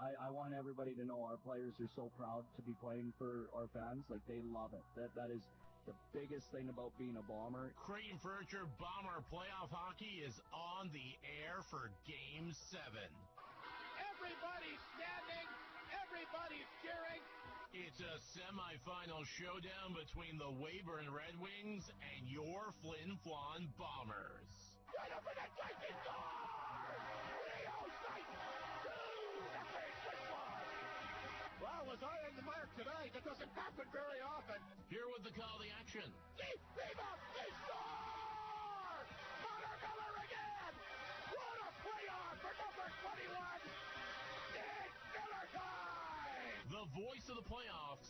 I want everybody to know our players are so proud to be playing for our fans. Like, they love it. That is the biggest thing about being a Bomber. Crane Furniture Bomber playoff hockey is on the air for Game 7. Everybody's standing. Everybody's cheering. It's a semifinal showdown between the Weyburn Redwings and your Flin Flon Bombers. Right up in the taking guard! Rio sight to the big Flin Flon! Well, as I on the mark tonight, that doesn't happen very often. Here with the call to action. Deep, Viva, they score! Connor Miller again! What a playoff for number 21! It's Miller time! The voice of the playoffs.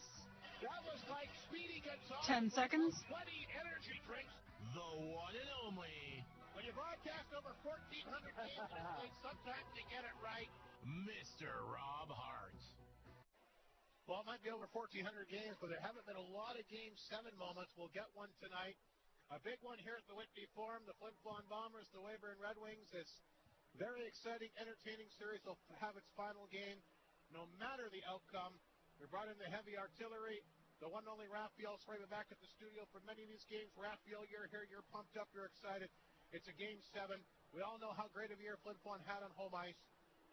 That was like Speedy Gonzalez. 10 seconds. 20 energy drinks. The one and only. When you broadcast over 1,400 games in the States, sometimes you get it right. Mr. Rob Hart. Well, it might be over 1,400 games, but there haven't been a lot of Game 7 moments. We'll get one tonight. A big one here at the Whitby Forum. The Flin Flon Bombers, the Weyburn Redwings. This very exciting, entertaining series will have its final game, no matter the outcome. We brought in the heavy artillery. The one and only Raphael Sraba back at the studio for many of these games. Raphael, you're here. You're pumped up. You're excited. It's a Game 7. We all know how great of a year Flin Flon had on home ice.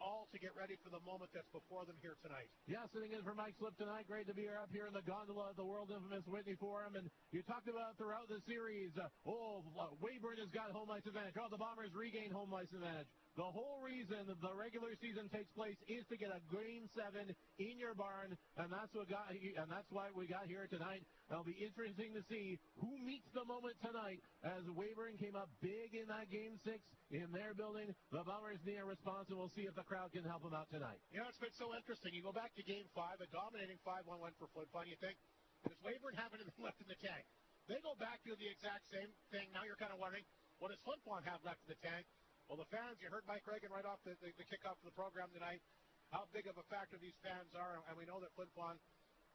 All to get ready for the moment that's before them here tonight. Yeah, sitting in for Mike Slip tonight. Great to be up here in the gondola at the world infamous Whitney Forum. And you talked about throughout the series, Weyburn has got home ice advantage. The Bombers regain home ice advantage. The whole reason the regular season takes place is to get a Game 7 in your barn, and that's why we got here tonight. It'll be interesting to see who meets the moment tonight as Weyburn came up big in that Game 6 in their building. The Bombers need a response, and we'll see if the crowd can help them out tonight. You know, it's been so interesting. You go back to Game 5, a dominating 5-1 win for Flin Flon. You think, does Weyburn have anything left in the tank? They go back to the exact same thing. Now you're kind of wondering, what does Flin Flon have left in the tank? Well, the fans, you heard Mike Reagan right off the kickoff of the program tonight, how big of a factor these fans are. And we know that Flin Flon,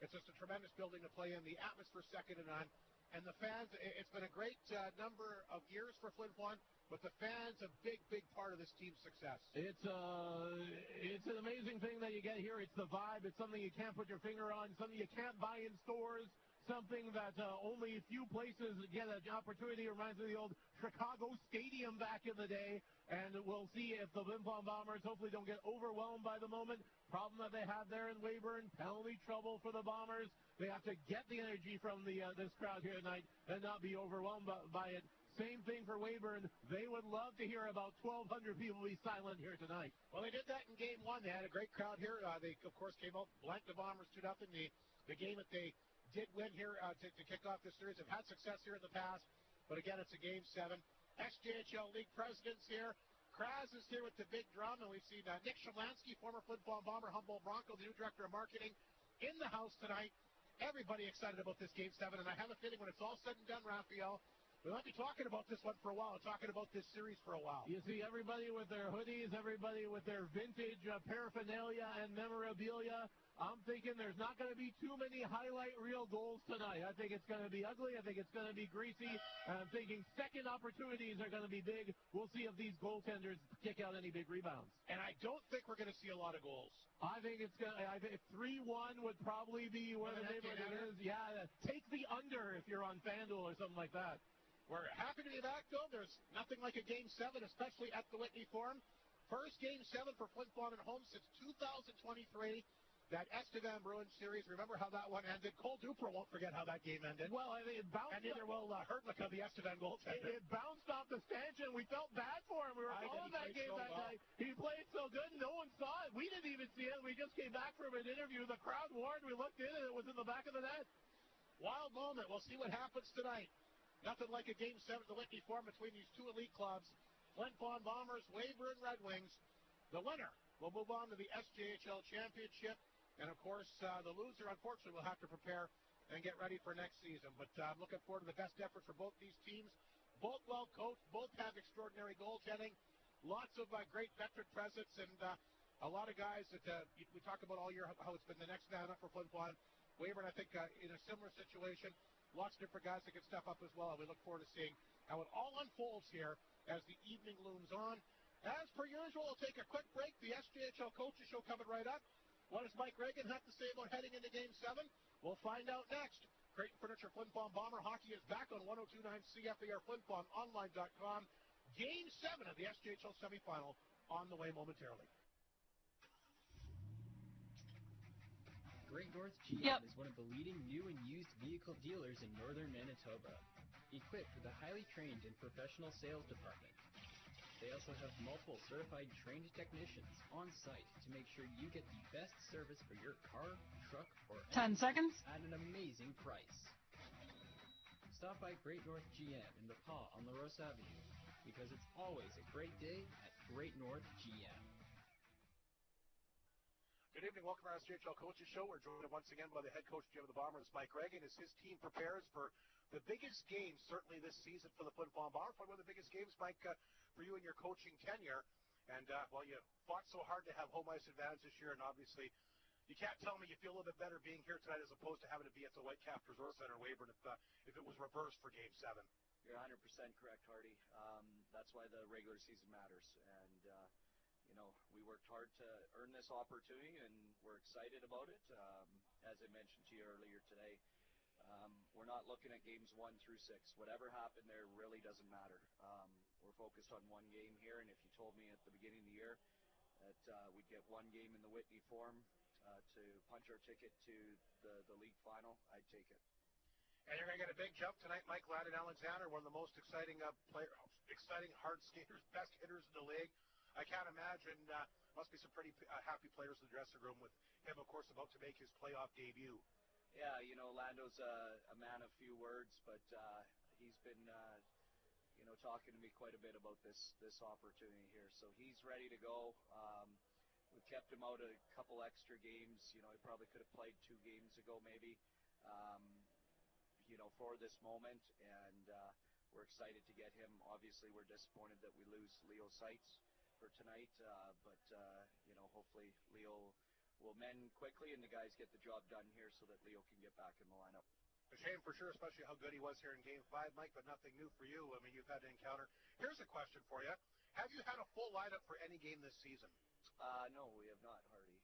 it's just a tremendous building to play in. The atmosphere second to none. And the fans, it's been a great number of years for Flin Flon, but the fans, a big, big part of this team's success. It's an amazing thing that you get here. It's the vibe. It's something you can't put your finger on, something you can't buy in stores, something that only a few places get an opportunity. It reminds me of the old Chicago Stadium back in the day. And we'll see if the Flin Flon Bombers hopefully don't get overwhelmed by the moment. Problem that they had there in Weyburn, penalty trouble for the Bombers. They have to get the energy from this crowd here tonight and not be overwhelmed by it. Same thing for Weyburn. They would love to hear about 1,200 people be silent here tonight. Well, they did that in Game 1. They had a great crowd here. They, of course, came out, blanked the Bombers 2-0. The game that they did win here to kick off this series. They've had success here in the past, but again, it's a Game 7. SJHL League presidents here. Kraz is here with the big drum, and we've seen Nick Shalansky, former Flin Flon Bomber, Humboldt Bronco, the new director of marketing, in the house tonight. Everybody excited about this Game 7, and I have a feeling when it's all said and done, Raphael, we might be talking about this one for a while, and talking about this series for a while. You see everybody with their hoodies, everybody with their vintage paraphernalia and memorabilia. I'm thinking there's not going to be too many highlight reel goals tonight. I think it's going to be ugly. I think it's going to be greasy. And I'm thinking second opportunities are going to be big. We'll see if these goaltenders kick out any big rebounds. And I don't think we're going to see a lot of goals. I think it's going to. I think 3-1 would probably be where the neighborhood is. Yeah, take the under if you're on FanDuel or something like that. We're happy to be back, though. There's nothing like a Game 7, especially at the Whitney Forum. First Game 7 for Flin Flon at home since 2023. That Estevan Bruins series, remember how that one ended? Cole Duper won't forget how that game ended. Well, I mean, it bounced. And neither will Hurtlick, the Estevan goaltender. It bounced off the stanchion. We felt bad for him. We were following that game that night. He played so good, no one saw it. We didn't even see it. We just came back from an interview. The crowd warned. We looked in, and it was in the back of the net. Wild moment. We'll see what happens tonight. Nothing like a Game 7 at the Whitney Forum between these two elite clubs. Flin Flon Bombers, Weyburn Redwings. The winner will move on to the SJHL Championship. And, of course, the loser, unfortunately, will have to prepare and get ready for next season. But I'm looking forward to the best efforts for both these teams. Both well coached. Both have extraordinary goaltending. Lots of great veteran presence. And a lot of guys that we talk about all year how it's been the next man up for Flin Flon. Weyburn, I think, in a similar situation. Lots of different guys that can step up as well. And we look forward to seeing how it all unfolds here as the evening looms on. As per usual, we'll take a quick break. The SJHL Coaches Show coming right up. What does Mike Reagan have to say about heading into Game 7? We'll find out next. Creighton Furniture Flin Flon Bomber Hockey is back on 102.9 CFAR FlinFlonOnline.com. Game 7 of the SJHL semifinal on the way momentarily. Great North GM is one of the leading new and used vehicle dealers in northern Manitoba, equipped with a highly trained and professional sales department. They also have multiple certified trained technicians on site to make sure you get the best service for your car, truck, or 10 seconds at an amazing price. Stop by Great North GM in the Pas on La Rose Avenue, because it's always a great day at Great North GM. Good evening. Welcome to our SJHL Coaches Show. We're joined once again by the head coach GM of the Bombers, Mike Reagan, as his team prepares for the biggest game, certainly this season, for the Flin Flon Bombers. Probably one of the biggest games, Mike, for you in your coaching tenure. And, you fought so hard to have home ice advantage this year, and obviously you can't tell me you feel a little bit better being here tonight as opposed to having to be at the Whitecaps Resort Center in Weyburn if it was reversed for Game 7. You're 100% correct, Hardy. That's why the regular season matters. And, we worked hard to earn this opportunity, and we're excited about it. As I mentioned to you earlier today, we're not looking at games 1 through 6. Whatever happened there really doesn't matter. We're focused on one game here, and if you told me at the beginning of the year that we'd get one game in the Whitney Forum to punch our ticket to the league final, I'd take it. And you're going to get a big jump tonight, Mike. Landon Alexander, one of the most exciting exciting hard skaters, best hitters in the league. I can't imagine, must be some pretty happy players in the dressing room with him, of course, about to make his playoff debut. Yeah, Lando's a man of few words, but he's been, talking to me quite a bit about this opportunity here. So he's ready to go. We've kept him out a couple extra games. He probably could have played 2 games ago maybe, for this moment. And we're excited to get him. Obviously, we're disappointed that we lose Leo Seitz for tonight, but hopefully Leo will mend quickly and the guys get the job done here so that Leo can get back in the lineup. A shame for sure, especially how good he was here in Game 5, Mike, but nothing new for you. I mean, you've had to encounter. Here's a question for you. Have you had a full lineup for any game this season? No, we have not, Hardy.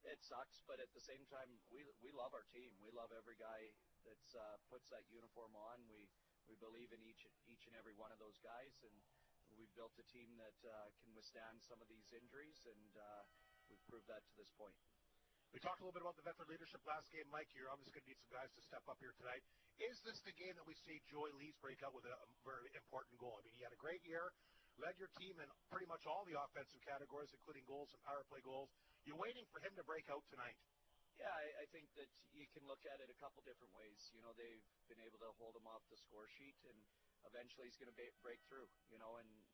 It sucks, but at the same time, we love our team. We love every guy that puts that uniform on. We believe in each and every one of those guys, and we've built a team that can withstand some of these injuries, and we've proved that to this point. We talked a little bit about the veteran leadership last game, Mike. You're obviously going to need some guys to step up here tonight. Is this the game that we see Joey Lees break out with a very important goal? I mean, he had a great year, led your team in pretty much all the offensive categories, including goals and power play goals. You're waiting for him to break out tonight. Yeah, I think that you can look at it a couple different ways. They've been able to hold him off the score sheet, and eventually he's going to break through, and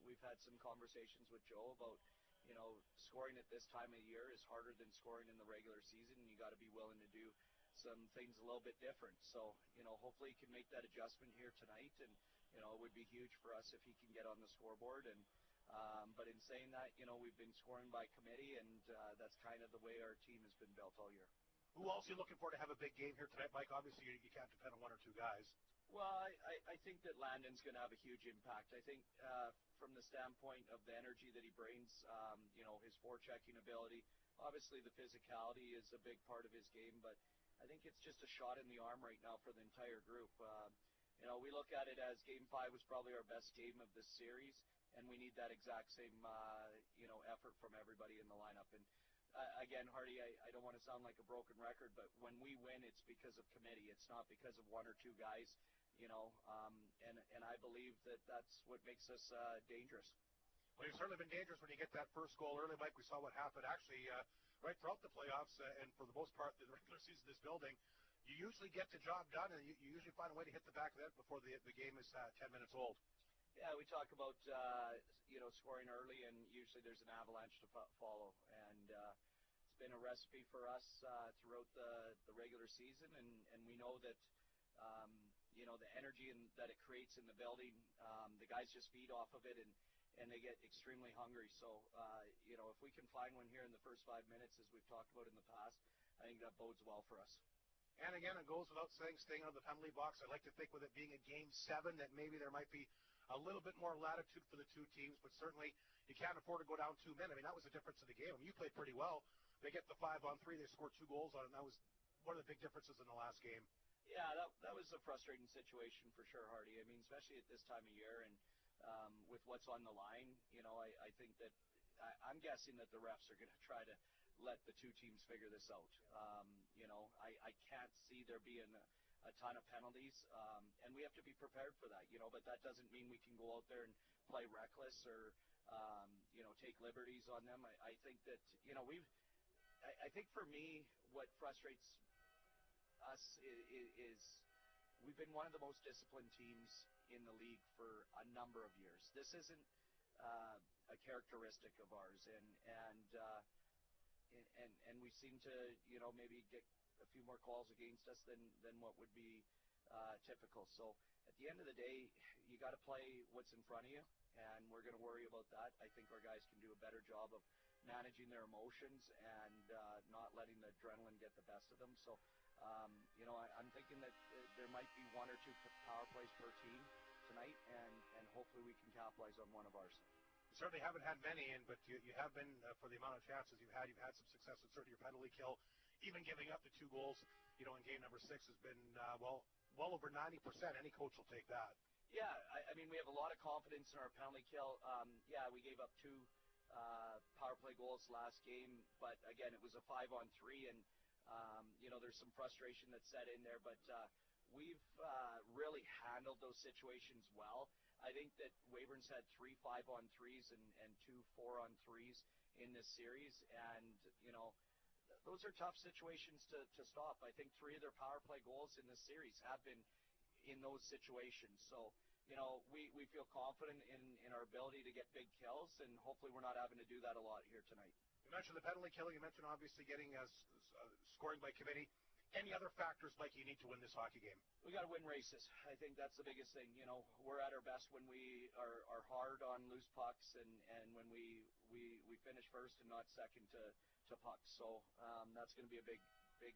we've had some conversations with Joe about, scoring at this time of year is harder than scoring in the regular season, and you got to be willing to do some things a little bit different. So, hopefully he can make that adjustment here tonight, and, it would be huge for us if he can get on the scoreboard. And but in saying that, we've been scoring by committee, and that's kind of the way our team has been built all year. Who else are you looking for to have a big game here tonight, Mike? Obviously, you can't depend on 1 or 2 guys. Well, I think that Landon's going to have a huge impact. I think from the standpoint of the energy that he brings, his forechecking ability, obviously the physicality is a big part of his game, but I think it's just a shot in the arm right now for the entire group. We look at it as Game 5 was probably our best game of this series, and we need that exact same, effort from everybody in the lineup. And again, Hardy, I don't want to sound like a broken record, but when we win, it's because of committee. It's not because of 1 or 2 guys, and I believe that that's what makes us dangerous. Well, you've certainly been dangerous when you get that first goal early, Mike. We saw what happened actually right throughout the playoffs, and for the most part, the regular season of this building. You usually get the job done, and you usually find a way to hit the back of the net before the game is 10 minutes old. Yeah, we talk about, scoring early, and usually there's an avalanche to follow. And it's been a recipe for us throughout the regular season, and we know that, the energy that it creates in the building, the guys just feed off of it, and they get extremely hungry. So, if we can find one here in the first 5 minutes, as we've talked about in the past, I think that bodes well for us. And again, it goes without saying, staying out of the penalty box. I'd like to think with it being a Game 7 that maybe there might be a little bit more latitude for the two teams, but certainly you can't afford to go down 2 men. I mean, that was the difference of the game. I mean, you played pretty well. They get the 5-on-3. They scored 2 goals on it. And that was one of the big differences in the last game. Yeah, that was a frustrating situation for sure, Hardy. I mean, especially at this time of year and with what's on the line, I think that I'm guessing that the refs are going to try to let the two teams figure this out. I can't see there being a ton of penalties, and we have to be prepared for that, but that doesn't mean we can go out there and play reckless or, take liberties on them. I think that, I think for me, what frustrates us is we've been one of the most disciplined teams in the league for a number of years. This isn't a characteristic of ours, and we seem to, maybe get a few more calls against us than what would be typical. So at the end of the day, you got to play what's in front of you, and we're going to worry about that. I think our guys can do a better job of managing their emotions and not letting the adrenaline get the best of them. So, I'm thinking that there might be 1 or 2 power plays per team tonight, and hopefully we can capitalize on one of ours. You certainly haven't had many, but you have been, for the amount of chances you've had some success with certainly your penalty kill. Even giving up the 2 goals, in game number 6 has been, well over 90%. Any coach will take that. Yeah, I mean, we have a lot of confidence in our penalty kill. We gave up 2 power play goals last game, but again, it was a 5-on-3, and there's some frustration that set in there, but we've really handled those situations well. I think that Weyburn's had 3 5-on-3s and 2 4-on-3s in this series, and those are tough situations to stop. I think 3 of their power play goals in this series have been in those situations. So, we feel confident in our ability to get big kills, and hopefully we're not having to do that a lot here tonight. You mentioned the penalty killing. You mentioned obviously getting scoring by committee. Any other factors, Mike, you need to win this hockey game? We got to win races. I think that's the biggest thing. We're at our best when we are hard on loose pucks and when we finish first and not second to pucks. So that's going to be a big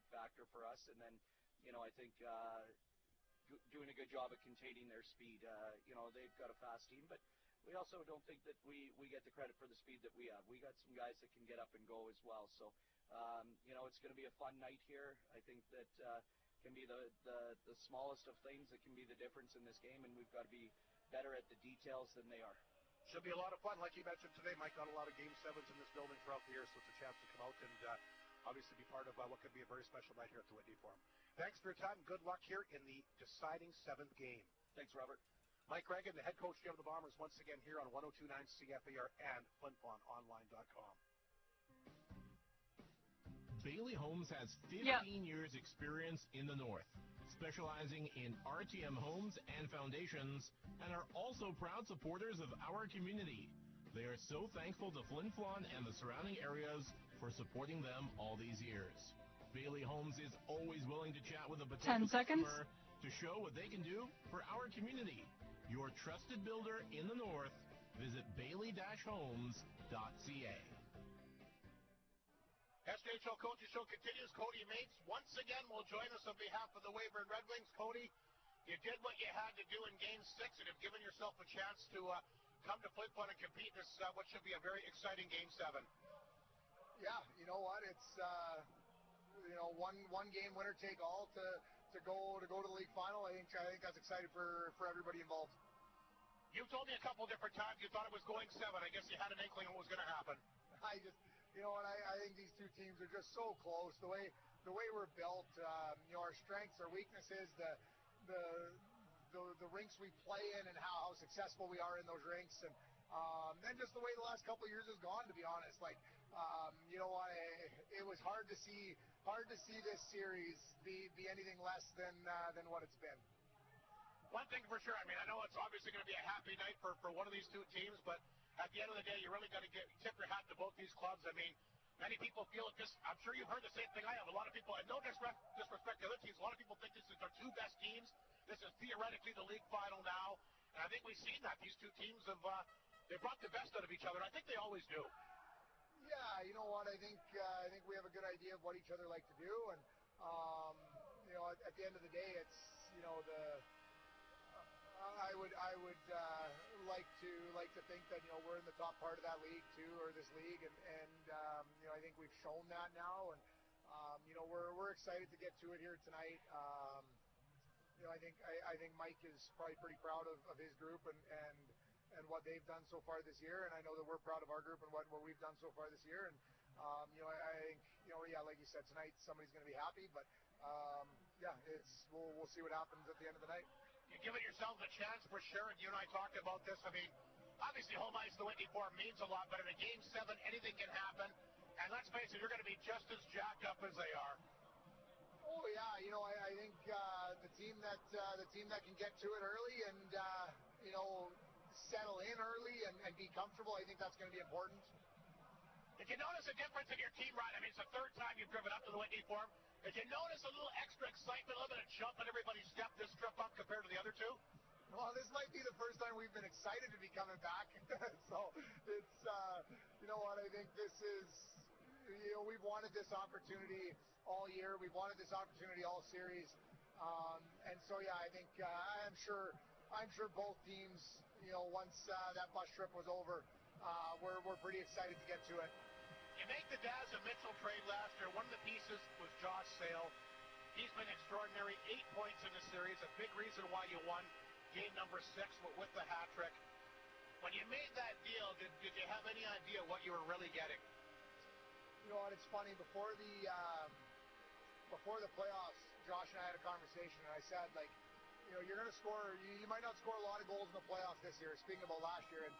factor for us. And then, I think doing a good job of containing their speed. They've got a fast team, but we also don't think that we get the credit for the speed that we have. We got some guys that can get up and go as well. So, it's going to be a fun night here. I think that can be the smallest of things that can be the difference in this game, and we've got to be better at the details than they are. Should be a lot of fun. Like you mentioned today, Mike got a lot of Game 7s in this building throughout the year, so it's a chance to come out and obviously be part of what could be a very special night here at the Whitney Forum. Thanks for your time. Good luck here in the deciding 7th game. Thanks, Robert. Mike Reagan, the head coach of the Bombers, once again here on 102.9 CFAR and FlinFlonOnline.com. Bailey Homes has 15 years experience in the North, specializing in RTM homes and foundations, and are also proud supporters of our community. They are so thankful to Flin Flon and the surrounding areas for supporting them all these years. Bailey Homes is always willing to chat with a potential customer to show what they can do for our community. Your trusted builder in the North. Visit bailey-homes.ca. SJHL Coaches Show continues. Cody Mates once again will join us on behalf of the Weyburn Redwings. Cody, you did what you had to do in Game 6 and have given yourself a chance to come to Flin Flon and compete in this what should be a very exciting Game 7. Yeah, you know what? It's one game winner take all to go to the league final. I think that's exciting for everybody involved. You told me a couple different times you thought it was going 7. I guess you had an inkling of what was going to happen. You know what? I think these two teams are just so close. The way we're built, our strengths, our weaknesses, the rinks we play in, and how successful we are in those rinks, and just the way the last couple of years has gone. To be honest, you know what? It was hard to see this series be anything less than what it's been. One thing for sure, I know it's obviously going to be a happy night for one of these two teams, but at the end of the day, you really got to tip your hat to both these clubs. Many people feel it. I'm sure you've heard the same thing I have. A lot of people, and no disrespect to other teams, a lot of people think this is their 2 best teams. This is theoretically the league final now, and I think we've seen that. These two teams have they brought the best out of each other. I think they always do. Yeah, you know what? I think we have a good idea of what each other like to do, and at the end of the day, it's would like to think that we're in the top part of that league too, or this league, and I think we've shown that now, and we're excited to get to it here tonight. I think Mike is probably pretty proud of his group and what they've done so far this year, and I know that we're proud of our group and what we've done so far this year. And I think like you said, tonight somebody's going to be happy, but we'll see what happens at the end of the night. You're giving yourselves a chance for sure, and you and I talked about this. I mean, obviously home ice the Whitney Forum means a lot, but in a Game 7, anything can happen. And let's face it, you're going to be just as jacked up as they are. Oh yeah, I think the team that can get to it early and settle in early and be comfortable, I think that's going to be important. Did you notice a difference in your team ride? I mean, it's the third time you've driven up to the Whitney Forum. Did you notice a little extra excitement, a little bit of jump in everybody's step this trip up compared to the other two? Well, this might be the first time we've been excited to be coming back. So it's, I think this is, we've wanted this opportunity all year. We've wanted this opportunity all series. And so, yeah, I think, I'm sure both teams, once that bus trip was over, we're pretty excited to get to it. You make the Daz and Mitchell trade last year. One of the pieces was Josh Sale. He's been extraordinary. 8 points in the series. A big reason why you won game number 6 with the hat trick. When you made that deal, did you have any idea what you were really getting? You know what? It's funny. Before the playoffs, Josh and I had a conversation, and I said, like, you're going to score. You might not score a lot of goals in the playoffs this year. Speaking about last year, and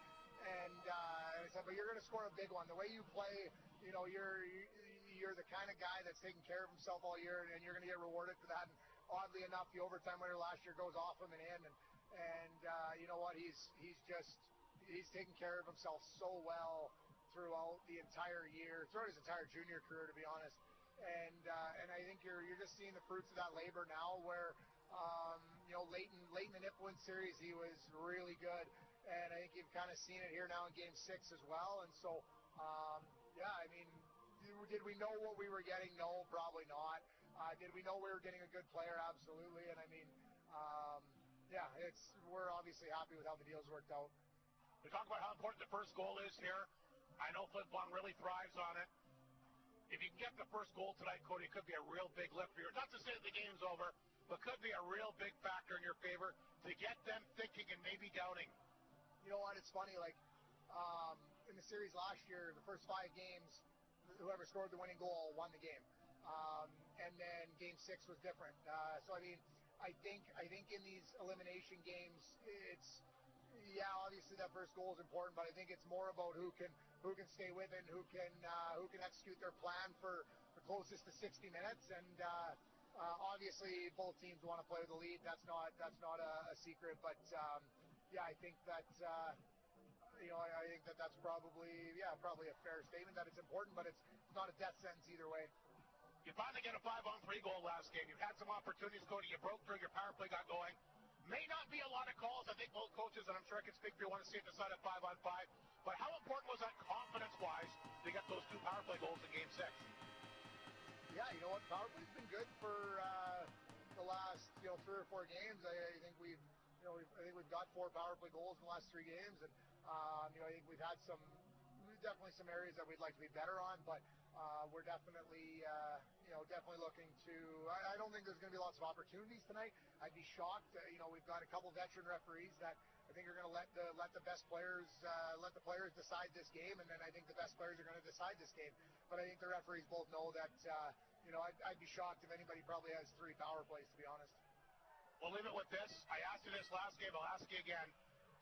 I said, but you're going to score a big one. The way you play, you're the kind of guy that's taking care of himself all year, and you're going to get rewarded for that. And oddly enough, the overtime winner last year goes off him and in, and you know what? He's taken care of himself so well throughout the entire year, throughout his entire junior career, to be honest. And I think you're just seeing the fruits of that labor now, where late in the Nipawin series he was really good. And I think you've kind of seen it here now in Game 6 as well. And so, I mean, did we know what we were getting? No, probably not. Did we know we were getting a good player? Absolutely. And I mean, we're obviously happy with how the deals worked out. We talk about how important the first goal is here. I know Flin Flon really thrives on it. If you can get the first goal tonight, Cody, it could be a real big lift for you. Not to say that the game's over, but could be a real big factor in your favor to get them thinking and maybe doubting. You know what? It's funny, like, in the series last year, the first 5 games, whoever scored the winning goal won the game. And then Game 6 was different. So, I mean, I think in these elimination games, it's, obviously that first goal is important, but I think it's more about who can stay with it and who can execute their plan for the closest to 60 minutes. And obviously both teams want to play with the lead. That's not a secret, but I think that that's probably a fair statement that it's important, but it's not a death sentence either way. You finally get a 5-on-3 goal last game. You've had some opportunities, Cody. You broke through. Your power play got going. May not be a lot of calls. I think both coaches, and I'm sure I can speak for you, want to see it decided 5-on-5. But how important was that confidence-wise to get those 2 power play goals in Game 6? Yeah, you know what? Power play's been good for the last 3 or 4 games. I think we've got 4 power play goals in the last 3 games, and I think we've had definitely some areas that we'd like to be better on, but we're definitely looking to. I don't think there's going to be lots of opportunities tonight. I'd be shocked. We've got a couple veteran referees that I think are going to let the best players decide this game, and then I think the best players are going to decide this game. But I think the referees both know that. I'd be shocked if anybody probably has 3 power plays, to be honest. We'll leave it with this. I asked you this last game. I'll ask you again.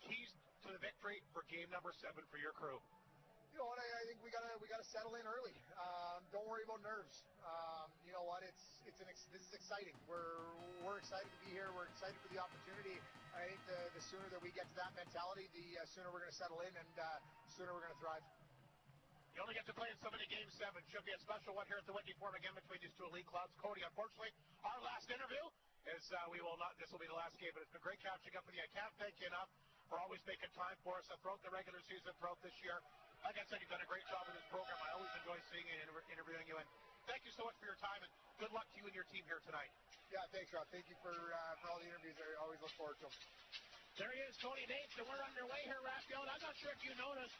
Keys to the victory for game number 7 for your crew. You know what? I think we gotta settle in early. Don't worry about nerves. You know what? This is exciting. We're excited to be here. We're excited for the opportunity. I think the sooner that we get to that mentality, the sooner we're going to settle in, and sooner we're going to thrive. You only get to play in somebody Game 7. Should be a special one here at the Whitney Forum again between these 2 elite clubs. Cody, unfortunately, our last interview is this will be the last game, but it's been great catching up with you. I can't thank you enough for always making time for us throughout the regular season, throughout this year. Like I said, you've done a great job with this program. I always enjoy seeing you and interviewing you. And thank you so much for your time, and good luck to you and your team here tonight. Yeah, thanks, Rob. Thank you for all the interviews. I always look forward to them. There he is, Tony Bates, and we're underway here, Raphael. I'm not sure if you noticed,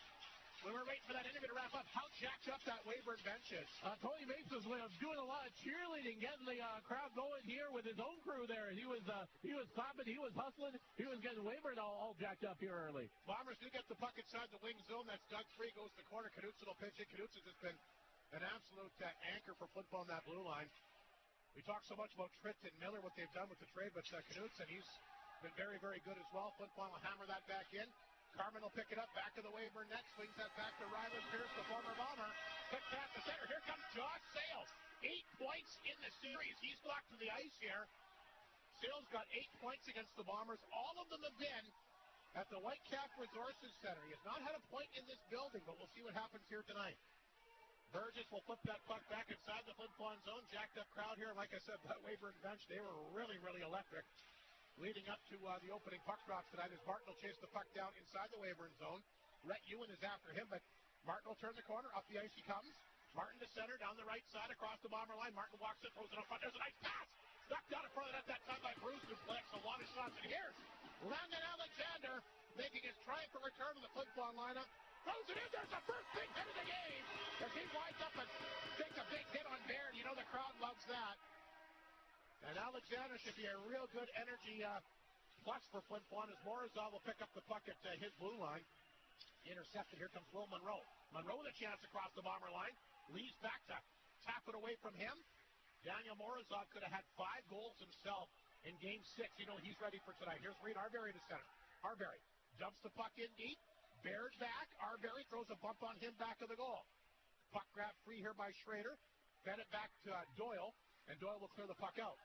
when we were waiting for that interview to wrap up, how jacked up that Weyburn bench is. Tony Bates was doing a lot of cheerleading, getting the crowd going here with his own crew there. He was clapping, he was hustling, he was getting Weyburn all jacked up here early. Bombers do get the puck inside the wing zone. That's dug free, goes to the corner. Knutson will pitch it. Knutson has been an absolute anchor for Flin Flon on that blue line. We talk so much about Tritt and Miller, what they've done with the trade, but Knutson, he's been very, very good as well. Flin Flon will hammer that back in. Carmen will pick it up, back to the Weyburn net, swings that back to Ryland Pierce, the former Bomber. Pick that to center. Here comes Josh Sales. 8 points in the series. He's blocked to the ice here. Sales got 8 points against the Bombers. All of them have been at the Whitecap Resources Center. He has not had a point in this building, but we'll see what happens here tonight. Burgess will flip that puck back inside the Flin Flon zone. Jacked up crowd here. Like I said, that Weyburn bench, they were really, really electric. Leading up to the opening puck drops tonight as Martin will chase the puck down inside the Weyburn zone. Rhett Ewan is after him, but Martin will turn the corner. Up the ice he comes. Martin to center, down the right side, across the Bomber line. Martin walks it, throws it up front. There's a nice pass. Knocked down in front of the net that time by Bruce, who collects a lot of shots. And here's Landon Alexander making his triumphant return to the Flin Flon lineup. Throws it in. There's the first big hit of the game. As he winds up and takes a big hit on Baird. You know the crowd loves that. And Alexander should be a real good energy plus for Flin Flon as Morozov will pick up the puck at his blue line. Intercepted. Here comes Will Monroe. Monroe with a chance across the Bomber line. Leaves back to tap it away from him. Daniel Morozov could have had 5 goals himself in Game 6. You know he's ready for tonight. Here's Reed Arbery to center. Arbery dumps the puck in deep. Baird back. Arbery throws a bump on him back of the goal. Puck grab free here by Schrader. Fed it back to Doyle, and Doyle will clear the puck out.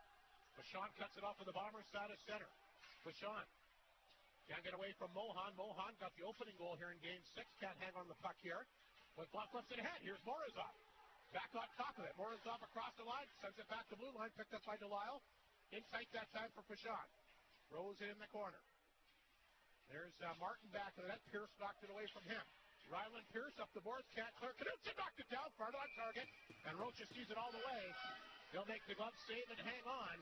Vachon cuts it off of the Bombers side of center. Vachon can't get away from Mohan. Mohan got the opening goal here in Game 6. Can't hang on the puck here. Flin Flon flips it ahead. Here's Morozov. Back on top of it. Morozov across the line. Sends it back to blue line. Picked up by Delisle. Insight that time for Vachon. Throws it in the corner. There's Martin back to the net. Pierce knocked it away from him. Ryland Pierce up the boards. Can't clear. Knutson knocked it down. Far on target. And Rocha sees it all the way. He'll make the glove save and hang on.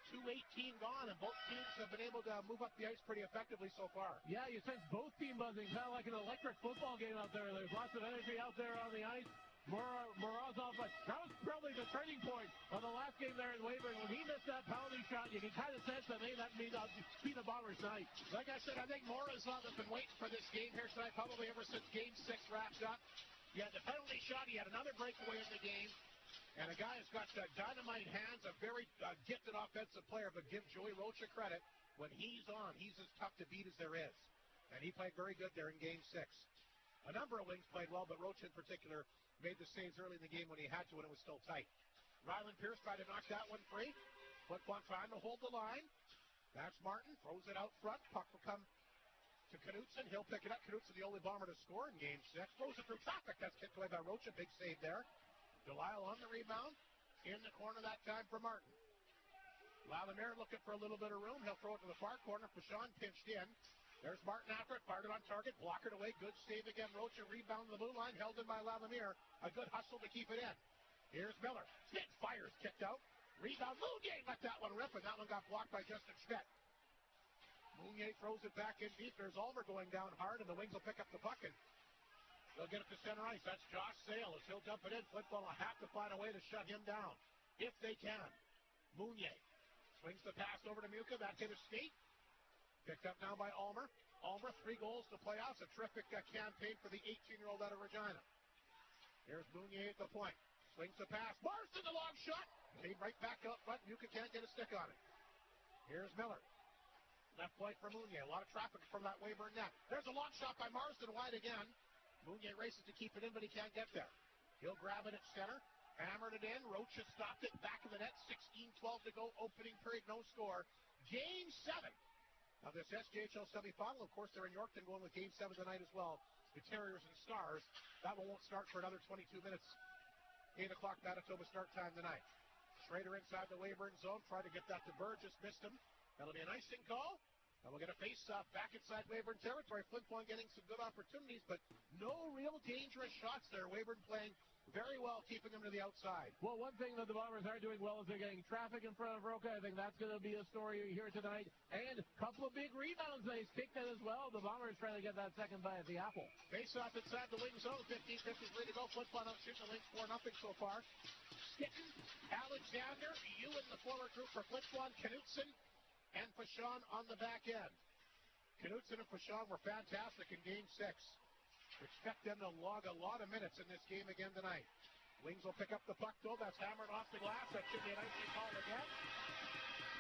2:18 gone, and both teams have been able to move up the ice pretty effectively so far. Yeah, you sense both team buzzing. Kind of like an electric football game out there. There's lots of energy out there on the ice. Morozov, but that was probably the turning point of the last game there in Weyburn. When he missed that penalty shot, you can kind of sense that maybe that means be the Bombers' night. Like I said, I think Morozov has been waiting for this game here tonight, probably ever since Game 6 wrapped up. He had the penalty shot. He had another breakaway in the game. And a guy who's got dynamite hands, a very gifted offensive player, but give Joey Rocha credit. When he's on, he's as tough to beat as there is. And he played very good there in Game 6. A number of wings played well, but Rocha in particular made the saves early in the game when he had to when it was still tight. Ryland Pierce tried to knock that one free. Flin Flon trying to hold the line. That's Martin. Throws it out front. Puck will come to Knutson. He'll pick it up. Knutson, the only Bomber to score in Game 6. Throws it through traffic. That's kicked away by Rocha. Big save there. Delisle on the rebound. In the corner that time for Martin. Lalimier looking for a little bit of room. He'll throw it to the far corner. Vachon pinched in. There's Martin after it. Fired it on target. Blockered away. Good save again. Rocha rebound to the blue line. Held in by Lalimier. A good hustle to keep it in. Here's Miller. Schmidt fires. Kicked out. Rebound. Mounier let that one rip, and that one got blocked by Justin Schmidt. Mounier throws it back in deep. There's Ulmer going down hard, and the Wings will pick up the puck, and they'll get it to center ice. That's Josh Sale as he'll dump it in. Flin Flon will have to find a way to shut him down, if they can. Mounier swings the pass over to Muka. That hit his skate. Picked up now by Ulmer. Ulmer, 3 goals to playoffs. A terrific campaign for the 18-year-old out of Regina. Here's Mounier at the point. Swings the pass. Marston, the long shot. Came right back out front. Muka can't get a stick on it. Here's Miller. Left point for Mounier. A lot of traffic from that Weyburn net. There's a long shot by Marston, wide again. Mounier races to keep it in, but he can't get there. He'll grab it at center. Hammered it in. Rocha stopped it. Back of the net. 16-12 to go. Opening period. No score. Game 7 of this SJHL semifinal. Of course, they're in Yorkton going with Game 7 tonight as well. The Terriers and Stars. That one won't start for another 22 minutes. 8 o'clock Manitoba start time tonight. Schrader inside the Weyburn zone. Tried to get that to Burgess. Missed him. That'll be an icing call. And we'll get a face-off back inside Weyburn territory. Flin Flon getting some good opportunities, but no real dangerous shots there. Weyburn playing very well, keeping them to the outside. Well, one thing that the Bombers are doing well is they're getting traffic in front of Roca. I think that's going to be a story here tonight. And a couple of big rebounds they kicked in as well. The Bombers trying to get that second bite at the apple. Face-off inside the wing zone. 15:53 to go. Flin Flon out shooting the Lynx 4-0 so far. Skitton, Alexander, you in the forward group for Flin Flon, Knutson, and Fashon on the back end. Knutson and Fashon were fantastic in Game 6. Expect them to log a lot of minutes in this game again tonight. Wings will pick up the puck, though. That's hammered off the glass. That should be a nicely called again.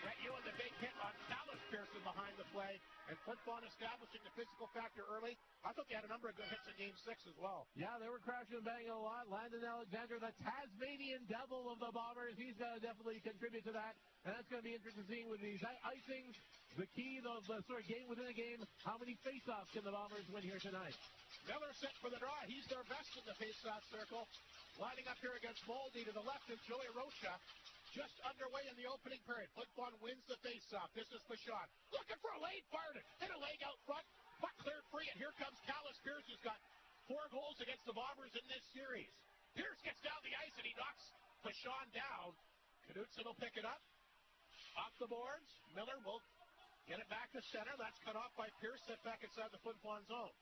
Brett Ewan, the big hit on Dallas Pearson behind the play. And Flin Flon establishing the physical factor early. I thought they had a number of good hits in Game 6 as well. Yeah, they were crashing and banging a lot. Landon Alexander, the Tasmanian devil of the Bombers, he's going to definitely contribute to that. And that's going to be interesting seeing with these icings. The key, the sort of game within a game, how many face-offs can the Bombers win here tonight? Miller set for the draw. He's their best in the face-off circle. Lining up here against Moldy to the left is Joey Rocha. Just underway in the opening period. Flin Flon wins the face-off. This is Fashon. Looking for a lane, fired it. Hit a leg out front. Puck cleared free, and here comes Callis Pierce, who's got 4 goals against the Bombers in this series. Pierce gets down the ice, and he knocks Fashon down. Knutson will pick it up. Off the boards. Miller will get it back to center. That's cut off by Pierce. Set back inside the Flin Flon zone.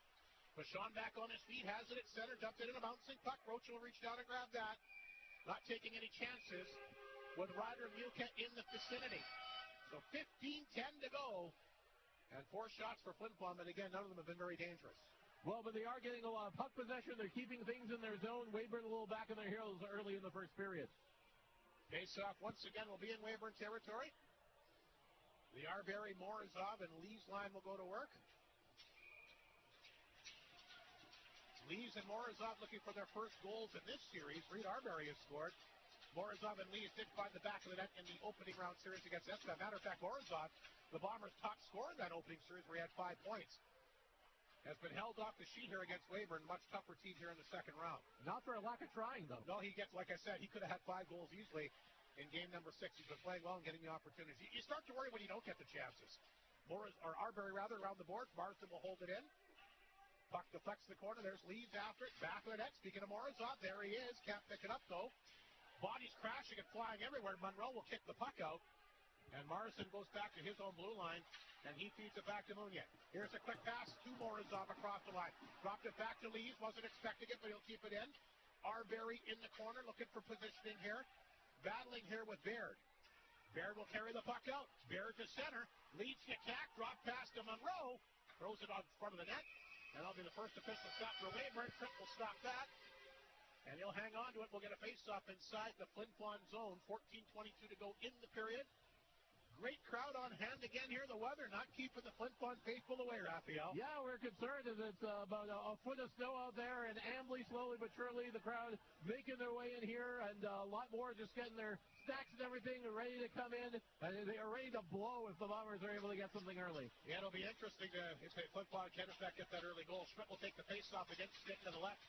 Fashon back on his feet. Has it at center. Dumped it in a bouncing puck. Rocha will reach down and grab that. Not taking any chances with Ryder Muka in the vicinity. So 15-10 to go. And 4 shots for Flin Flon, but again, none of them have been very dangerous. Well, but they are getting a lot of puck possession. They're keeping things in their zone. Weyburn a little back on their heels early in the first period. Face-off once again will be in Weyburn territory. The Arbery, Morozov, and Lee's line will go to work. Lees and Morozov looking for their first goals in this series. Reed Arbery has scored. Morozov and Lees did find the back of the net in the opening round series against Espa. Matter of fact, Morozov, the Bombers' top scorer in that opening series where he had 5 points, has been held off the sheet here against Weyburn. Much tougher team here in the second round. Not for a lack of trying, though. No, he gets, like I said, he could have had 5 goals easily in game number 6. He's been playing well and getting the opportunities. You start to worry when you don't get the chances. Arbery rather around the board. Marsden will hold it in. Puck deflects the corner. There's Leeds after it. Back of the net. Speaking of Morozov, there he is. Can't pick it up, though. Bodies crashing and flying everywhere. Monroe will kick the puck out. And Morrison goes back to his own blue line, and he feeds it back to Munier. Here's a quick pass to Morozov across the line. Dropped it back to Lees. Wasn't expecting it, but he'll keep it in. Arbery in the corner, looking for positioning here. Battling here with Baird. Baird will carry the puck out. Baird to center. Leads the attack. Drop pass to Monroe. Throws it on front of the net. And that'll be the first official stop for Weyburn. Tripp will stop that. And he'll hang on to it. We'll get a face-off inside the Flin Flon zone. 14:22 to go in the period. Great crowd on hand again here. The weather not keeping the Flin Flon faithful away, Raphael. Yeah, we're concerned as it's about a foot of snow out there, and Ambly slowly but surely the crowd making their way in here, and a lot more just getting their stacks and everything ready to come in, and they are ready to blow if the Bombers are able to get something early. Yeah, it'll be interesting if Flin Flon can in fact get that early goal. Schmidt will take the face-off against Stick to the left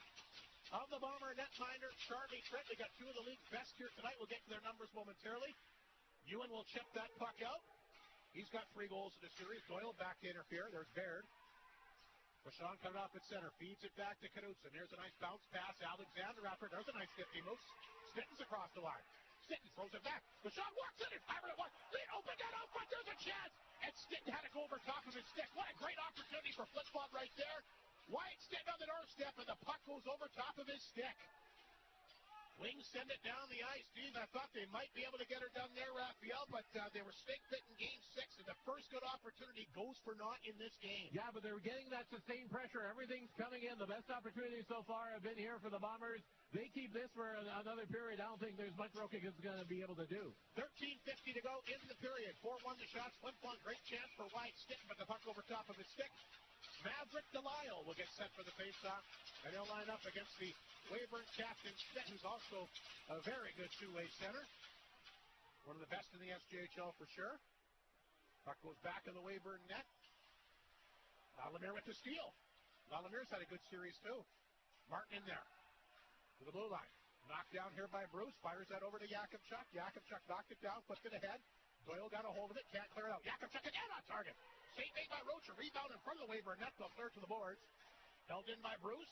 of the Bomber netminder, Charlie Trent. They got 2 of the league's best here tonight. We'll get to their numbers momentarily. Ewan will chip that puck out. He's got 3 goals in the series. Doyle back to interfere. There's Baird. Fashon coming off at center. Feeds it back to Knutson. Here's a nice bounce pass. Alexander after. There's a nice 50 moves. Stitton's across the line. Stitton throws it back. Fashon walks in and fired it one. Lead open that out front. There's a chance. And Stitton had to go over top of his stick. What a great opportunity for Flin Flon right there. Wyatt Stitton on the doorstep, and the puck goes over top of his stick. Wings send it down the ice. Geez, I thought they might be able to get her done there, Raphael, but they were snake-bit in Game 6, and the first good opportunity goes for naught in this game. Yeah, but they're getting that sustained pressure. Everything's coming in. The best opportunities so far have been here for the Bombers. They keep this for another period. I don't think there's much Rokic is going to be able to do. 13:50 to go in the period. 4-1 the shots. Flin Flon, great chance for Wyatt Stitton, but the puck over top of his stick. Maverick Delisle will get set for the faceoff, and he'll line up against the Weyburn captain, Stitton, who's also a very good two-way center. One of the best in the SJHL for sure. Puck goes back in the Weyburn net. Lemire with the steal. Lemire's had a good series too. Martin in there to the blue line. Knocked down here by Bruce. Fires that over to Yakimchuk. Yakimchuk knocked it down, flipped it ahead. Doyle got a hold of it. Can't clear it out. Yakimchuk again on target. St. the Weyburn net. They'll clear to the boards. Held in by Bruce.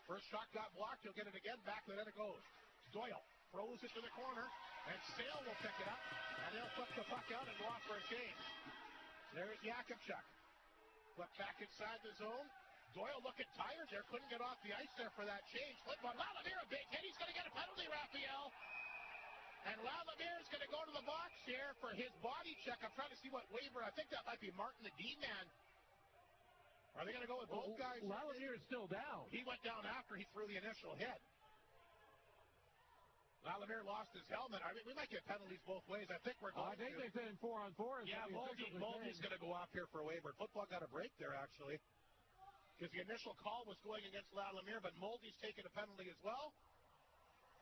First shot got blocked. He'll get it again. Back to the net it goes. Doyle throws it to the corner. And Sale will pick it up. And he'll flip the puck out and go off for a change. There's Yakubchuk. Flip back inside the zone. Doyle looking tired there. Couldn't get off the ice there for that change. Flin Flon. Lalamier, a big hit. He's going to get a penalty, Raphael. And Lalamier is going to go to the box here for his body check. I'm trying to see what Weyburn. I think that might be Martin, the D-man. Are they going to go with both guys? Lalamier is still down. He went down after he threw the initial hit. Lalamier lost his helmet. I mean, we might get penalties both ways. I think we're going I think they're saying 4-on-4. Yeah, Mulvey's going to go off here for Weyburn. Flin Flon got a break there, actually. Because the initial call was going against Lalamier, but Mulvey's taking a penalty as well.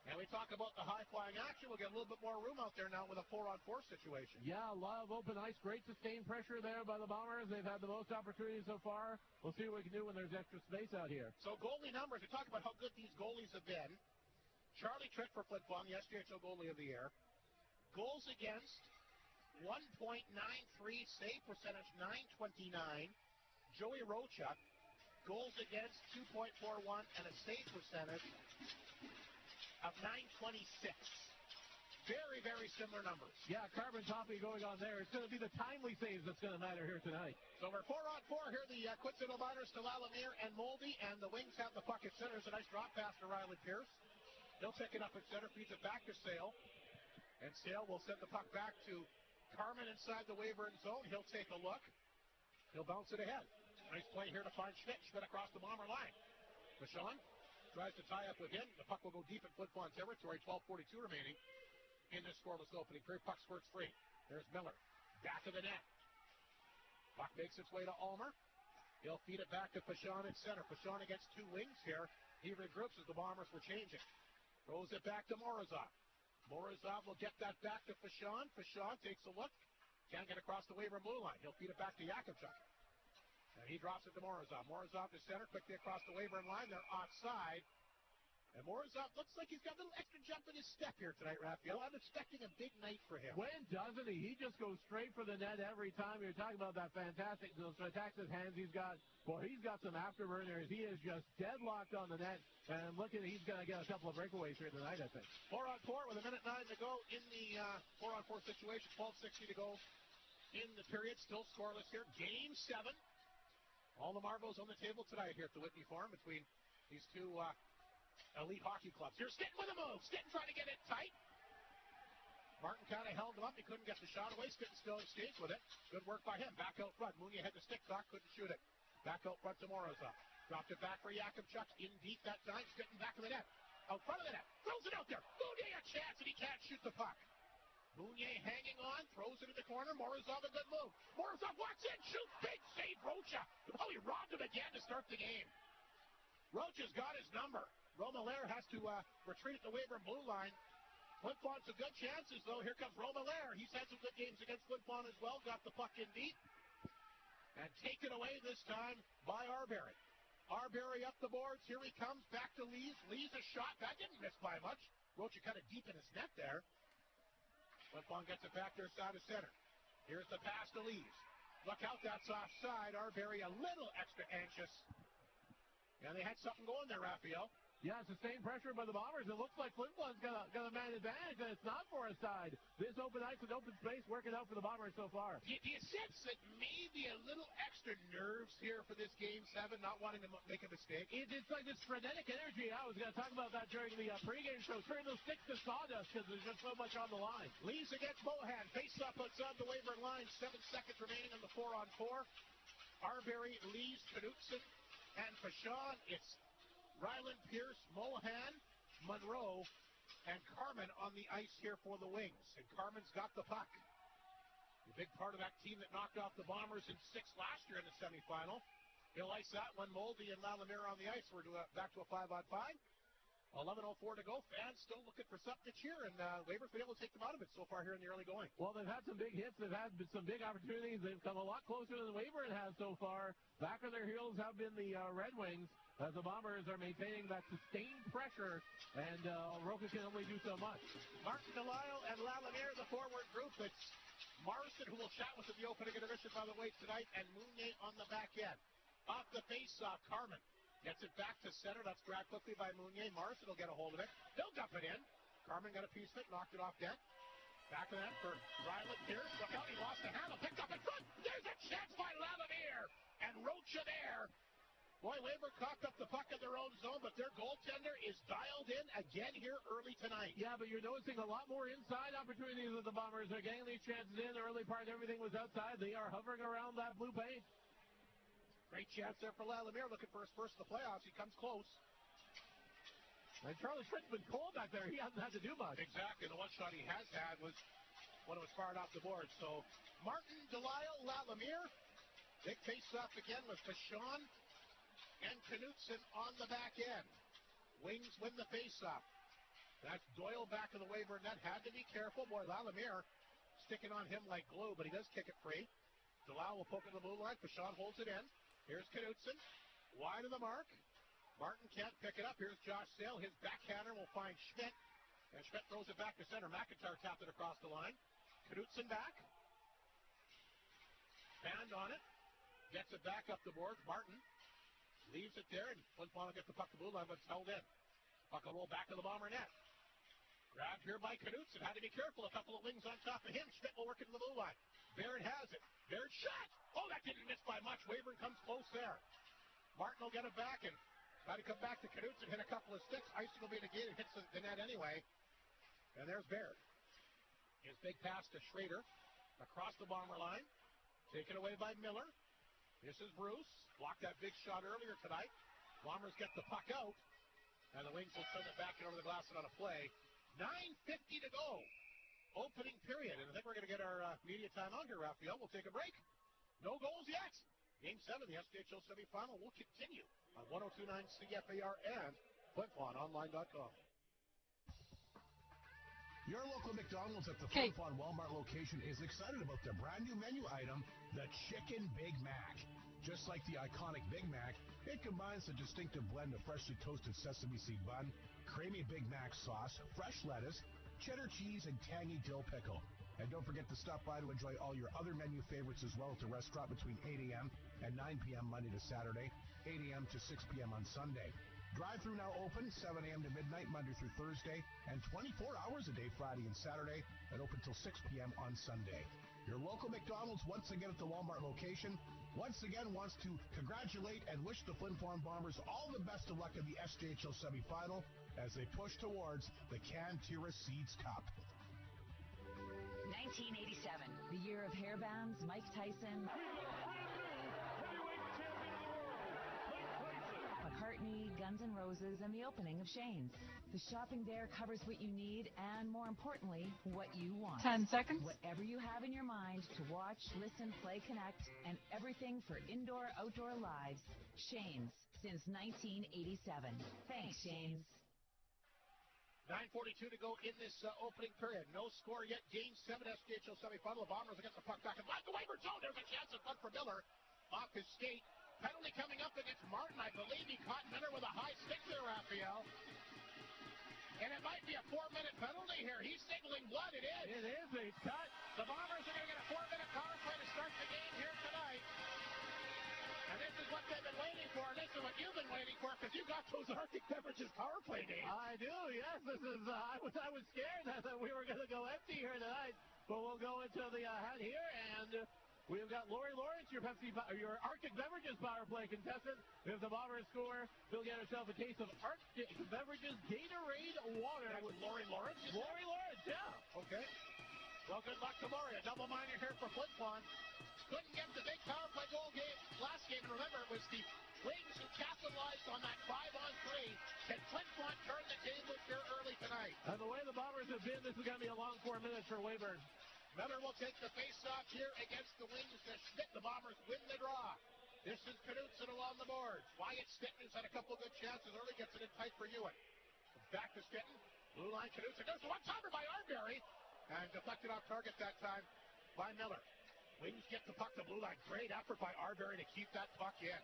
And we talk about the high-flying action. We'll get a little bit more room out there now with a 4-on-4 situation. Yeah, a lot of open ice. Great sustained pressure there by the Bombers. They've had the most opportunities so far. We'll see what we can do when there's extra space out here. So goalie numbers. We talk about how good these goalies have been. Charlie Trick for Flin Flon, the SJHL goalie of the year. Goals against, 1.93. Save percentage, 929. Joey Rocha, goals against, 2.41. And a save percentage of 926. Very, very similar numbers. Yeah, carbon copy going on there. It's going to be the timely saves that's going to matter here tonight. So we're 4-on-4 here. The Quincy Miners to Lalamier and Mulvey, and the Wings have the puck at center. It's a nice drop pass to Riley Pierce. He'll pick it up at center, feeds it back to Sale. And Sale will send the puck back to Carmen inside the Weyburn zone. He'll take a look. He'll bounce it ahead. Nice play here to find Schmidt. Schmidt across the Bomber line. Michon tries to tie up with him. The puck will go deep in Flin Flon territory. 12:42 remaining in this scoreless opening period. Puck squirts free. There's Miller. Back of the net. Puck makes its way to Ulmer. He'll feed it back to Pichon at center. Pichon against two wings here. He regroups as the Bombers were changing. Throws it back to Morozov. Morozov will get that back to Pichon. Pichon takes a look. Can't get across the Weyburn blue line. He'll feed it back to Yakubchuk. And he drops it to Morozov. Morozov to center, quickly across the Weyburn line. They're offside. And Morozov looks like he's got a little extra jump in his step here tonight, Raphael. I'm expecting a big night for him. When doesn't he? He just goes straight for the net every time. You're talking about that fantastic, those fantastic hands he's got. Well, he's got some afterburners. He is just deadlocked on the net. And looking, he's going to get a couple of breakaways here tonight, I think. 4-on-4 with 1:09 to go in the 4-on-4 situation. 12:60 to go in the period. Still scoreless here. Game 7. All the marbles on the table tonight here at the Whitney Farm between these two elite hockey clubs. Here's Stitton with a move. Stitton trying to get it tight. Martin kind of held him up. He couldn't get the shot away. Stitton still escapes with it. Good work by him. Back out front. Mooney had the stick sock. Couldn't shoot it. Back out front to Morozov. Dropped it back for Yakubchuk. In deep that time. Stitton back of the net. Out front of the net. Throws it out there. Mooney a chance and he can't shoot the puck. Mounier hanging on, throws it in the corner. Morozov a good move. Morozov walks in, shoots, big save, Rocha. Oh, he robbed him again to start the game. Rocha's got his number. Romelaire has to retreat at the Weyburn blue line. Flin Flon some good chances, though. Here comes Romelaire. He's had some good games against Flin Flon as well. Got the puck in deep. And taken away this time by Arbery. Arbery up the boards. Here he comes. Back to Lees. Lees a shot. That didn't miss by much. Rocha kind of deep in his net there. Flin Flon gets it back there side of center. Here's the pass to Lees. Look out, that's offside. Arbery a little extra anxious. And they had something going there, Raphael. Yeah, sustained pressure by the Bombers. It looks like Flin Flon's got a man advantage, and it's not for a side. This open ice and open space working out for the Bombers so far. Do you sense that maybe a little extra nerves here for this Game 7, not wanting to make a mistake? It's like this frenetic energy. I was going to talk about that during the pregame show. Turn those sticks to sawdust because there's just so much on the line. Lees against Mohan. Face up outside the Weyburn line. 7 seconds remaining on the 4-on-4. Arbery, Lees, Knutson, and Pichon. It's Ryland, Pierce, Mohan, Monroe, and Carmen on the ice here for the Wings. And Carmen's got the puck. A big part of that team that knocked off the Bombers in 6 last year in the semifinal. He'll ice that one. Mulvey and Lalamier on the ice. We're back to a 5-on-5. 11:04 to go. Fans still looking for something to cheer, and Weyburn been able to take them out of it so far here in the early going. Well, they've had some big hits. They've had some big opportunities. They've come a lot closer than Weyburn has so far. Back on their heels have been the Red Wings, as the Bombers are maintaining that sustained pressure, and Rocha can only do so much. Martin Delisle and Lalamier, the forward group. It's Morrison who will chat with the opening intermission, by the way, tonight, and Mounier on the back end. Off the face-off, Carmen gets it back to center. That's grabbed quickly by Mounier. Marson will get a hold of it. They'll dump it in. Carmen got a piece of it, knocked it off net. Back of that for Ryland Pierce. Look out, he lost the handle. Picked up in front. There's a chance by Lalamier. And Rocha there. Boy, Weyburn coughed up the puck in their own zone, but their goaltender is dialed in again here early tonight. Yeah, but you're noticing a lot more inside opportunities with the Bombers. They're getting these chances in. The early part, everything was outside. They are hovering around that blue paint. Great chance there for Lalamier, looking for his first in the playoffs. He comes close. And Charlie Schmidt's been cold back there. He hasn't had to do much. Exactly. The one shot he has had was when it was fired off the board. So Martin, Delisle, Lalamier. Big face-off again with Vachon and Knutson on the back end. Wings win the face-off. That's Doyle back of the Weyburn net. Had to be careful. Boy, Lalamier sticking on him like glue, but he does kick it free. Delisle will poke in the blue line. Vachon holds it in. Here's Knutson. Wide of the mark. Martin can't pick it up. Here's Josh Sale. His backhander will find Schmidt. And Schmidt throws it back to center. McIntyre tapped it across the line. Knutson back. Band on it. Gets it back up the boards. Martin leaves it there. And Flin Flon will get the puck to blue line, but it's held in. Puck will roll back to the Bomber net. Grabbed here by Knutson. Had to be careful. A couple of wings on top of him. Schmidt will work into the blue line. Barrett has it. Barrett shot. Oh, that didn't miss by much. Weyburn comes close there. Martin will get it back and try to come back to Knutson, hit a couple of sticks. Icing will be negated, hits the net anyway. And there's Barrett. His big pass to Schrader across the Bomber line. Taken away by Miller. This is Bruce. Blocked that big shot earlier tonight. Bombers get the puck out. And the Wings will send it back in over the glass and on a play. 9:50 to go. Opening period. And I think we're going to get our media time on here, Raphael. We'll take a break. No goals yet. Game 7, the SJHL semifinal will continue on 102.9 CFAR and FlinFlonOnline.com. Your local McDonald's at the Flin Flon Walmart location is excited about their brand new menu item, the Chicken Big Mac. Just like the iconic Big Mac, it combines the distinctive blend of freshly toasted sesame seed bun, creamy Big Mac sauce, fresh lettuce, cheddar cheese, and tangy dill pickle. And don't forget to stop by to enjoy all your other menu favorites as well at the restaurant between 8 a.m. and 9 p.m. Monday to Saturday, 8 a.m. to 6 p.m. on Sunday. Drive-thru now open 7 a.m. to midnight Monday through Thursday, and 24 hours a day Friday and Saturday, and open till 6 p.m. on Sunday. Your local McDonald's once again at the Walmart location once again wants to congratulate and wish the Flin Flon Bombers all the best of luck in the SJHL semifinal as they push towards the Cantera Seeds Cup. 1987, the year of hairbands, Mike Tyson, McCartney, Guns N' Roses, and the opening of Shane's. The shopping there covers what you need and, more importantly, what you want. 10 seconds. Whatever you have in your mind to watch, listen, play, connect, and everything for indoor-outdoor lives. Shane's, since 1987. Thanks, Shane's. 9:42 to go in this opening period. No score yet. Game 7 SJHL semifinal. The Bombers will get the puck back and back the Weyburn zone. There's a chance in front for Miller off his skate. Penalty coming up against Martin. I believe he caught Miller with a high stick there, Raphael. And it might be a 4-minute penalty here. He's signaling blood. It is. It is. He's cut. The Bombers are going to get a 4-minute power play to start the game here tonight. And this is what they've been waiting for. This is what you've been waiting for because you got those Arctic Beverages power play games. I do, yes. This is. I was scared that we were going to go empty here tonight, but we'll go into the hat here, and we've got Lori Lawrence, your Arctic Beverages power play contestant. If the Bombers score, she'll get herself a case of Arctic Beverages Gatorade water. That's with Lori Lawrence? Lori Lawrence, yeah. Okay. Well, good luck to Lori. A double minor here for Flin Flon. Couldn't get the big power play goal game last game. And remember, it was the Wings who capitalized on that 5-on-3. Can Flin Flon turn the tables here early tonight? And the way the Bombers have been, this is going to be a long 4 minutes for Weyburn. Miller will take the face-off here against the Wings to Schmidt. The Bombers win the draw. This is Knutson along the boards. Wyatt Stitton has had a couple of good chances early. Gets it in tight for Ewan. Back to Stitton. Blue line Knutson. There's the one-timer by Arbery. And deflected off target that time by Miller. Wings get the puck to blue line. Great effort by Arbery to keep that puck in.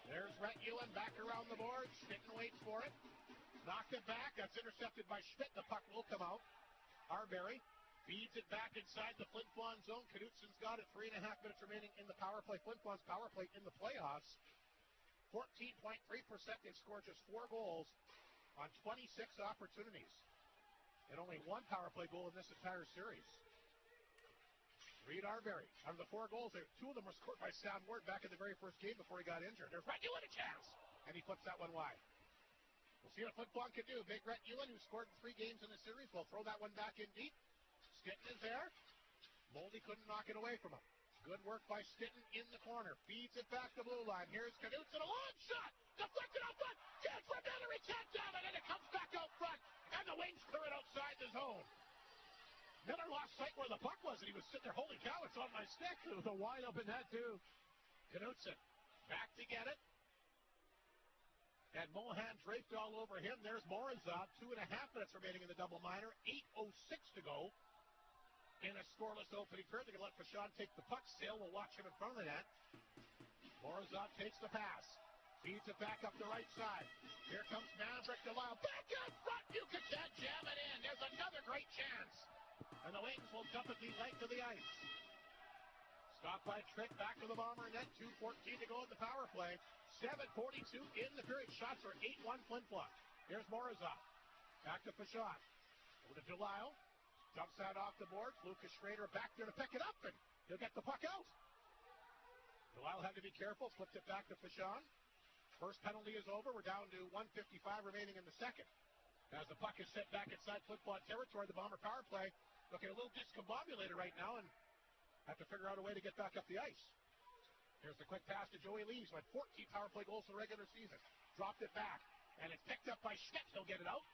There's Rhett Ewan back around the board. Stitton waits for it. Knocked it back. That's intercepted by Schmidt. The puck will come out. Arbery feeds it back inside the Flin Flon zone. Knutson's got it. 3.5 minutes remaining in the power play. Flin Flon's power play in the playoffs 14.3%. They've scored just 4 goals on 26 opportunities. And only 1 power play goal in this entire series. Reed Arbery, out of the 4 goals, 2 of them were scored by Sam Ward back in the very first game before he got injured. There's Rhett Ewan a chance, and he flips that one wide. We'll see what Flin Flon can do. Big Rhett Ewan, who scored in 3 games in the series, will throw that one back in deep. Stitton is there. Moldy couldn't knock it away from him. Good work by Stitton in the corner. Feeds it back to blue line. Here's Knutson, a long shot. Deflected out front. Chance for Miller. He can't down it, and it comes back out front. And the Wings clear it outside the zone. Miller lost sight where the puck was, and he was sitting there, holy cow, it's on my stick. It was a wide open net, too. Knutson back to get it. And Mohan draped all over him. There's Morozov. 2.5 minutes remaining in the double minor. 8:06 to go in a scoreless opening period. They're going to let Fashawn take the puck. Sale will watch him in front of the net. Morozov takes the pass. Feeds it back up the right side. Here comes Maverick Delisle. Back out front. You can jam it in. There's another great chance. And the Wings will dump it the length of the ice. Stopped by Trick, back to the Bomber net. 2:14 to go in the power play. 7:42 in the period. Shots are 8-1 Flin Flon. Here's Morozov. Back to Fashawn. Over to Delisle. Dumps that off the board. Lucas Schrader back there to pick it up, and he'll get the puck out. Delisle had to be careful. Flipped it back to Fashawn. First penalty is over. We're down to 1:55 remaining in the second. As the puck is set back inside Flin Flon territory, the Bomber power play looking a little discombobulated right now and have to figure out a way to get back up the ice. Here's the quick pass to Joey Lees, who had 14 power play goals in the regular season. Dropped it back, and it's picked up by Schmidt. He'll get it out.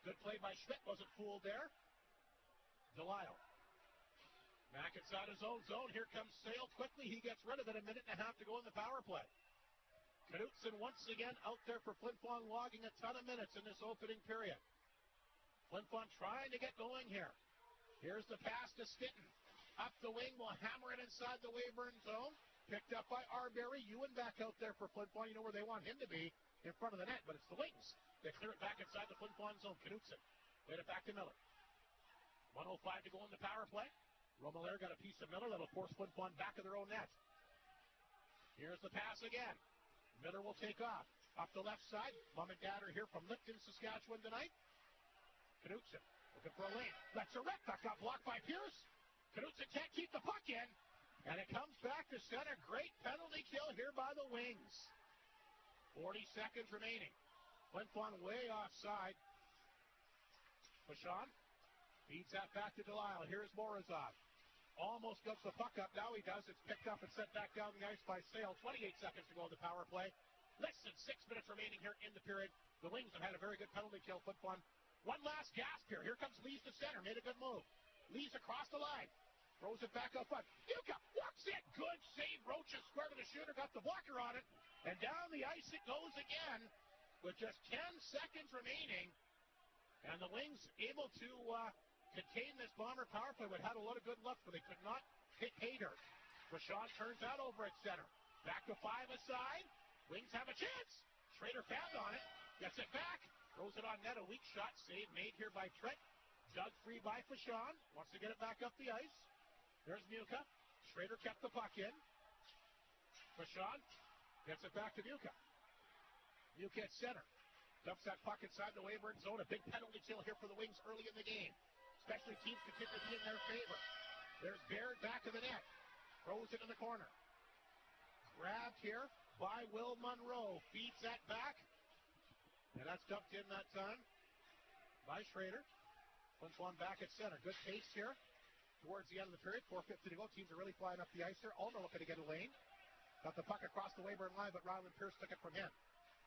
Good play by Schmidt. Wasn't fooled there. Delisle. Back inside his own zone. Here comes Sale quickly. He gets rid of it. 1.5 minutes to go in the power play. Knutson once again out there for Flin Flon, logging a ton of minutes in this opening period. Flin Flon trying to get going here. Here's the pass to Stitton. Up the wing, will hammer it inside the Weyburn zone. Picked up by Arbery. Ewan back out there for Flin Flon. You know where they want him to be, in front of the net, but it's the Wings. They clear it back inside the Flin Flon zone. Knutson laid it back to Miller. 1:05 to go in the power play. Romelaire got a piece of Miller that'll force Flin Flon back of their own net. Here's the pass again. Miller will take off. Up the left side. Mom and Dad are here from Lipton, Saskatchewan tonight. Knutson looking for a lane. That's a rip. That got blocked by Pierce. Knutson can't keep the puck in. And it comes back to center. Great penalty kill here by the Wings. 40 seconds remaining. Flin Flon way offside. Fashawn feeds that back to Delisle. Here's Morozov. Almost gets the puck up. Now he does. It's picked up and sent back down the ice by Sale. 28 seconds to go in the power play. Less than 6 minutes remaining here in the period. The Wings have had a very good penalty kill. Flin Flon. One last gasp here. Here comes Lees to center. Made a good move. Lees across the line. Throws it back up front. Yuka works it. Good save. Rocha square to the shooter. Got the blocker on it. And down the ice it goes again with just 10 seconds remaining. And the Wings able to contain this Bomber power play, but had a lot of good luck, but they could not hit Hader. Rashawn turns that over at center. Back to 5 aside. Wings have a chance. Schrader found on it. Gets it back. Throws it on net. A weak shot. Save made here by Trent. Dug free by Fashawn. Wants to get it back up the ice. There's Muka. Schrader kept the puck in. Fashawn gets it back to Muka. Muka at center. Dumps that puck inside the Weyburn zone. A big penalty kill here for the Wings early in the game. Especially teams continue to be in their favor. There's Baird back of the net. Throws it in the corner. Grabbed here by Will Monroe. Feeds that back. And that's dumped in that time by Schrader. Flin Flon back at center. Good pace here towards the end of the period. 4:50 to go. Teams are really flying up the ice there. Ulmer looking to get a lane. Got the puck across the Weyburn line, but Ryland Pierce took it from him.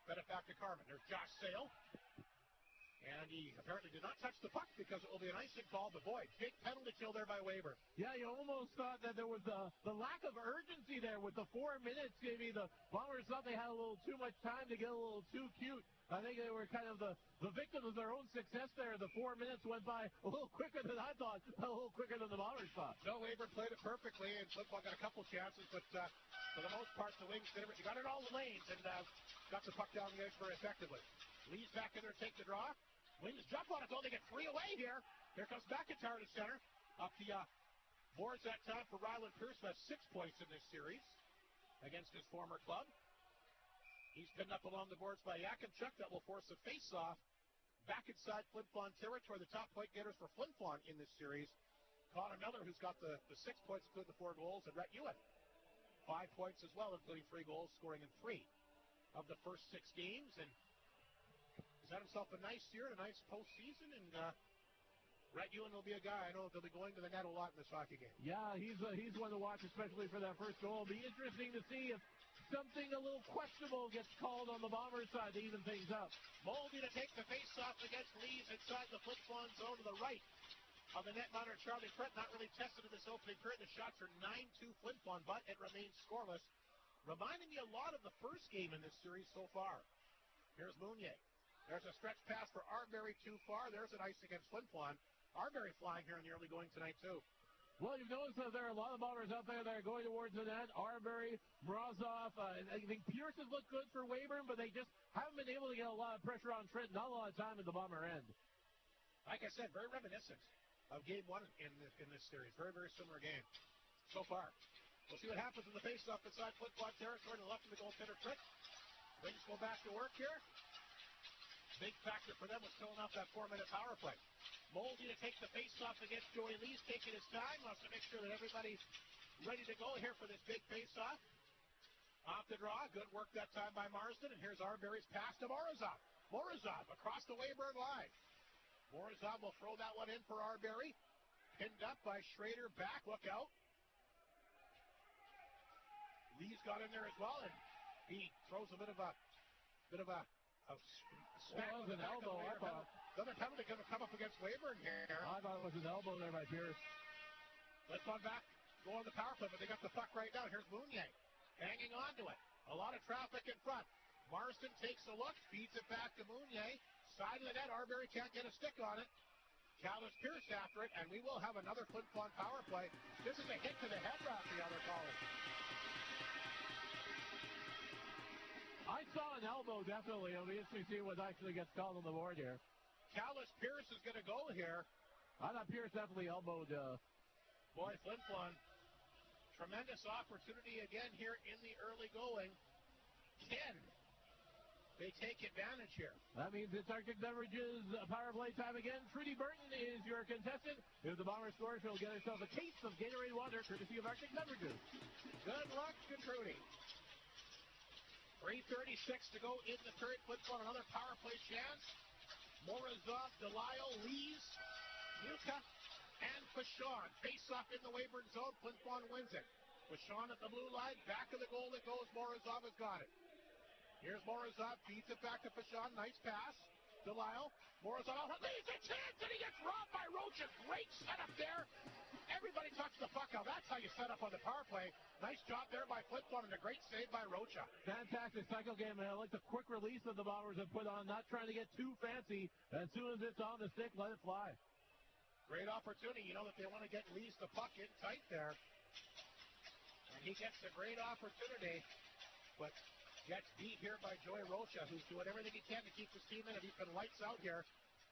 Fed it back to Carmen. There's Josh Sale. And he apparently did not touch the puck because it will be an icing call. But boy, big penalty kill there by Weyburn. Yeah, you almost thought that there was the lack of urgency there with the 4 minutes. Maybe the Bombers thought they had a little too much time to get a little too cute. I think they were kind of the victim of their own success there. The 4 minutes went by a little quicker than I thought, a little quicker than the Bombers thought. No, Weyburn played it perfectly, and Flin Flon got a couple chances, but for the most part, the Wings did it. You got it all the lanes and got the puck down the ice very effectively. Lee's back in there, take the draw. Wings jump on it, though. They get 3 away here. Here comes McIntyre to center. Up the boards that time for Ryland Pierce, who has 6 points in this series against his former club. He's pinned up along the boards by Yakimchuk. That will force a face-off back inside Flin Flon territory. The top point getters for Flin Flon in this series, Connor Miller, who's got the 6 points, including the 4 goals, and Rhett Ewan, 5 points as well, including 3 goals, scoring in 3 of the first 6 games. And he's had himself a nice year, a nice postseason, and Rhett Ewan will be a guy I know they'll be going to the net a lot in this hockey game. Yeah, he's one to watch, especially for that first goal. It'll be interesting to see if something a little questionable gets called on the Bombers side to even things up. Moldy to take the face-off against Lees inside the Flin Flon zone to the right of the netminder Charlie Trent. Not really tested in this opening period. The shots are 9-2 Flin Flon, but it remains scoreless. Reminding me a lot of the first game in this series so far. Here's Mounier. There's a stretch pass for Arbery too far. There's an ice against Flin Flon. Arbery flying here in the early going tonight too. Well, you've noticed that there are a lot of Bombers out there that are going towards the net. Arbery, Mrazov, I think Pierce has looked good for Weyburn, but they just haven't been able to get a lot of pressure on Trent. Not a lot of time at the Bomber end. Like I said, very reminiscent of Game 1 in this series. Very, very similar game so far. We'll see what happens in the face-off inside Flin Flon territory to the left of the goaltender Trent. Wings go back to work here. Big factor for them was filling off that 4-minute power play. Moldy to take the face-off against Joey Lees, taking his time. Wants to make sure that everybody's ready to go here for this big face-off. Off the draw. Good work that time by Marsden. And here's Arbery's pass to Morozov. Morozov across the Weyburn line. Morozov will throw that one in for Arbery. Pinned up by Schrader. Back. Look out. Lee's got in there as well, and he throws a bit of a smack with an elbow. I thought. Another penalty going to come up against Weyburn here. I thought it was an elbow there by Pierce. Let's on back, go on the power play, but they got the puck right now. Here's Mounier hanging on to it. A lot of traffic in front. Marsden takes a look, feeds it back to Mounier. Side of the net, Arbery can't get a stick on it. Callis Pierce after it, and we will have another Flin Flon power play. This is a hit to the head, Rafi, how they're calling. I saw an elbow, definitely. It'll be interesting to see what actually gets called on the board here. Callis Pierce is going to go here. I thought Pierce definitely elbowed. Boy, Flin Flon, tremendous opportunity again here in the early going. 10. They take advantage here. That means it's Arctic Beverages power play time again. Trudy Burton is your contestant. If the Bombers score, she'll get herself a case of Gatorade water, courtesy of Arctic Beverages. Good luck to Trudy. 3:36 to go in the third. Flin Flon another power play chance. Morozov, Delisle, Lees, Muka, and Fashon. Face off in the Weyburn zone. Flin Flon wins it. Fashon at the blue line. Back of the goal it goes. Morozov has got it. Here's Morozov. Feeds it back to Fashon. Nice pass. Delisle. Morozov. Lees a chance, and he gets robbed by Rocha. Great setup there. Everybody touched the puck out. That's how you set up on the power play. Nice job there by Flin Flon and a great save by Rocha. Fantastic cycle game, and I like the quick release that the Bombers have put on, not trying to get too fancy. As soon as it's on the stick, let it fly. Great opportunity. You know that they want to get Lees the puck in tight there. And he gets a great opportunity, but gets beat here by Joey Rocha, who's doing everything he can to keep his team in it. He's been lights out here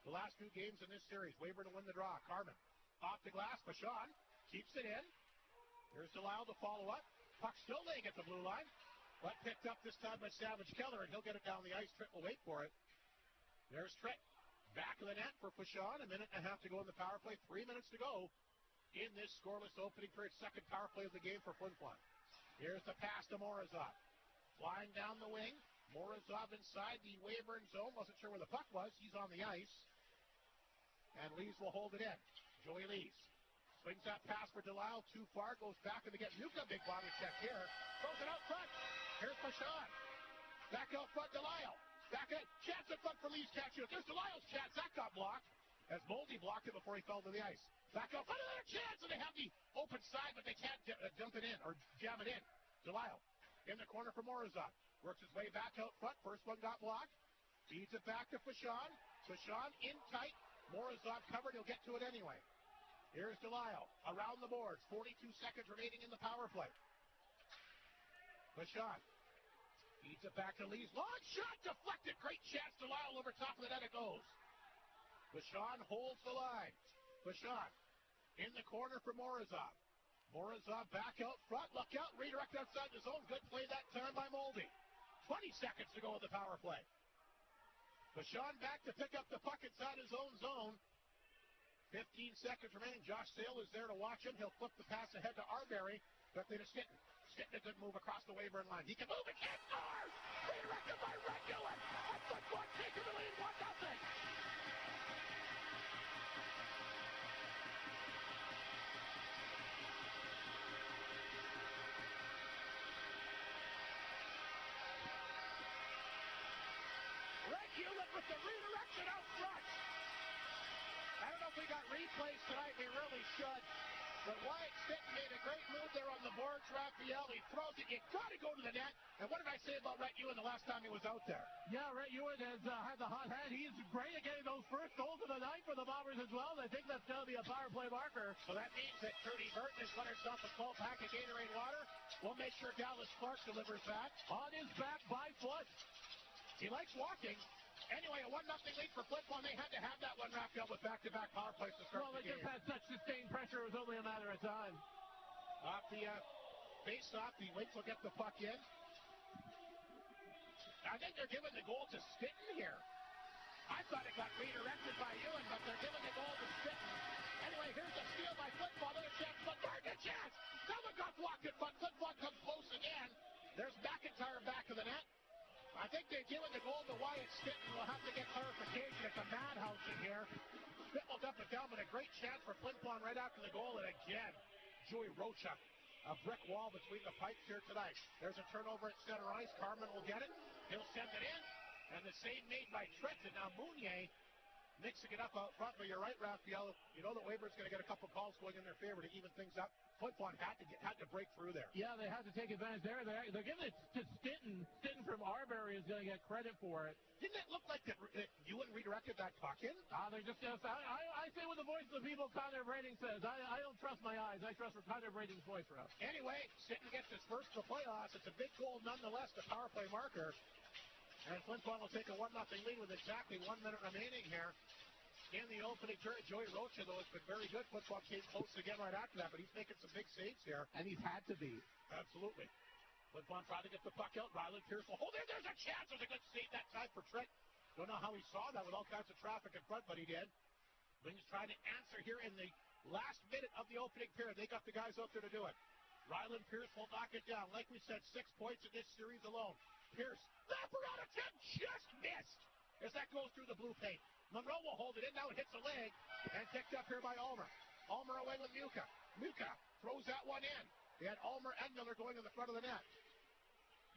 the last 2 games in this series. Weyburn to win the draw. Carmen off the glass. Fashon keeps it in. Here's Delisle to follow up. Puck still laying at the blue line, but picked up this time by Savage Keller, and he'll get it down the ice. Trent will wait for it. There's Trent. Back of the net for Fashon. A minute and a half to go in the power play. 3 minutes to go in this scoreless opening period. Second power play of the game for Flin Flon. Here's the pass to Morozov. Flying down the wing. Morozov inside the Weyburn zone. Wasn't sure where the puck was. He's on the ice. And Lees will hold it in. Joey Lees swings that pass for Delisle. Too far. Goes back and they get Nuka. Big body check here. Throws it out front. Here's Fashon. Back out front. Delisle. Back in. Chance in front for Lees catching it. There's Delisle's chance. That got blocked. As Moldy blocked it before he fell to the ice. Back out front. Another chance. And they have the open side, but they can't dump it in or jam it in. Delisle in the corner for Morozov. Works his way back out front. First one got blocked. Feeds it back to Fashon. Fashon in tight. Morozov covered. He'll get to it anyway. Here's Delisle around the boards. 42 seconds remaining in the power play. Fashon feeds it back to Lees. Long shot deflected. Great chance. Delisle over top of the net it goes. Fashon holds the line. Fashon in the corner for Morozov. Morozov back out front. Look out. Redirect outside the zone. Good play that time by Moldy. 20 seconds to go with the power play. Bashan back to pick up the puck inside his own zone. 15 seconds remaining. Josh Sale is there to watch him. He'll flip the pass ahead to Arbery. But then to Stinton. Stinton a good move across the Weyburn line. He can move and can't score! Redirected by Red Ewan. A Flin Flon taking the lead 1-0. Red Ewan with the redirection out front. I don't know if we got replays tonight. We really should. But Wyatt Stinton made a great move there on the boards. Raphael, he throws it. You got to go to the net. And what did I say about Rhett Ewan the last time he was out there? Yeah, Rhett Ewan has had the hot hand. He's great at getting those first goals of the night for the Bombers as well. I think that's going to be a power play marker. So that means that Trudy Burton has got herself a 12-pack of Gatorade water. We'll make sure Dallas Clark delivers that. On his back by foot. He likes walking. Anyway, a 1-0 lead for Flin Flon. They had to have that one wrapped up with back-to-back power plays to start the game. Well, they just had such sustained pressure, it was only a matter of time. Off the face-off, the Wings will get the puck in. I think they're giving the goal to Stinton here. I thought it got redirected by Ewan, but they're giving the goal to Stinton. Anyway, here's a steal by Flin Flon. Another chance, but Barton chance! Zelikoff blocked it, but Flin Flon comes close again. There's McIntyre back of the net. I think they've given the goal to Wyatt Stinton. We'll have to get clarification. It's a madhouse in here. Spittled up and down, but a great chance for Flin Flon right after the goal. And again, Joey Rocha, a brick wall between the pipes here tonight. There's a turnover at center ice. Carmen will get it. He'll send it in. And the save made by Trenton. Now Mounier mixing it up out front. But you're right, Raphael. You know that Weber's going to get a couple calls going in their favor to even things up. Flin Flon had to break through there. Yeah, they had to take advantage there. They're giving it to Stinton. Stinton from Arbery is going to get credit for it. Didn't it look like that Ewan redirected that puck in? They're just I say what the voice of the people, Connor Brading says. I don't trust my eyes. I trust Connor Brading's voice, Ralph. Anyway, Stinton gets his first of the playoffs. It's a big goal nonetheless, the power play marker. And Flin Flon will take a 1-0 lead with exactly 1 minute remaining here. In the opening period, Joey Rocha, though, has been very good. Flin Flon came close again right after that, but he's making some big saves here. And he's had to be. Absolutely. Flin Flon trying to get the puck out. Ryland Pierce will hold there. There's a chance. There's a good save that time for Trent. Don't know how he saw that with all kinds of traffic in front, but he did. Wings trying to answer here in the last minute of the opening period. They got the guys out there to do it. Ryland Pierce will knock it down. Like we said, 6 points in this series alone. Pierce, wraparound attempt, just missed as that goes through the blue paint. Monroe will hold it in. Now it hits a leg and picked up here by Ulmer. Ulmer away with Muka. Muka throws that one in. They had Ulmer and Miller going in the front of the net.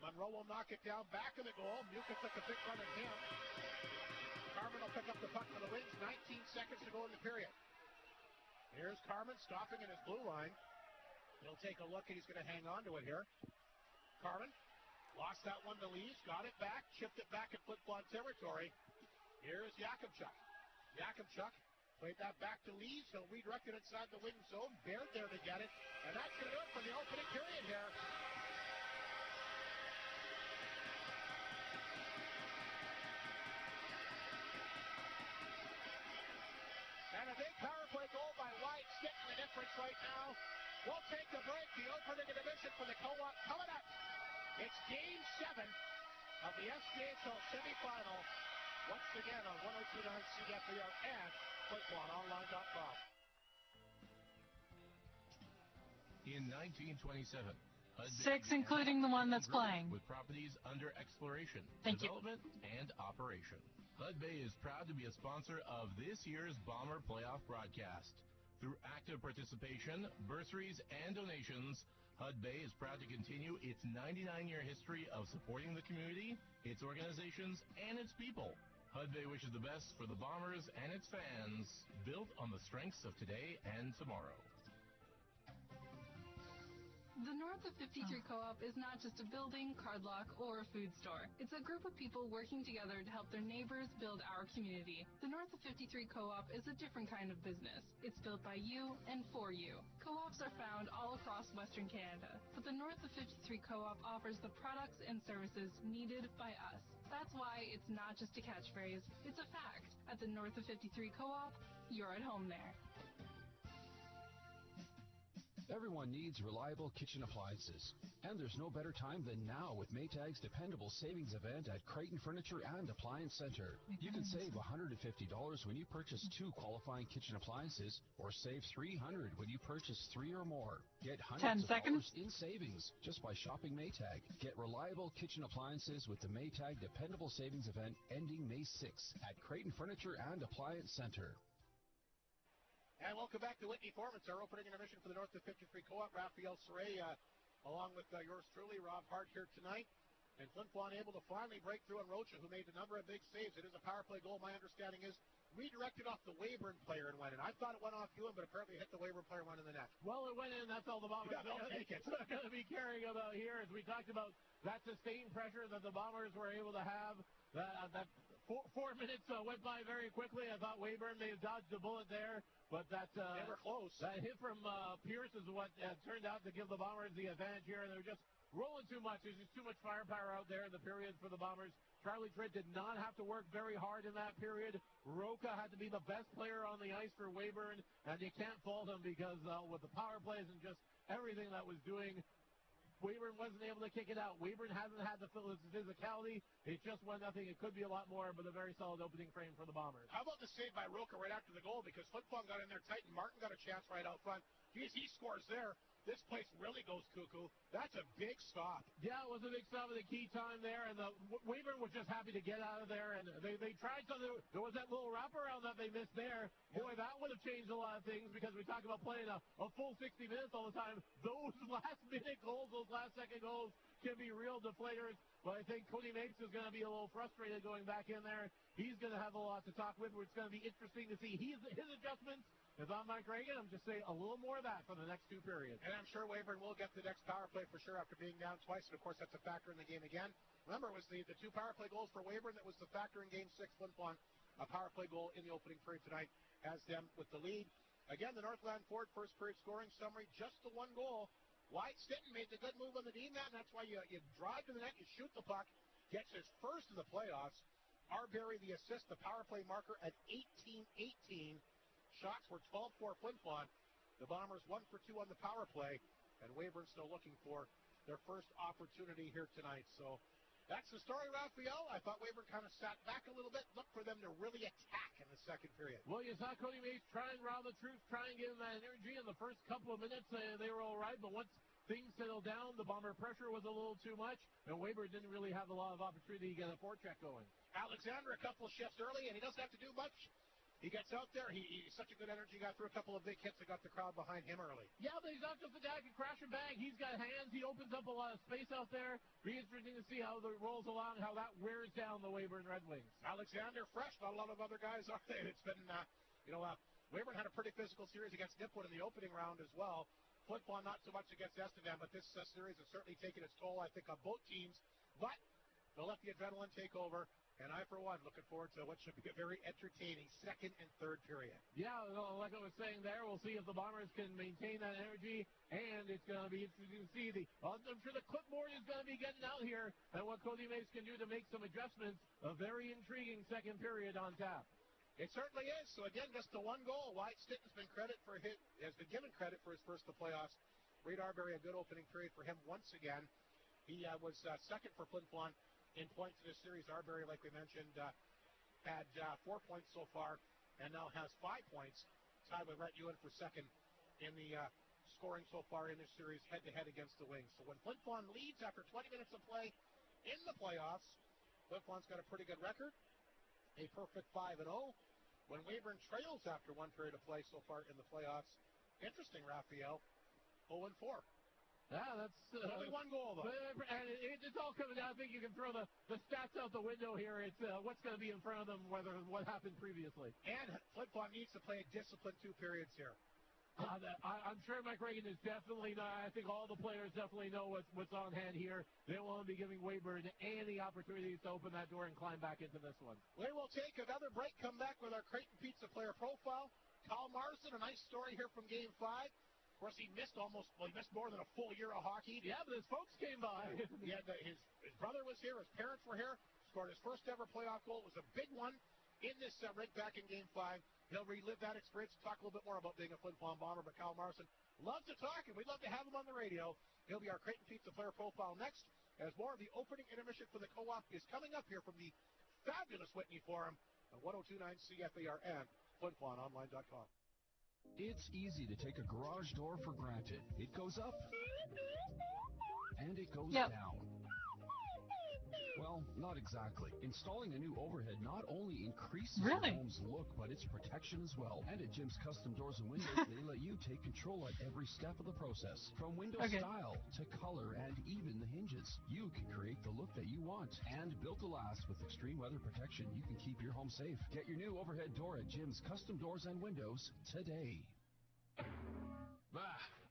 Monroe will knock it down back of the goal. Muka took a big run at him. Carmen will pick up the puck for the Wings. 19 seconds to go in the period. Here's Carmen stopping in his blue line. He'll take a look and he's going to hang on to it here. Carmen lost that one to Lees. Got it back. Chipped it back in Flin Flon territory. Here's Yakubchuk. Yakubchuk played that back to Lees. He'll redirect it inside the wing zone. Baird there to get it. And that's going to do it for the opening period here. And a big power play goal by Wyatt Stinton, the difference right now. We'll take the break. The opening division for the co-op coming up. It's Game 7 of the SJHL semifinal. Once again on 102.9 CFPR and FlinFlonOnline.com. In 1927, Six, including the one that's playing. With properties under exploration, Thank you. development, and operation. Hud Bay is proud to be a sponsor of this year's Bomber Playoff broadcast. Through active participation, bursaries, and donations, Hud Bay is proud to continue its 99-year history of supporting the community, its organizations, and its people. Hud Bay wishes the best for the Bombers and its fans, built on the strengths of today and tomorrow. The North of 53 Co-op is not just a building, card lock, or a food store. It's a group of people working together to help their neighbors build our community. The North of 53 Co-op is a different kind of business. It's built by you and for you. Co-ops are found all across Western Canada, but the North of 53 Co-op offers the products and services needed by us. That's why it's not just a catchphrase, it's a fact. At the North of 53 Co-op, you're at home there. Everyone needs reliable kitchen appliances, and there's no better time than now with Maytag's dependable savings event at Creighton Furniture and Appliance Center. You can save $150 when you purchase 2 qualifying kitchen appliances, or save $300 when you purchase 3 or more. Get hundreds of dollars in savings just by shopping Maytag. Get reliable kitchen appliances with the Maytag dependable savings event ending May 6th at Creighton Furniture and Appliance Center. And welcome back to Whitney Forum. It's our opening intermission for the North of 53 Co-op. Raphael Saray, along with yours truly, Rob Hart, here tonight. And Flin Flon able to finally break through on Rocha, who made a number of big saves. It is a power play goal. My understanding is redirected off the Weyburn player and went in. I thought it went off Ewan, but apparently hit the Weyburn player, went in the net. Well, it went in. That's all the Bombers are going to be caring about here. As we talked about that sustained pressure that the Bombers were able to have, that 4 minutes went by very quickly. I thought Weyburn may have dodged a bullet there. But they were close. That hit from Pierce is what turned out to give the Bombers the advantage here, and they were just rolling too much. There's just too much firepower out there in the period for the Bombers. Charlie Tritt did not have to work very hard in that period. Roca had to be the best player on the ice for Weyburn, and you can't fault him because with the power plays and just everything that was doing, Weyburn wasn't able to kick it out. Weyburn hasn't had the physicality. It's just 1-0. It could be a lot more, but a very solid opening frame for the Bombers. How about the save by Roca right after the goal? Because Flin Flon got in there tight, and Martin got a chance right out front. Geez, he scores there. This place really goes cuckoo. That's a big stop. Yeah, it was a big stop at the key time there, and Weyburn was just happy to get out of there, and they tried something. There was that little wraparound that they missed there. Boy, that would have changed a lot of things, because we talk about playing a full 60 minutes all the time. Those last-minute goals, those last-second goals can be real deflators. But I think Cody Mapes is going to be a little frustrated going back in there. He's going to have a lot to talk with. It's going to be interesting to see his adjustments. If I'm Mike Reagan, I'm just saying a little more of that for the next 2 periods. And I'm sure Weyburn will get the next power play for sure after being down twice. And, of course, that's a factor in the game again. Remember, it was the 2 power play goals for Weyburn that was the factor in Game 6. Flin Flon, a power play goal in the opening period tonight, has them with the lead. Again, the Northland Ford first period scoring summary, just the 1 goal. Wyatt Stinton made the good move on the D-man. That's why you drive to the net, you shoot the puck, gets his first of the playoffs. Arbery, the assist, the power play marker at 18-18. Shots were 12-4 Flin Flon. The Bombers 1 for 2 on the power play, and Weyburn still looking for their first opportunity here tonight. So that's the story, Raphael. I thought Weyburn kind of sat back a little bit, looked for them to really attack in the second period. Well, you saw Cody Mace try and round the truth, try and give him that energy. In the first couple of minutes, they were all right, but once things settled down, the Bomber pressure was a little too much, and Weyburn didn't really have a lot of opportunity to get a forecheck going. Alexander, a couple of shifts early, and he doesn't have to do much. He gets out there. He's such a good energy guy. Threw a couple of big hits that got the crowd behind him early. Yeah, but he's not just a guy who can crash and bang. He's got hands. He opens up a lot of space out there. Be interesting to see how it rolls along, how that wears down the Weyburn Redwings. Alexander fresh. Not a lot of other guys are there. It's been, Weyburn had a pretty physical series against Nipwood in the opening round as well. Flin Flon not so much against Estevan, but this series has certainly taken its toll, I think, on both teams. But they'll let the adrenaline take over. And I, for one, looking forward to what should be a very entertaining second and third period. Yeah, like I was saying there, we'll see if the Bombers can maintain that energy, and it's going to be interesting to see. I'm sure the clipboard is going to be getting out here, and what Cody Mace can do to make some adjustments. A very intriguing second period on tap. It certainly is. So, again, just the 1 goal. Wyatt Stinton's been has been given credit for his first of the playoffs. Reed Arbery, a good opening period for him once again. He was second for Flin Flon in points in this series. Arbery, like we mentioned, had 4 points so far and now has 5 points. Tied with Rhett Ewan for second in the scoring so far in this series head-to-head against the Wings. So when Flin Flon leads after 20 minutes of play in the playoffs, Flin Flon's got a pretty good record, a perfect 5-0. When Weyburn trails after 1 period of play so far in the playoffs, interesting, Raphael, 0-4. Yeah, that's only 1 goal, though. And it's all coming down. I think you can throw the stats out the window here. It's what's going to be in front of them, what happened previously. And Flin Flon needs to play a disciplined 2 periods here. I'm sure Mike Reagan is definitely not. I think all the players definitely know what's on hand here. They won't be giving Weyburn any opportunities to open that door and climb back into this one. We will take another break, come back with our Creighton Pizza player profile. Kyle Marsden, a nice story here from Game 5. Of course, he missed more than a full year of hockey. Yeah, but his folks came by. His brother was here. His parents were here. Scored his first ever playoff goal. It was a big one in this rink back in Game 5. He'll relive that experience and talk a little bit more about being a Flin Flon Bomber. But Kyle Morrison loves to talk, and we'd love to have him on the radio. He'll be our Creighton Pizza player profile next, as more of the opening intermission for the co-op is coming up here from the fabulous Whitney Forum at 102.9 CFAR and FlinFlonOnline.com. It's easy to take a garage door for granted. It goes up, and it goes down. Well, not exactly. Installing a new overhead not only increases your home's look, but its protection as well. And at Jim's Custom Doors and Windows, they let you take control at every step of the process. From window style to color and even the hinges. You can create the look that you want. And built to last with extreme weather protection, you can keep your home safe. Get your new overhead door at Jim's Custom Doors and Windows today.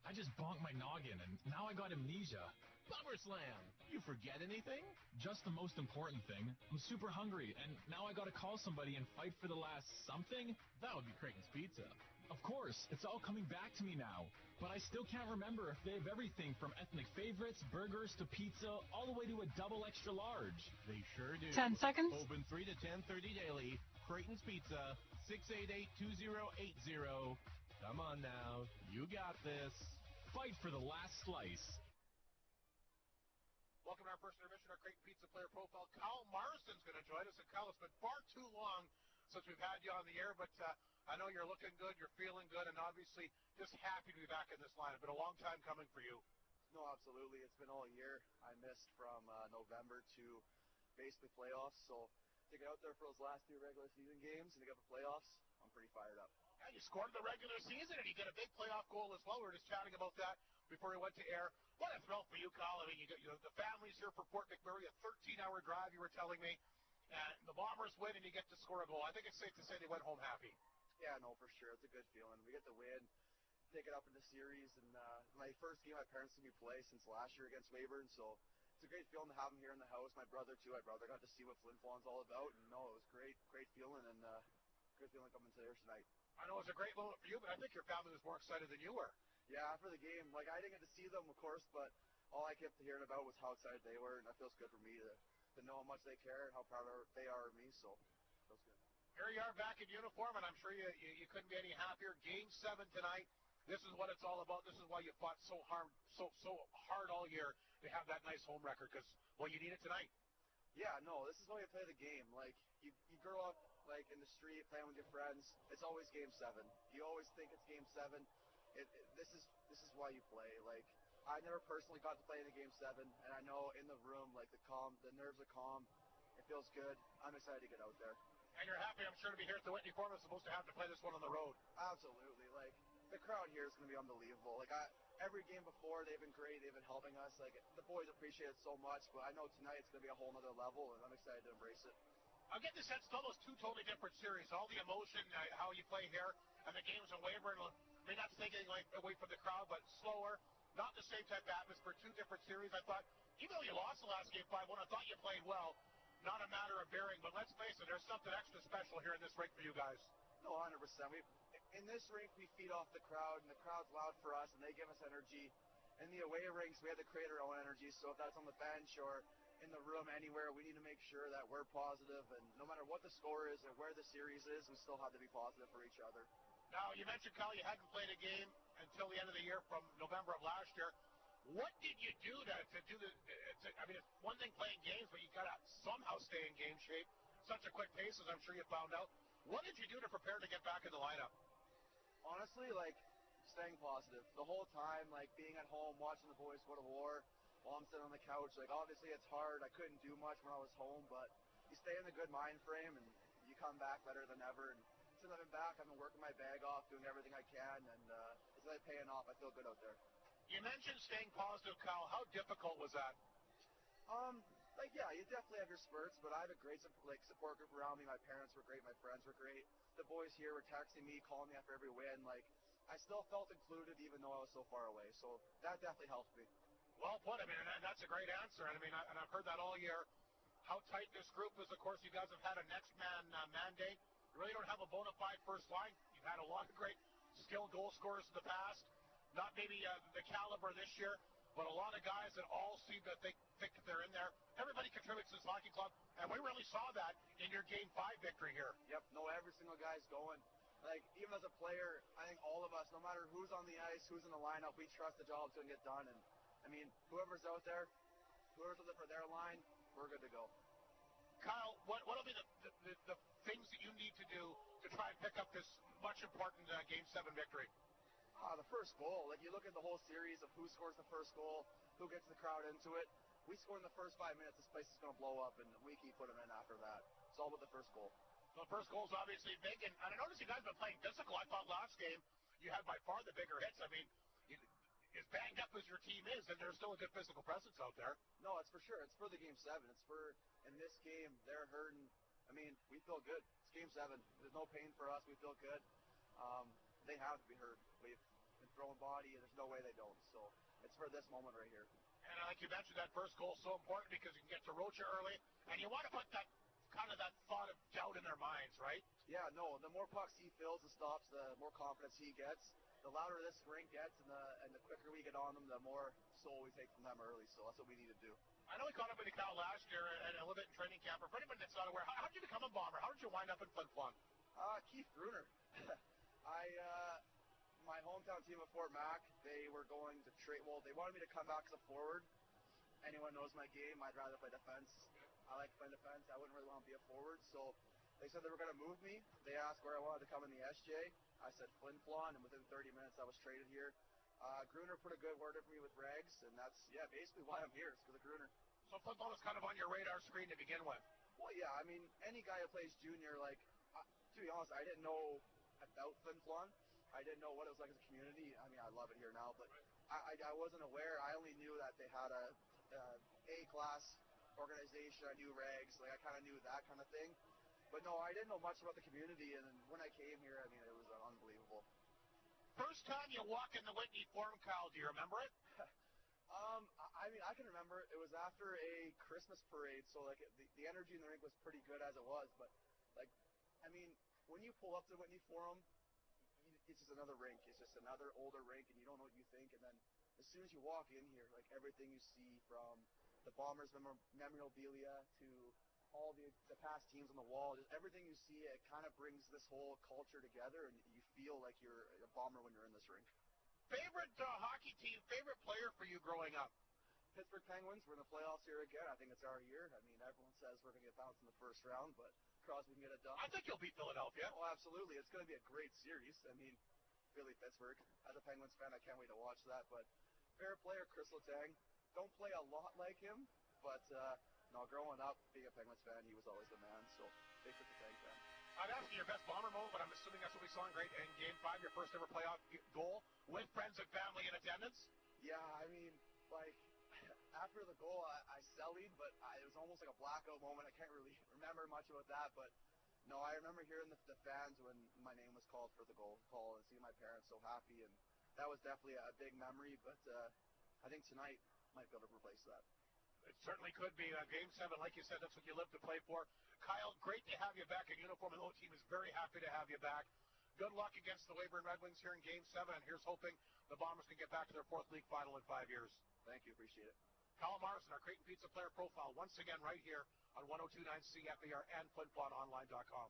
I just bonked my noggin, and now I got amnesia. Bummer Slam! You forget anything? Just the most important thing. I'm super hungry, and now I gotta call somebody and fight for the last something? That would be Creighton's Pizza. Of course, it's all coming back to me now. But I still can't remember if they have everything from ethnic favorites, burgers to pizza, all the way to a double extra large. They sure do. 10 seconds. Open 3 to 10:30 daily. Creighton's Pizza, 688-2080. Come on now. You got this. Fight for the last slice. Welcome to our first intermission, our Creighton Pizza player profile. Kyle Morrison's going to join us. And Kyle, it's been far too long since we've had you on the air, but I know you're looking good, you're feeling good, and obviously just happy to be back in this line. It's been a long time coming for you. No, absolutely. It's been all year. I missed from November to basically playoffs, so to get out there for those last 2 regular season games and to get the playoffs, I'm pretty fired up. Yeah, you scored in the regular season, and you get a big playoff goal as well. We were just chatting about that before we went to air. What a thrill for you, Kyle. I mean, you the family's here for Fort McMurray, a 13-hour drive, you were telling me. And the Bombers win, and you get to score a goal. I think it's safe to say they went home happy. Yeah, no, for sure. It's a good feeling. We get the win, take it up in the series, and my first game my parents see me play since last year against Weyburn, so it's a great feeling to have them here in the house. My brother, too. My brother got to see what Flin Flon's all about, and no, it was great feeling, and great feeling coming to there tonight. I know it was a great moment for you, but I think your family was more excited than you were. Yeah, after the game, like, I didn't get to see them, of course, but all I kept hearing about was how excited they were, and that feels good for me to know how much they care and how proud they are of me, so it feels good. Here you are back in uniform, and I'm sure you couldn't be any happier. Game 7 tonight. This is what it's all about. This is why you fought so hard all year to have that nice home record, because, well, you need it tonight. Yeah, no, this is why you play the game. Like, you grow up, like, in the street playing with your friends. It's always Game 7. You always think it's Game 7. This is why you play. Like, I never personally got to play in a Game 7, and I know in the room, like, the nerves are calm. It feels good. I'm excited to get out there. And you're happy, I'm sure, to be here at the Whitney Forum. It's supposed to have to play this one on the road. Absolutely. Like, the crowd here is going to be unbelievable. Like, every game before, they've been great. They've been helping us. Like, the boys appreciate it so much, but I know tonight it's going to be a whole other level, and I'm excited to embrace it. I get the sense it's almost 2 totally different series. All the emotion, how you play here, and the games in Weyburn. I mean, not taking away from the crowd, but slower. Not the same type of atmosphere. 2 different series. I thought, even though you lost the last Game 5-1, I thought you played well. Not a matter of bearing, but let's face it, there's something extra special here in this rink for you guys. No, 100%. In this rink, we feed off the crowd, and the crowd's loud for us, and they give us energy. In the away rinks, we have to create our own energy, so if that's on the bench or in the room anywhere, we need to make sure that we're positive, and no matter what the score is or where the series is, we still have to be positive for each other. Now, you mentioned, Kyle, you hadn't played a game until the end of the year from November of last year. What did you do to do the I mean, it's one thing playing games, but you got to somehow stay in game shape. Such a quick pace, as I'm sure you found out. What did you do to prepare to get back in the lineup? Honestly, like, staying positive. The whole time, like, being at home, watching the boys go to war while I'm sitting on the couch. Like, obviously it's hard. I couldn't do much when I was home, but you stay in a good mind frame, and you come back better than ever. And since I've been back, I've been working my bag off, doing everything I can, and it's like paying off. I feel good out there. You mentioned staying positive, Kyle. How difficult was that? Like, yeah, you definitely have your spurts, but I have a great support group around me. My parents were great. My friends were great. The boys here were texting me, calling me after every win. Like, I still felt included even though I was so far away. So that definitely helped me. Well put. I mean, and that's a great answer. And I mean, I've heard that all year. How tight this group is. Of course, you guys have had a next man mandate. You really don't have a bona fide first line. You've had a lot of great skilled goal scorers in the past. Not maybe the caliber this year, but a lot of guys that all seem to think that they're in there. Everybody contributes. contributes to this hockey club, and we really saw that in your Game 5 victory here. Yep, no, every single guy's going. Like, even as a player, I think all of us, no matter who's on the ice, who's in the lineup, we trust the job's going to get done. And, I mean, whoever's out there for their line, we're good to go. Kyle, what'll be the things that you need to do to try and pick up this much important Game 7 victory? The first goal. Like, you look at the whole series of who scores the first goal, who gets the crowd into it. We score in the first 5 minutes, this place is going to blow up, and we keep putting them in after that. It's all about the first goal. The first goal is obviously big, and I noticed you guys have been playing physical. I thought last game you had by far the bigger hits. I mean, as banged up as your team is, and there's still a good physical presence out there. No, it's for sure. It's for the Game 7. It's for, in this game, they're hurting. I mean, we feel good. It's Game 7. There's no pain for us. We feel good. They have to be hurt. We've been throwing body, and there's no way they don't. So it's for this moment right here. And like you mentioned, that first goal is so important because you can get to Rocha early, and you want to put that kind of that thought of doubt in their minds, right? Yeah, no. The more pucks he fills and stops, the more confidence he gets. The louder this rink gets, and the quicker we get on them, the more soul we take from them early. So that's what we need to do. I know we caught up with Kyle last year and a little bit in training camp. For anybody that's not aware, how did you become a Bomber? How did you wind up in Flin Flon? Keith Gruner. My hometown team of Fort Mac, they were going to trade. Well, they wanted me to come back as a forward. Anyone knows my game. I'd rather play defense. I like playing defense. I wouldn't really want to be a forward. So they said they were going to move me. They asked where I wanted to come in the SJ. I said Flin Flon, and within 30 minutes I was traded here. Gruner put a good word in for me with Regs, and that's, basically why I'm here. It's because of Gruner. So Flin Flon was kind of on your radar screen to begin with. Well, yeah. I mean, any guy who plays junior, to be honest, I didn't know about Flin Flon. I didn't know what it was like as a community. I mean, I love it here now, but I wasn't aware. I only knew that they had a A-class organization. I knew Regs. I kind of knew that kind of thing. But no, I didn't know much about the community, and when I came here, I mean, it was unbelievable. First time you walk in the Whitney Forum, Kyle, do you remember it? I mean, I can remember it was after a Christmas parade, so the energy in the rink was pretty good as it was. But I mean, when you pull up to Whitney Forum, it's just another rink. It's just another older rink, and you don't know what you think. And then as soon as you walk in here, everything you see from the Bombers memorabilia to all the past teams on the wall, just everything you see, it kind of brings this whole culture together, and you feel like you're a Bomber when you're in this rink. Favorite hockey team, favorite player for you growing up? Pittsburgh Penguins. We're in the playoffs here again. I think it's our year. I mean, everyone says we're going to get bounced in the first round, but Crosby can get it done. I think you'll beat Philadelphia. Oh, absolutely. It's going to be a great series. I mean, Philly-Pittsburgh. As a Penguins fan, I can't wait to watch that. But favorite player, Chris Letang. Don't play a lot like him, but no, growing up, being a Penguins fan, he was always the man. So, big Chris Letang fan. I'd ask you your best Bomber moment, but I'm assuming that's what we saw in Game 5, your first ever playoff goal with friends and family in attendance? Yeah, I mean, after the goal, I sellied, but it was almost like a blackout moment. I can't really remember much about that, but no, I remember hearing the fans when my name was called for the goal call and seeing my parents so happy, and that was definitely a big memory, but I think tonight might be able to replace that. It certainly could be. Game 7, like you said, that's what you live to play for. Kyle, great to have you back in uniform, and the whole team is very happy to have you back. Good luck against the Weyburn Redwings here in Game 7, and here's hoping the Bombers can get back to their 4th league final in 5 years. Thank you. Appreciate it. Kyle Morrison, our Creighton Pizza player profile, once again right here on 102.9 CFAR and FlinFlonOnline.com.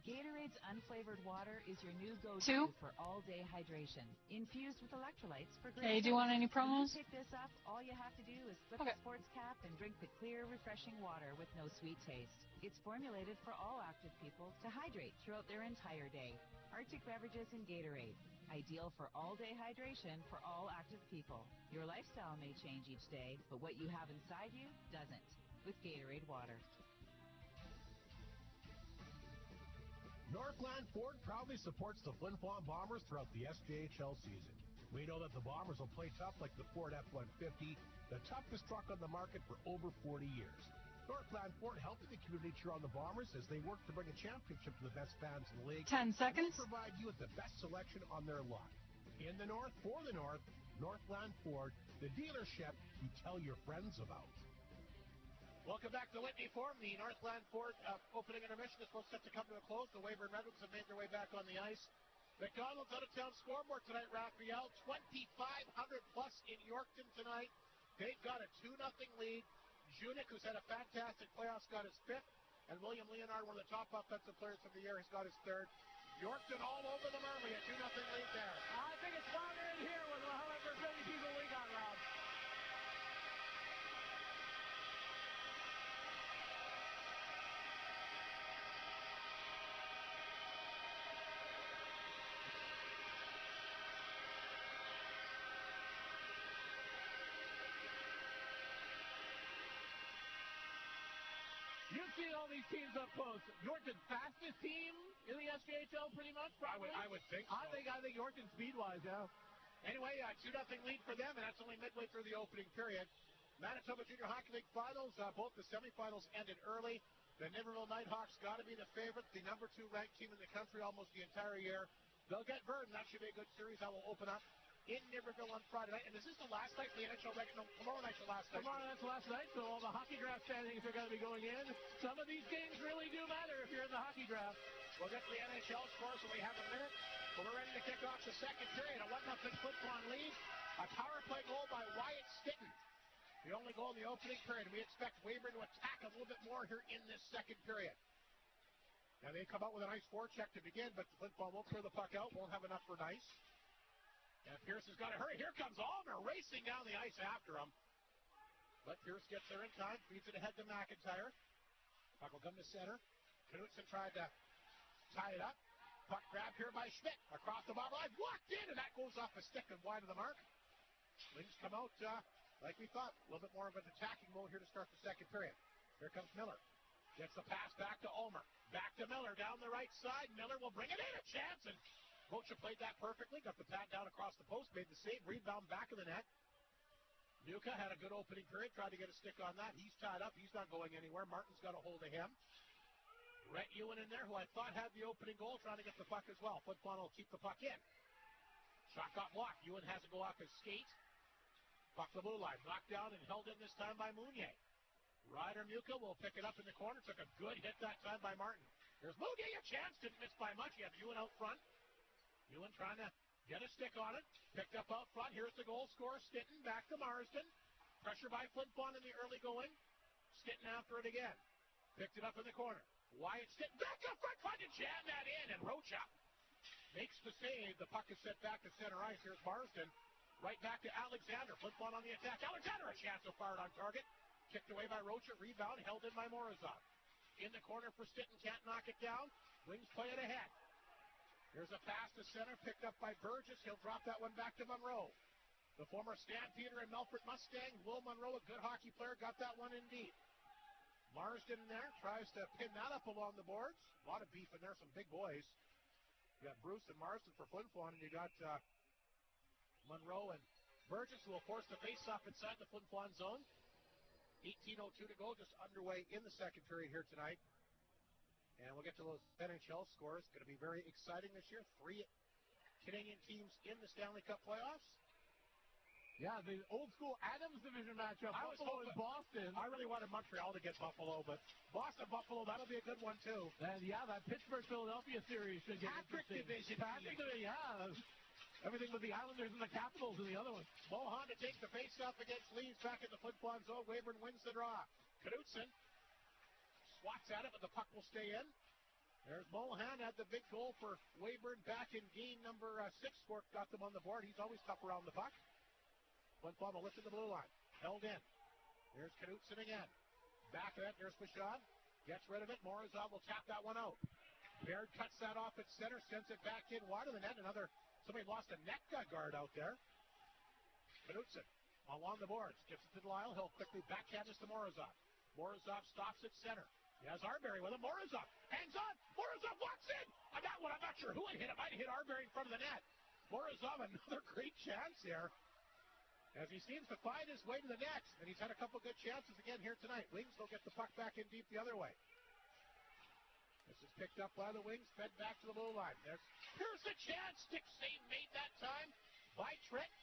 Gatorade's unflavored water is your new go-to for all-day hydration. Infused with electrolytes for great. Okay, do you want any promos? To pick this up, all you have to do is flip the sports cap and drink the clear, refreshing water with no sweet taste. It's formulated for all active people to hydrate throughout their entire day. Arctic beverages in Gatorade. Ideal for all-day hydration for all active people. Your lifestyle may change each day, but what you have inside you doesn't. With Gatorade water. Northland Ford proudly supports the Flin Flon Bombers throughout the SJHL season. We know that the Bombers will play tough like the Ford F-150, the toughest truck on the market for over 40 years. Northland Ford helping the community cheer on the Bombers as they work to bring a championship to the best fans in the league. 10 seconds. They'll provide you with the best selection on their lot. In the North, for the North, Northland Ford, the dealership you tell your friends about. Welcome back to Whitney Forum. The Northland Ford opening intermission is set to come to a close. The Weyburn Redwings have made their way back on the ice. McDonald's out-of-town scoreboard tonight, Raphael. 2,500 plus in Yorkton tonight. They've got a 2-0 lead. Junik, who's had a fantastic playoffs, got his 5th. And William Leonard, one of the top offensive players of the year, has got his 3rd. Yorkton all over the Murray, a 2-0 lead there. I think it's louder in here with however many people we got, Rob. You've seen all these teams up close. Yorkton's fastest team in the SJHL, pretty much. Probably. I would think so. I think Yorkton speed-wise, yeah. Anyway, 2-0 lead for them, and that's only midway through the opening period. Manitoba Junior Hockey League Finals, both the semifinals ended early. The Niverville Nighthawks got to be the favorite, the number 2 ranked team in the country almost the entire year. They'll get Verdun. That should be a good series. That will open up in Niverville on Friday night. And is this the last night for the NHL regular? No, tomorrow night's the last night. Tomorrow night's the last night, so all the hockey draft standings are going to be going in. Some of these games really do matter if you're in the hockey draft. We'll get to the NHL scores when we have a minute. But we're ready to kick off the second period. A 1-0 Flin Flon lead. A power play goal by Wyatt Stitton. The only goal in the opening period. We expect Weyburn to attack a little bit more here in this second period. Now they come out with a nice forecheck to begin, but Flin Flon won't clear the puck out. Won't have enough for nice. And Pierce has got to hurry. Here comes Almer racing down the ice after him. But Pierce gets there in time. Feeds it ahead to McIntyre. Puck will come to center. Knutson tried to tie it up. Puck grab here by Schmidt. Across the bottom line. Blocked in, and that goes off a stick and wide of the mark. Wings come out like we thought. A little bit more of an attacking mode here to start the second period. Here comes Miller. Gets the pass back to Ulmer. Back to Miller down the right side. Miller will bring it in. A chance, and Bocha played that perfectly. Got the pad down across the post. Made the save. Rebound back of the net. Nuka had a good opening period. Tried to get a stick on that. He's tied up. He's not going anywhere. Martin's got a hold of him. Rhett Ewan in there, who I thought had the opening goal, trying to get the puck as well. Flin Flon will keep the puck in. Shot got blocked. Ewan has to go off his skate. Puck the blue line. Knocked down and held in this time by Mounier. Ryder Muka will pick it up in the corner. Took a good hit that time by Martin. There's Mounier, a chance. Didn't miss by much. You have Ewan out front. Ewan trying to get a stick on it. Picked up out front. Here's the goal scorer, Stitton. Back to Marsden. Pressure by Flin Flon in the early going. Stitton after it again. Picked it up in the corner. Wyatt Stitton back up front, trying to jam that in, and Rocha makes the save. The puck is set back to center ice. Here's Marsden. Right back to Alexander. Flin Flon on the attack. Alexander, a chance to fire it on target. Kicked away by Rocha. Rebound held in by Morozov. In the corner for Stitton. Can't knock it down. Wings play it ahead. Here's a pass to center. Picked up by Burgess. He'll drop that one back to Monroe. The former Stampeder and Melfort Mustang. Will Monroe, a good hockey player, got that one in deep. Marsden in there, tries to pin that up along the boards. A lot of beef in there, some big boys. You got Bruce and Marsden for Flin Flon, and you got Monroe and Burgess, who will force the face-off inside the Flin Flon zone. 18:02 to go, just underway in the second period here tonight. And we'll get to those NHL scores. Going to be very exciting this year. 3 Canadian teams in the Stanley Cup playoffs. Yeah, the old-school Adams division matchup, Buffalo and Boston. I really wanted Montreal to get Buffalo, but Boston-Buffalo, that'll be a good one, too. And, yeah, that Pittsburgh-Philadelphia series should get Patrick interesting. division. Patrick division, yeah. Everything with the Islanders and the Capitals in the other one. Mohan to take the face-off against Leeds back in the Flin Flon zone. Weyburn wins the draw. Knutson swats at it, but the puck will stay in. There's Mohan, had the big goal for Weyburn back in game number 6. Scork got them on the board. He's always tough around the puck. Flin Flon will lift in the blue line. Held in. There's Knutson again. Back of it. There's Bouchard. Gets rid of it. Morozov will tap that one out. Baird cuts that off at center. Sends it back in wide of the net. Somebody lost a net guard out there. Knutson along the boards. Gives it to Lyle. He'll quickly backhand this to Morozov. Morozov stops at center. He has Arbery with him. Morozov hangs on. Morozov walks in. On that one, I'm not sure who it hit. It might have hit Arbery in front of the net. Morozov, another great chance here, as he seems to find his way to the net, and he's had a couple good chances again here tonight. Wings will get the puck back in deep the other way. This is picked up by the Wings, fed back to the blue line. Here's the chance. Stick save made that time by Tritt.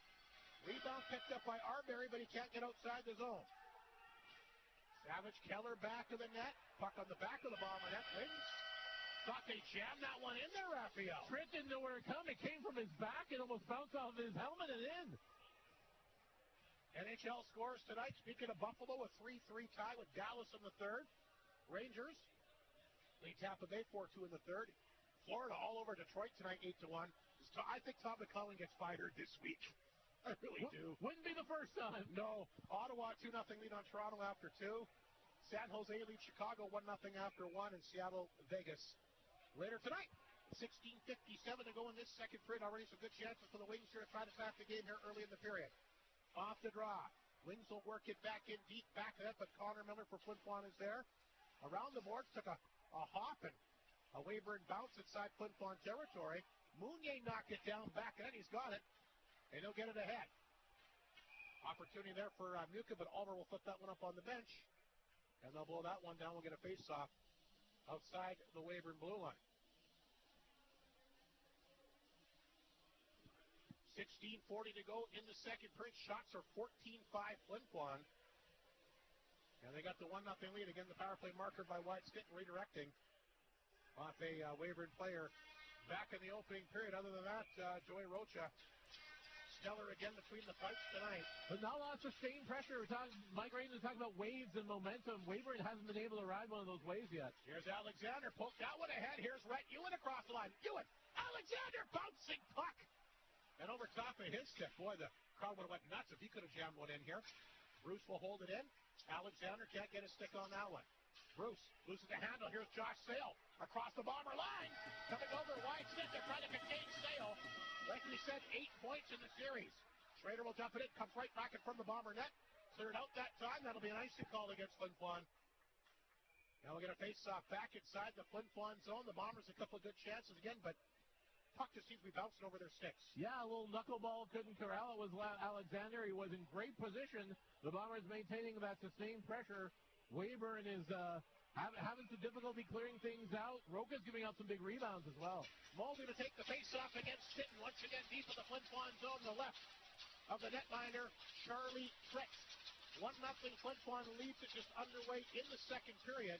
Rebound picked up by Arbery, but he can't get outside the zone. Savage Keller back to the net. Puck on the back of the bottom of the net. Wings thought they jammed that one in there, Raphael. Tritt didn't know where it came. It came from his back and almost bounced off his helmet and in. NHL scores tonight. Speaking of Buffalo, a 3-3 tie with Dallas in the third. Rangers lead Tampa Bay 4-2 in the third. Florida all over Detroit tonight, 8-1. I think Tom McClellan gets fired this week. I really do. Wouldn't be the first time. No. Ottawa 2-0 lead on Toronto after 2. San Jose leads Chicago 1-0 after 1. And Seattle, Vegas later tonight. 16:57 to go in this second period. Already some good chances for the Wings here to try to start the game here early in the period. Off the draw. Wings will work it back in deep, back it up, but Connor Miller for Flin Flon is there. Around the boards, took a hop and a Weyburn bounce inside Flin Flon territory. Mounier knocked it down, back it in, he's got it, and he'll get it ahead. Opportunity there for Muka, but Ulmer will flip that one up on the bench, and they'll blow that one down. We'll get a face-off outside the Weyburn blue line. 16:40 to go in the second period. Shots are 14-5 Flin Flon. And they got the 1-0 lead. Again, the power play marker by White Skitton redirecting off a Weyburn player back in the opening period. Other than that, Joey Rocha, stellar again between the pipes tonight. But not a lot of sustained pressure. Mike Raymond was talking about waves and momentum. Weyburn hasn't been able to ride one of those waves yet. Here's Alexander. Poked that one ahead. Here's Rhett Ewan across the line. Ewan! Alexander bouncing puck! And over top of his stick. Boy, the crowd would have went nuts if he could have jammed one in here. Bruce will hold it in. Alexander can't get a stick on that one. Bruce loses the handle. Here's Josh Sale across the Bomber line. Coming over wide stick. They're trying to contain Sale. Like we said, 8 points in the series. Schrader will dump it in. Comes right back in from the Bomber net. Cleared out that time. That'll be an icing call against Flin Flon. Now we'll get a face-off back inside the Flin Flon zone. The Bombers a couple of good chances again, but puck just seems to be bouncing over their sticks. Yeah, a little knuckleball couldn't corral it. Was Alexander. He was in great position. The Bombers maintaining that sustained pressure. Weyburn is having some difficulty clearing things out. Roca's giving out some big rebounds as well. Mulder to take the face-off against Stitten. Once again deep in the Flin Flon zone. The left of the netminder, Charlie Fritz. 1-0 Flin Flon leads it just underway in the second period.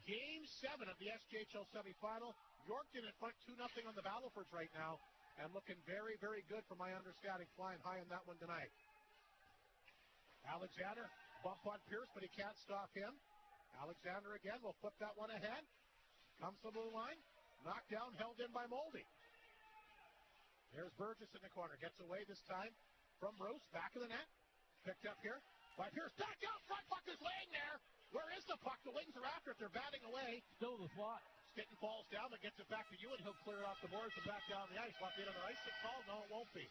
Game 7 of the SJHL semifinal. Yorkton in front 2-0 on the Battlefords right now, and looking very, very good from my understanding, flying high in that one tonight. Alexander, bump on Pierce, but he can't stop him. Alexander again will flip that one ahead. Comes to the blue line, knocked down, held in by Moldy. There's Burgess in the corner, gets away this time from Bruce, back of the net. Picked up here by Pierce, back out front, puck is laying there. Where is the puck? The Wings are after it, they're batting away. Still the slot. Stitten falls down, but gets it back to Ewan. He'll clear it off the boards and back down the ice. Will it be another icing call? No, it won't be.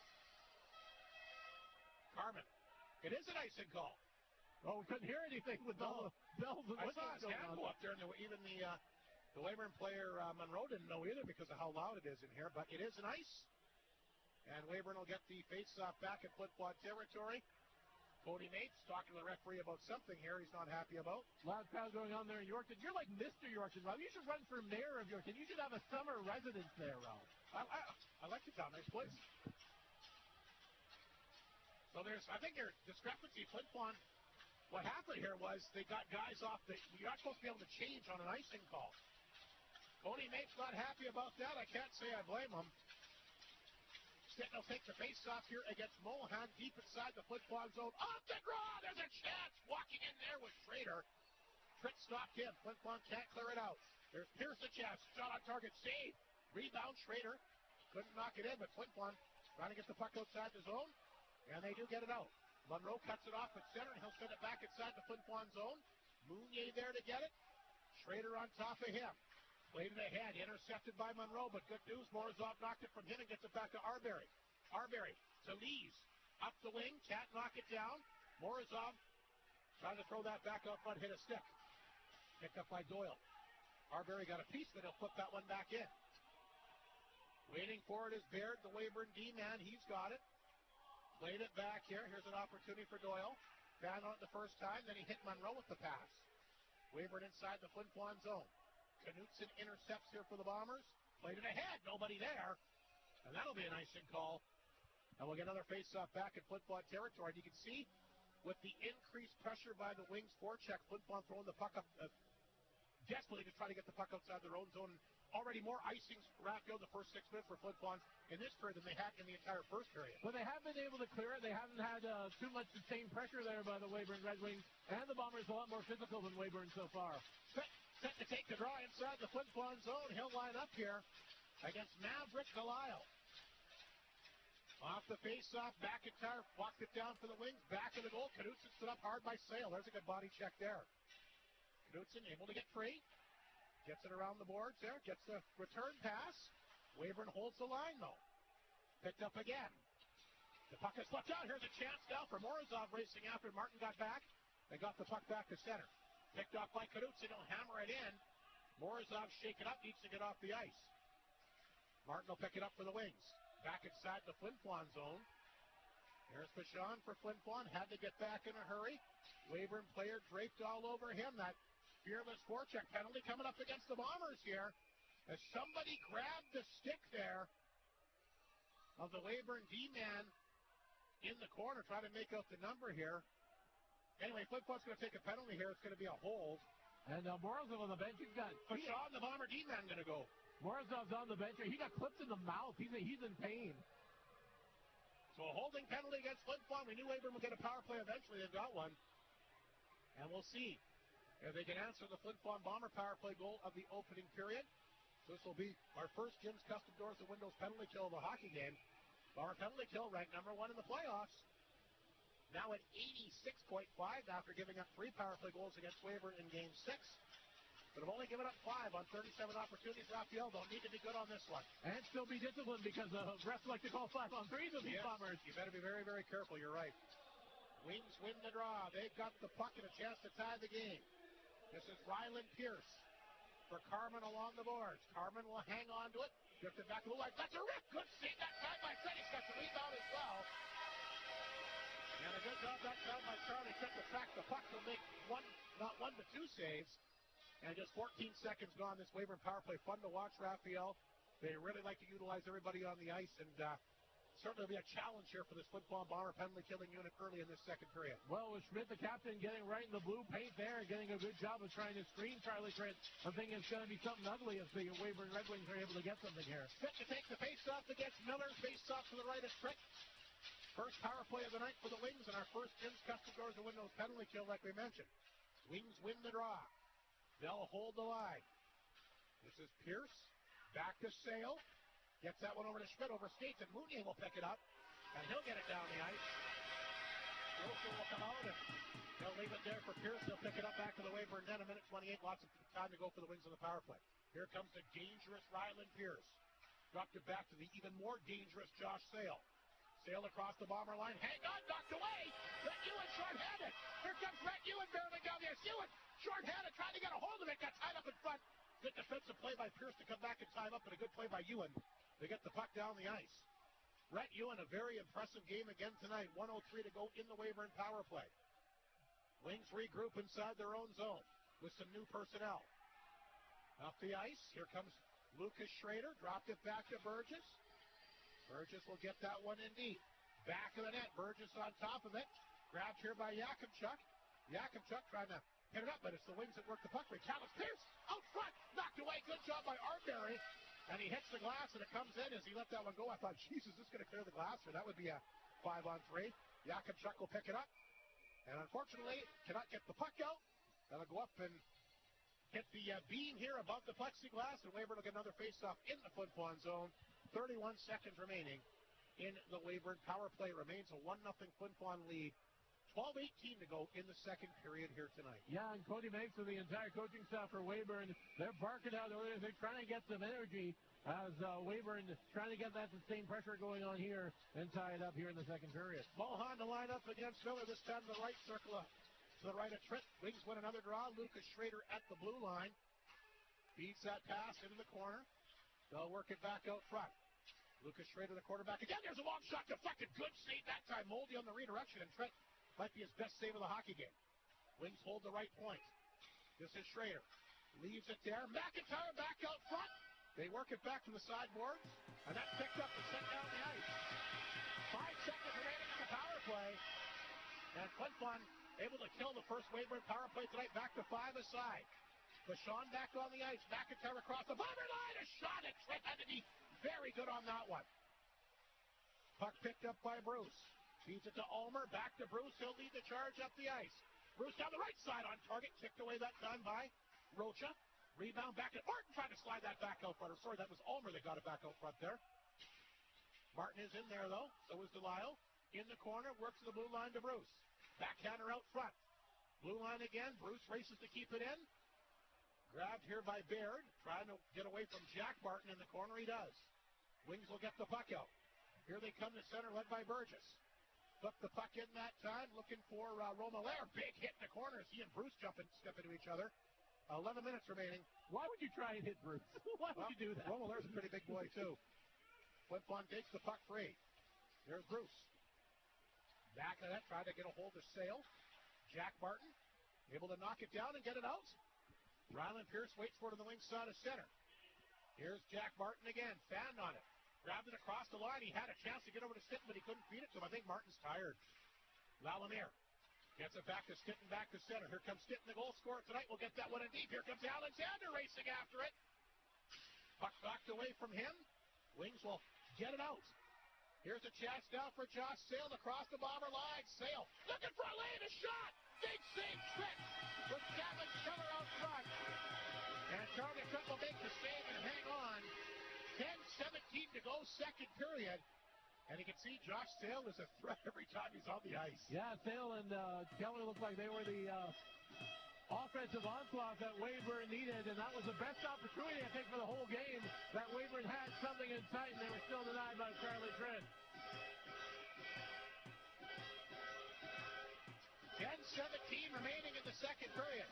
Carmen. It is an icing call. Oh, we couldn't hear anything with all the bells and whistles. I saw his hand go up there, and even the Weyburn player, Monroe, didn't know either because of how loud it is in here. But it is an ice. And Weyburn will get the face-off back at Flin Flon territory. Cody Mates talking to the referee about something here he's not happy about. Loud crowd going on there in Yorkton. You're like Mr. Yorkton, Rob. You should run for mayor of Yorkton. You should have a summer residence there, Rob. I like the town. Nice place. So I think there's discrepancy. Flin Flon, what happened here was they got guys off you're not supposed to be able to change on an icing call. Cody Mates not happy about that. I can't say I blame him. Stitten will take the face-off here against Mohan deep inside the Flin Flon zone. Off the draw! There's a chance! Walking in there with Schrader. Fritz stopped him. Flin Flon can't clear it out. There's Pierce the chance. Shot on target. Save. Rebound. Schrader. Couldn't knock it in, but Flin Flon trying to get the puck outside the zone. And they do get it out. Monroe cuts it off at center, and he'll send it back inside the Flin Flon zone. Mounier there to get it. Schrader on top of him. Played it ahead, intercepted by Monroe, but good news, Morozov knocked it from him and gets it back to Arbery. Arbery to Lees, up the wing, can't knock it down. Morozov trying to throw that back out front, hit a stick. Picked up by Doyle. Arbery got a piece, but he'll flip that one back in. Waiting for it is Baird, the Weyburn D-man, he's got it. Played it back here, here's an opportunity for Doyle. Found on it the first time, then he hit Monroe with the pass. Weyburn inside the Flin Flon zone. Knutson intercepts here for the Bombers. Played it ahead. Nobody there. And that'll be an icing call. And we'll get another face-off back at Flin Flon territory. And you can see with the increased pressure by the Wings forecheck, Flin Flon throwing the puck up desperately to try to get the puck outside their own zone. already more icings wrapped out the first 6 minutes for Flin Flon in this period than they had in the entire first period. But they have been able to clear it. They haven't had too much sustained pressure there by the Weyburn Redwings, and the Bombers a lot more physical than Weyburn so far. Set to take the draw inside the Flin Flon zone. He'll line up here against Maverick Delisle. Off the face-off, McIntyre walked it down for the wings, back of the goal. Knutson stood up hard by Sale. There's a good body check there. Knutson able to get free. Gets it around the boards there. Gets the return pass. Weyburn holds the line, though. Picked up again. The puck is left out. Here's a chance now for Morozov racing after Martin got back. They got the puck back to center. Picked off by Knutson. He'll hammer it in. Morozov shake it up. Needs to get off the ice. Martin will pick it up for the wings. Back inside the Flin Flon zone. There's Bichon for Flin Flon. Had to get back in a hurry. Weyburn player draped all over him. That fearless forecheck penalty coming up against the Bombers here. As somebody grabbed the stick there of the Weyburn D-man in the corner, trying to make out the number here. Anyway, Flin Flon's going to take a penalty here. It's going to be a hold. And Morozov on the bench. He's got Bichon, the Bomber D-man, going to go. Morozov's on the bench. He got clipped in the mouth. He's in pain. So a holding penalty against Flin Flon. We knew Weyburn would get a power play eventually. They've got one. And we'll see if they can answer the Flin Flon Bomber power play goal of the opening period. So this will be our first Jim's Custom Doors and Windows penalty kill of the hockey game. Bomber penalty kill ranked number 1 in the playoffs. Now at 86.5 after giving up 3 power play goals against Weyburn in Game 6. But have only given up 5 on 37 opportunities. Raphael don't need to be good on this one. And still be disciplined because the refs like to call 5 on 3s of these Bombers. You better be very, very careful. You're right. Wings win the draw. They've got the puck and a chance to tie the game. This is Ryland Pierce for Carman along the boards. Carman will hang on to it. Drifted back to the line. That's a rip. Good save that time by Fred. He's got the rebound as well. And a good job that time by Charlie Tripp to track the puck to make not one but 2 saves. And just 14 seconds gone. This Weyburn power play, fun to watch, Raphael. They really like to utilize everybody on the ice, and certainly will be a challenge here for this Flin Flon Bomber penalty killing unit early in this second period. Well, with Schmidt, the captain, getting right in the blue paint there, getting a good job of trying to screen Charlie Trent. I'm thinking it's going to be something ugly if the Weyburn Redwings are able to get something here. Schmidt to take the face-off against Miller. Face-off to the right of Trent. First power play of the night for the Wings, and our first Jim's Custom Doors and Windows penalty kill, like we mentioned. Wings win the draw. They'll hold the line. This is Pierce. Back to Sale. Gets that one over to Schmidt. Over skates, and Mounier will pick it up. And he'll get it down the ice. Wilson will come out, and they'll leave it there for Pierce. He'll pick it up back to the Weyburn net. 1:28. Lots of time to go for the Wings on the power play. Here comes the dangerous Ryland Pierce. Dropped it back to the even more dangerous Josh Sale. Sale across the Bomber line. Hang on, knocked away. Rhett Ewan short-handed. Here comes Rhett Ewan barreling down the ice. Ewan short-handed, trying to get a hold of it. Got tied up in front. Good defensive play by Pierce to come back and tie him up, and a good play by Ewan to get the puck down the ice. Rhett Ewan, a very impressive game again tonight. 1:03 to go in the Weyburn power play. Wings regroup inside their own zone with some new personnel. Off the ice, here comes Lucas Schrader. Dropped it back to Burgess. Burgess will get that one in deep. Back of the net, Burgess on top of it. Grabbed here by Yakimchuk. Yakimchuk trying to hit it up, but it's the Wings that work the puck. Callis Pierce out front, knocked away. Good job by Arbery. And he hits the glass, and it comes in as he let that one go. I thought, Jesus, this is going to clear the glass, or that would be a 5-on-3. Yakimchuk will pick it up. And unfortunately, cannot get the puck out. That'll go up and hit the beam here above the plexiglass, and Weyburn will get another faceoff in the Flin Flon zone. 31 seconds remaining in the Weyburn power play. Remains a 1-0 Flin Flon lead. 12:18 to go in the second period here tonight. Yeah, and Cody Meigs and the entire coaching staff for Weyburn, they're barking out orders. They're trying to get some energy as Weyburn trying to get that sustained pressure going on here and tie it up here in the second period. Mohan to line up against Miller, this time the right circle to the right of Trent. Wings win another draw. Lucas Schrader at the blue line. Beats that pass into the corner. They'll work it back out front. Lucas Schrader, the quarterback. Again, there's a long shot deflected. Good save that time. Moldy on the redirection, and Trent might be his best save of the hockey game. Wings hold the right point. This is Schrader. Leaves it there. McIntyre back out front. They work it back to the sideboards, and that's picked up and sent down the ice. 5 seconds remaining in the power play. And Flin Flon able to kill the first Weyburn power play tonight, back to 5 aside. Bashan back on the ice. McIntyre across the Bomber line. A shot, and Trent had to be very good on that one. Puck picked up by Bruce. Feeds it to Ulmer. Back to Bruce. He'll lead the charge up the ice. Bruce down the right side on target. Kicked away that time by Rocha. Rebound back at Martin. Trying to slide that back out front. Sorry, that was Ulmer that got it back out front there. Martin is in there, though. So is Delisle. In the corner. Works to the blue line to Bruce. Backhander out front. Blue line again. Bruce races to keep it in. Grabbed here by Baird. Trying to get away from Jack Martin in the corner. He does. Wings will get the puck out. Here they come to center, led by Burgess. Flip the puck in that time, looking for Romalaire. Big hit in the corners. He and Bruce step into each other. 11 minutes remaining. Why would you try and hit Bruce? Why would you do that? Romalaire's a pretty big boy, too. Flin Flon takes the puck free. There's Bruce. Back of that, trying to get a hold of Sale. Jack Martin, able to knock it down and get it out. Ryland Pierce waits for it on the wing side of center. Here's Jack Martin again, fanned on it. Grabbed it across the line. He had a chance to get over to Stinton, but he couldn't feed it to him. I think Martin's tired. Lalamier gets it back to Stinton, back to center. Here comes Stinton, the goal scorer tonight. We'll get that one in deep. Here comes Alexander racing after it. Puck knocked away from him. Wings will get it out. Here's a chance now for Josh Sale across the Bomber line. Sale looking for a lane, a shot. Big save trick with Gavin Keller out front. And Charlie Tripp will make the save and hang on. 10-17 to go, second period. And you can see Josh Sale is a threat every time he's on the ice. Yeah, Sale and Keller looked like they were the offensive onslaught that Weyburn needed, and that was the best opportunity, I think, for the whole game, that Weyburn had something in sight, and they were still denied by Charlie Trent. 10-17 remaining in the second period.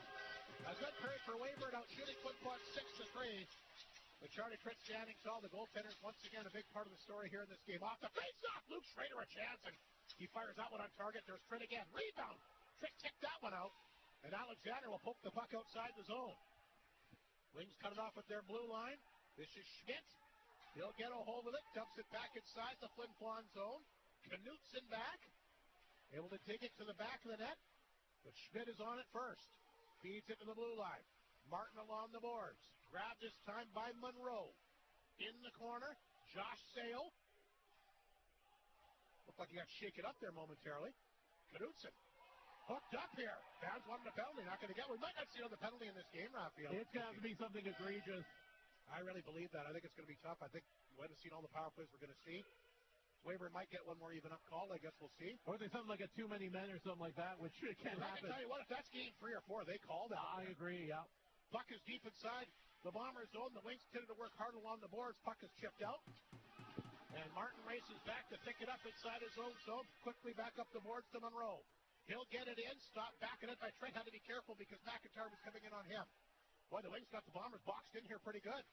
A good period for Weyburn, out shooting Flin Flon 6-3. But Charlie Trent standing tall. The goaltenders, once again, a big part of the story here in this game. Off the face-off, Luke Schrader a chance, and he fires that one on target. There's Trent again. Rebound. Trent kicked that one out, and Alexander will poke the puck outside the zone. Wings cut it off at their blue line. This is Schmidt. He'll get a hold of it, dumps it back inside the Flin Flon zone. Knutson back. Able to take it to the back of the net, but Schmidt is on it first. Feeds it to the blue line. Martin along the boards. Grabbed this time by Monroe. In the corner, Josh Sale. Looked like he got shaken up there momentarily. Knutson hooked up here. Fans wanted a penalty. Not going to get one. We might not see another penalty in this game, Raphael. It's going to have to be something egregious. I really believe that. I think it's going to be tough. I think we haven't seen all the power plays we're going to see. Weyburn might get one more even up call. I guess we'll see. Or there's something like a too many men or something like that, which can't happen. I can tell you what, if that's game 3 or 4, they call that. I agree, yeah. Puck is deep inside the Bomber zone. The Wings tended to work hard along the boards. Puck is chipped out. And Martin races back to pick it up inside his own zone. Quickly back up the boards to Monroe. He'll get it in. Stop backing it by Trent. Had to be careful because McIntyre was coming in on him. Boy, the Wings got the Bombers boxed in here pretty good.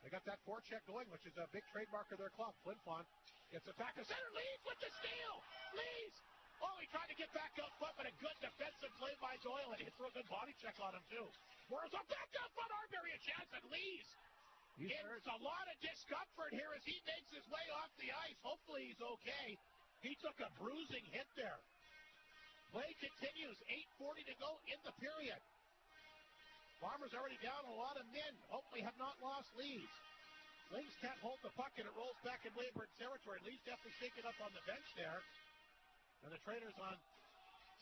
They got that forecheck going, which is a big trademark of their club. Flin Flon gets it back to center. Lees with the steal. Lees. Oh, he tried to get back out front, but a good defensive play by Doyle, and he threw a good body check on him, too. Where's a back out front? Arbery a chance, and Lees. It's a lot of discomfort here as he makes his way off the ice. Hopefully he's okay. He took a bruising hit there. Play continues. 8:40 to go in the period. Bombers already down a lot of men. Hopefully have not lost Lees. Wings can't hold the puck, and it rolls back in Weyburn territory. Lees definitely shaking up on the bench there. And the trainers on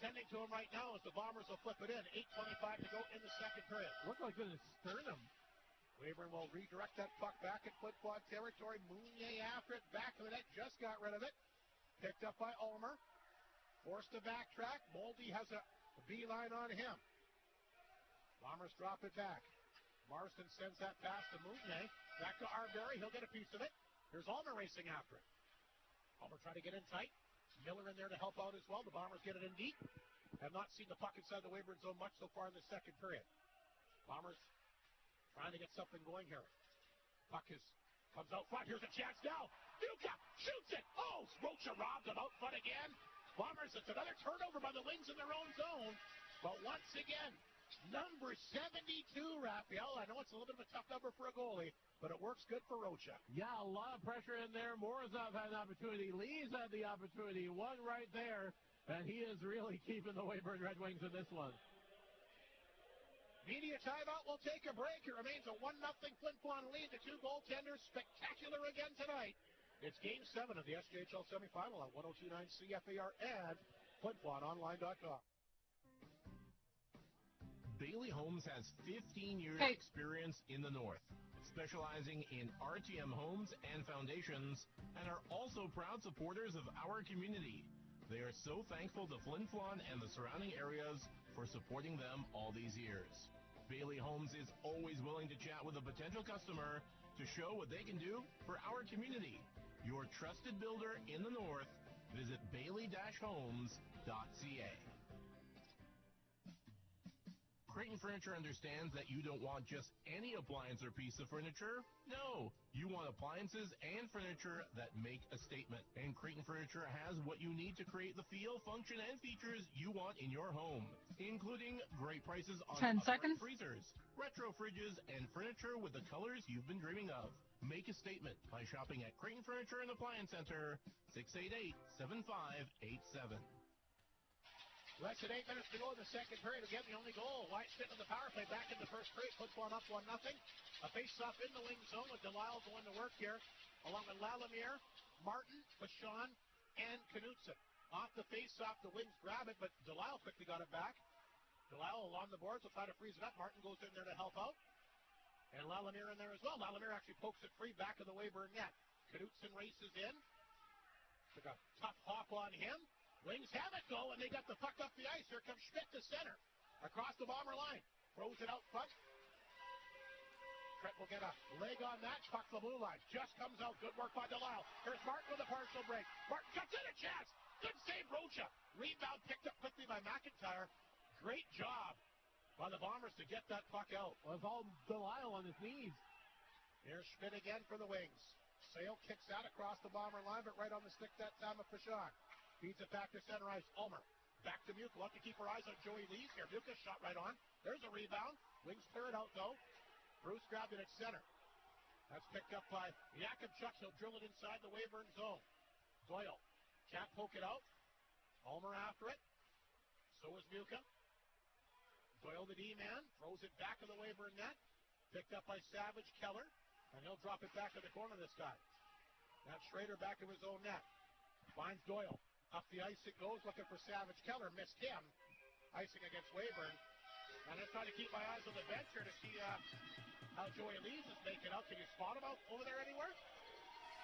tending to him right now as the Bombers will flip it in. 8:25 to go in the second period. Looked like in his sternum. Weyburn will redirect that puck back at Flin Flon territory. Mounier after it. Back of the net. Just got rid of it. Picked up by Ulmer. Forced to backtrack. Moldy has a beeline on him. Bombers drop it back. Marston sends that pass to Mounier. Back to Arbery. He'll get a piece of it. Here's Ulmer racing after it. Ulmer trying to get in tight. Miller in there to help out as well. The Bombers get it in deep. Have not seen the puck inside the Weyburn zone much so far in the second period. Bombers trying to get something going here. Puck comes out front. Here's a chance now. Duka shoots it. Oh, Rocha robbed him out front again. Bombers, it's another turnover by the Wings in their own zone. But once again, number 72, Raphael. I know it's a little bit of a tough number for a goalie, but it works good for Rocha. Yeah, a lot of pressure in there. Morozov had an opportunity. Lees had the opportunity. One right there, and he is really keeping the Weyburn Redwings in this one. Media timeout. We'll take a break. It remains a 1-0 Flin Flon lead. The two goaltenders spectacular again tonight. It's Game 7 of the SJHL semifinal on 102.9 CFAR and FlinFlonOnline.com. Bailey Homes has 15 years experience in the North, specializing in RTM homes and foundations, and are also proud supporters of our community. They are so thankful to Flin Flon and the surrounding areas for supporting them all these years. Bailey Homes is always willing to chat with a potential customer to show what they can do for our community. Your trusted builder in the North. Visit bailey-homes.ca. Creighton Furniture understands that you don't want just any appliance or piece of furniture. No, you want appliances and furniture that make a statement. And Creighton Furniture has what you need to create the feel, function, and features you want in your home, including great prices on 10 seconds. freezers, retro fridges, and furniture with the colors you've been dreaming of. Make a statement by shopping at Creighton Furniture and Appliance Center, 688-7587. Less than 8 minutes to go in the second period. Again, the only goal. White sitting on the power play back in the first period. Puts one up 1-0. A face-off in the wing zone with Delisle going to work here, along with Lalamier, Martin, Vachon, and Knutson. Off the face-off, the Wings grab it, but Delisle quickly got it back. Delisle along the boards will try to freeze it up. Martin goes in there to help out. And Lalamier in there as well. Lalamier actually pokes it free back of the Weyburn net. Knutson races in. Took a tough hop on him. Wings have it, though, and they got the puck up the ice. Here comes Schmidt to center. Across the Bomber line. Throws it out front. Trent will get a leg on that. Puck the blue line. Just comes out. Good work by Delisle. Here's Martin with a partial break. Martin cuts in a chance. Good save, Rocha. Rebound picked up quickly by McIntyre. Great job by the Bombers to get that puck out. Well, it's all Delisle on his knees. Here's Schmidt again for the Wings. Sale kicks out across the Bomber line, but right on the stick that time of Fashon. Feeds it back to center ice. Ulmer. Back to Muka. Want to keep her eyes on Joey Lees here. Muka shot right on. There's a rebound. Wings clear it out, though. Bruce grabbed it at center. That's picked up by Yakubchuk. He'll drill it inside the Weyburn zone. Doyle. Can't poke it out. Ulmer after it. So is Muka. Doyle the D-man. Throws it back in the Weyburn net. Picked up by Savage Keller. And he'll drop it back in the corner this time. That's Schrader back in his own net. Finds Doyle. Up the ice it goes, looking for Savage Keller. Missed him. Icing against Weyburn. And I'm trying to keep my eyes on the bench here to see how Joey Lees is making out. Can you spot him out over there anywhere?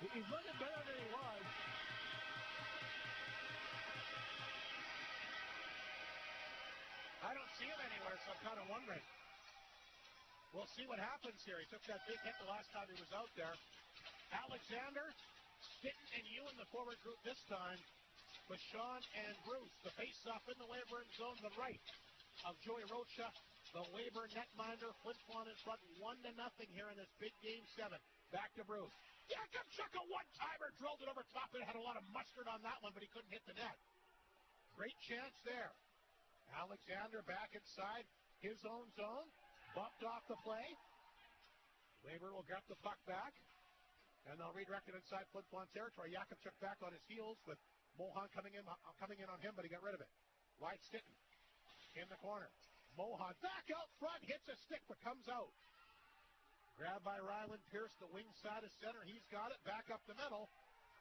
He's looking better than he was. I don't see him anywhere, so I'm kind of wondering. We'll see what happens here. He took that big hit the last time he was out there. Alexander, Stitten, and you in the forward group this time. Vachon and Bruce. The face-off in the Weyburn zone, the right of Joey Rocha, the Weyburn netminder. Flin Flon in front 1-0 here in this big Game 7. Back to Bruce. Yakubchuk, a one-timer, drilled it over top. It had a lot of mustard on that one, but he couldn't hit the net. Great chance there. Alexander back inside his own zone. Bumped off the play. Weyburn will get the puck back. And they'll redirect it inside Flin Flon territory. Yakubchuk back on his heels with Mohan coming in on him, but he got rid of it. Wide Stitten in the corner. Mohan back out front, hits a stick, but comes out. Grabbed by Ryland Pierce, the wing side of center. He's got it back up the middle.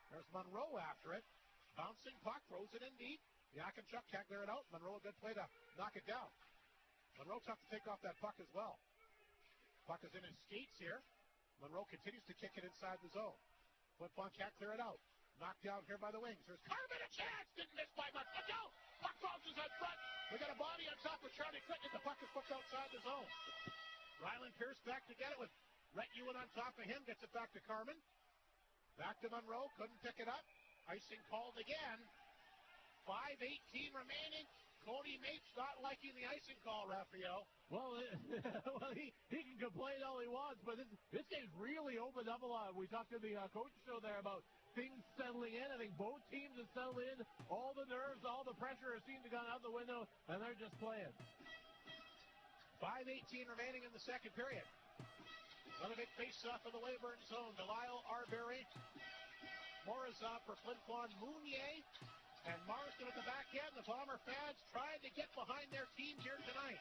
There's Monroe after it. Bouncing puck, throws it in deep. Yakubchuk can't clear it out. Monroe, a good play to knock it down. Monroe tough to take off that puck as well. Puck is in his skates here. Monroe continues to kick it inside the zone. Flin Flon can't clear it out. Knocked down here by the Wings. There's Carmen, a chance! Didn't miss by much. Look out! Puck bounces out front. We got a body on top of Charlie Clinton. The puck is put outside the zone. Ryland Pierce back to get it with Rhett Ewan on top of him. Gets it back to Carmen. Back to Monroe. Couldn't pick it up. Icing called again. 5:18 remaining. Cody Mates not liking the icing call, Raphael. Well, he can complain all he wants, but this game's really opened up a lot. We talked to the coach show there about things settling in. I think both teams have settled in. All the nerves, all the pressure has seemed to gone out the window, and they're just playing. 5:18 remaining in the second period. Another big face-off in the Weyburn zone. Delisle, Arbery, Morozov for Flin Flon, Mounier, and Marston at the back end. The Bomber fans trying to get behind their team here tonight.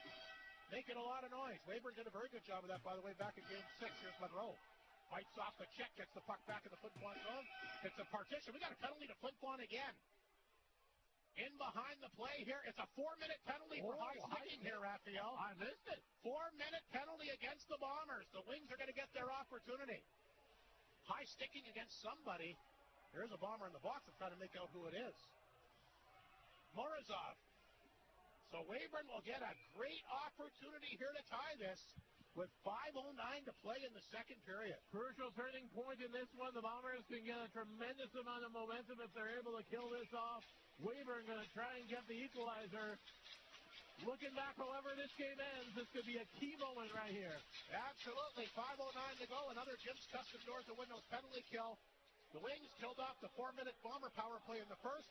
making a lot of noise. Weyburn did a very good job of that, by the way, back in Game 6. Here's Monroe. Fights off the check, gets the puck back in the Flin Flon zone. It's a partition. We got a penalty to Flin Flon again. In behind the play here. It's a 4-minute penalty for high sticking here, Raphael. I missed it. 4-minute penalty against the Bombers. The Wings are going to get their opportunity. High sticking against somebody. There's a Bomber in the box. I'm trying to make out who it is. Morozov. So Weyburn will get a great opportunity here to tie this with 5:09 to play in the second period. Crucial turning point in this one. The Bombers can get a tremendous amount of momentum if they're able to kill this off. Weyburn going to try and get the equalizer. Looking back, however this game ends, this could be a key moment right here. Absolutely. 5:09 to go. Another Jim's Custom Doors to Windows penalty kill. The Wings killed off the 4-minute Bomber power play in the first,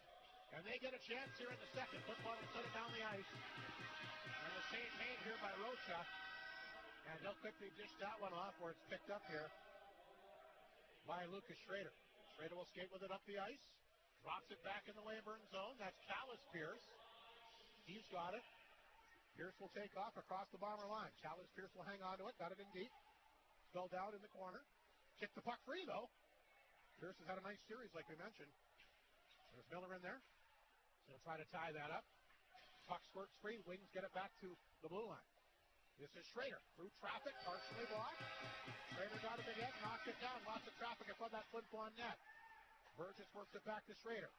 and they get a chance here in the second. Flin Flon will put it down the ice. And the save made here by Rocha. And he'll quickly dish that one off where it's picked up here by Lucas Schrader. Schrader will skate with it up the ice. Drops it back in the Weyburn zone. That's Callis Pierce. He's got it. Pierce will take off across the Bomber line. Callis Pierce will hang on to it. Got it in deep. Spelled out in the corner. Kick the puck free, though. Pierce has had a nice series, like we mentioned. There's Miller in there. He'll try to tie that up. Puck squirts free. Wings get it back to the blue line. This is Schrader. Through traffic, partially blocked. Schrader got it again, knocked it down. Lots of traffic in front of that Flin Flon net. Burgess works it back to Schrader.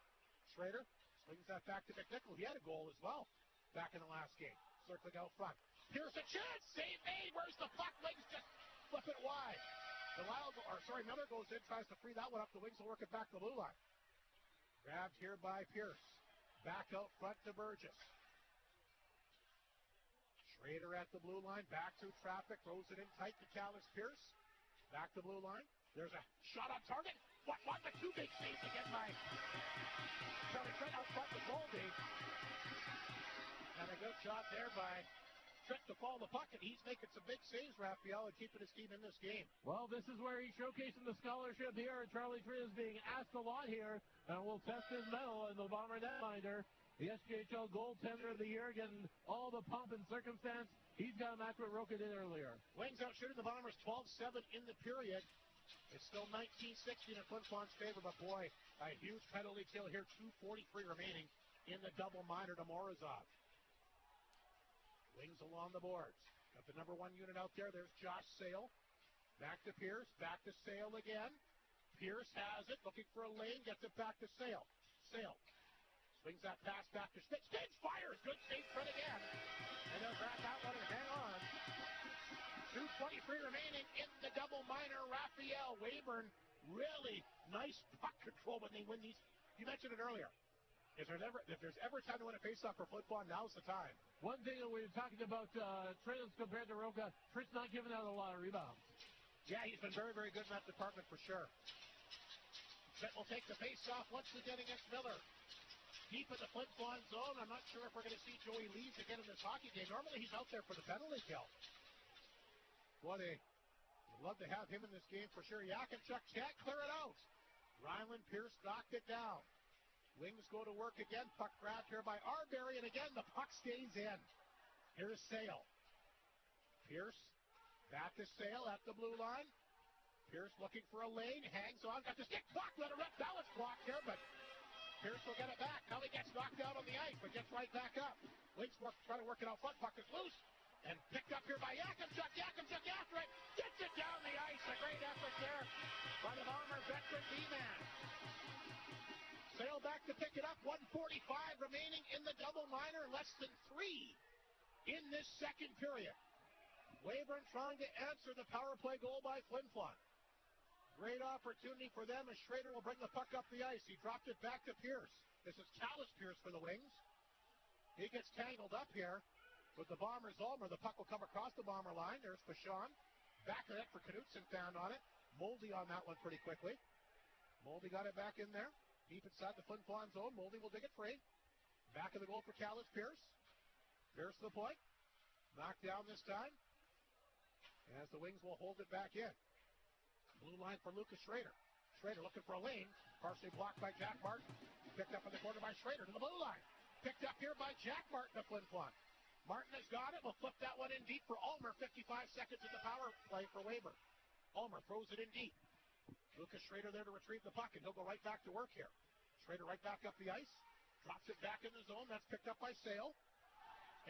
Schrader swings that back to McNichol. He had a goal as well back in the last game. Circling out front. Here's a chance. Save made. Where's the puck? Wings just flip it wide. Miller goes in, tries to free that one up. The Wings will work it back to the blue line. Grabbed here by Pierce. Back out front to Burgess. Schrader at the blue line. Back through traffic. Throws it in tight to Callis Pierce. Back to blue line. There's a shot on target. What? The two big saves again by Charlie Trent out front with Goldie. And a good shot there by Trent to fall the puck, and he's making some big saves, Raphael, and keeping his team in this game. Well, this is where he's showcasing the scholarship here. Charlie Trent is being asked a lot here, and will test his mettle in the Bomber netminder. The SJHL goaltender of the year, getting all the pomp and circumstance. He's got a match with Roken in earlier. Wings out shooting the Bombers 12-7 in the period. It's still 19-16 in Flin Flon's favor, but boy, a huge penalty kill here. 2:43 remaining in the double minor to Morozov. Wings along the boards. Got the number one unit out there. There's Josh Sale. Back to Pierce. Back to Sale again. Pierce has it. Looking for a lane. Gets it back to Sale. Sale swings that pass back to Stitch. Stitch fires. Good save Trent again. And they'll grab that one and hang on. 2:23 remaining in the double minor. Raphael Weyburn, really nice puck control when they win these. You mentioned it earlier. If there's ever time to win a faceoff for Flin Flon, now's the time. One thing that we were talking about Trent compared to Roca, Trent's not giving out a lot of rebounds. Yeah, he's been very, very good in that department for sure. Trent will take the faceoff once again against Miller. Deep in the Flin Flon zone. I'm not sure if we're going to see Joey Lees again in this hockey game. Normally he's out there for the penalty kill. Boy, they'd love to have him in this game for sure. Yakimchuk can't clear it out. Ryland Pierce knocked it down. Wings go to work again. Puck grabbed here by Arbery, and again the puck stays in. Here's Sale. Pierce back to Sale at the blue line. Pierce looking for a lane, hangs on, got the stick blocked, let it rip. That was blocked here, but Pierce will get it back. Now he gets knocked out on the ice, but gets right back up. Wings try to work it out front. Puck is loose and picked up here by Yakimchuk. Yakimchuk after it, gets it down the ice. A great effort there by the Bomber veteran D-man. Sale back to pick it up. 1:45 remaining in the double minor. Less than 3 in this second period. Weyburn trying to answer the power play goal by Flin Flon. Great opportunity for them as Schrader will bring the puck up the ice. He dropped it back to Pierce. This is Callis Pierce for the Wings. He gets tangled up here with the Bombers' Ulmer. The puck will come across the Bomber line. There's Vachon. Back of that for Knutson, found on it. Moldy on that one pretty quickly. Moldy got it back in there. Deep inside the Flin Flon zone. Moldy will dig it free. Back of the goal for Callis Pierce. Pierce to the point. Knocked down this time. As the Wings will hold it back in. Blue line for Lucas Schrader. Schrader looking for a lane. Partially blocked by Jack Martin. Picked up in the corner by Schrader to the blue line. Picked up here by Jack Martin of Flin Flon. Martin has got it. We'll flip that one in deep for Ulmer. 55 seconds in the power play for Weyburn. Ulmer throws it in deep. Lucas Schrader there to retrieve the puck, and he'll go right back to work here. Schrader right back up the ice. Drops it back in the zone. That's picked up by Sale.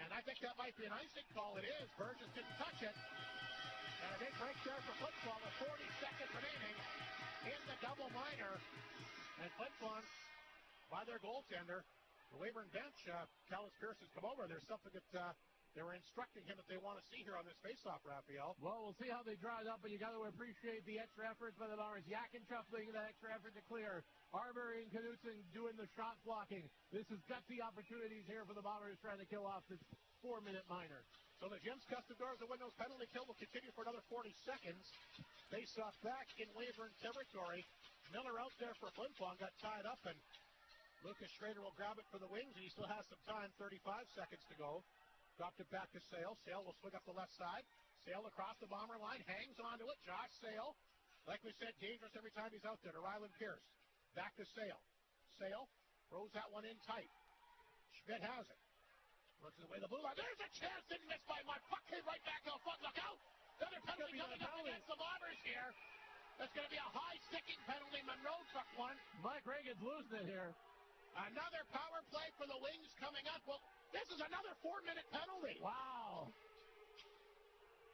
And I think that might be an icing call. It is. Burgess didn't touch it. And a big break there for Flin Flon with 40 seconds remaining in the double minor. And Flin Flon, by their goaltender, the Weyburn bench, Callis Pierce has come over. There's something that they were instructing him that they want to see here on this faceoff, Raphael. Well, we'll see how they draw it up, but you got to appreciate the extra efforts by the Bombers. Yakinchuk making that extra effort to clear. Arbery and Knutson doing the shot blocking. This is gutsy opportunities here for the Bombers trying to kill off this 4-minute minor. So the Jim's Custom Doors and Windows penalty kill will continue for another 40 seconds. Face-off back in Weyburn territory. Miller out there for Flin Flon, got tied up, and Lucas Schrader will grab it for the Wings, and he still has some time, 35 seconds to go. Dropped it back to Sale. Sale will swing up the left side. Sale across the Bomber line, hangs onto it. Josh Sale, like we said, dangerous every time he's out there to Ryland Pierce. Back to Sale. Sale throws that one in tight. Schmidt has it. Looks the way the blue line. There's a chance. Didn't miss by much. Puck came right back out front. Look out. Another penalty coming up against the Bombers here. That's going to be a high sticking penalty. Monroe took one. Mike Reagan's losing it here. Another power play for the Wings coming up. Well, this is another 4-minute penalty. Wow.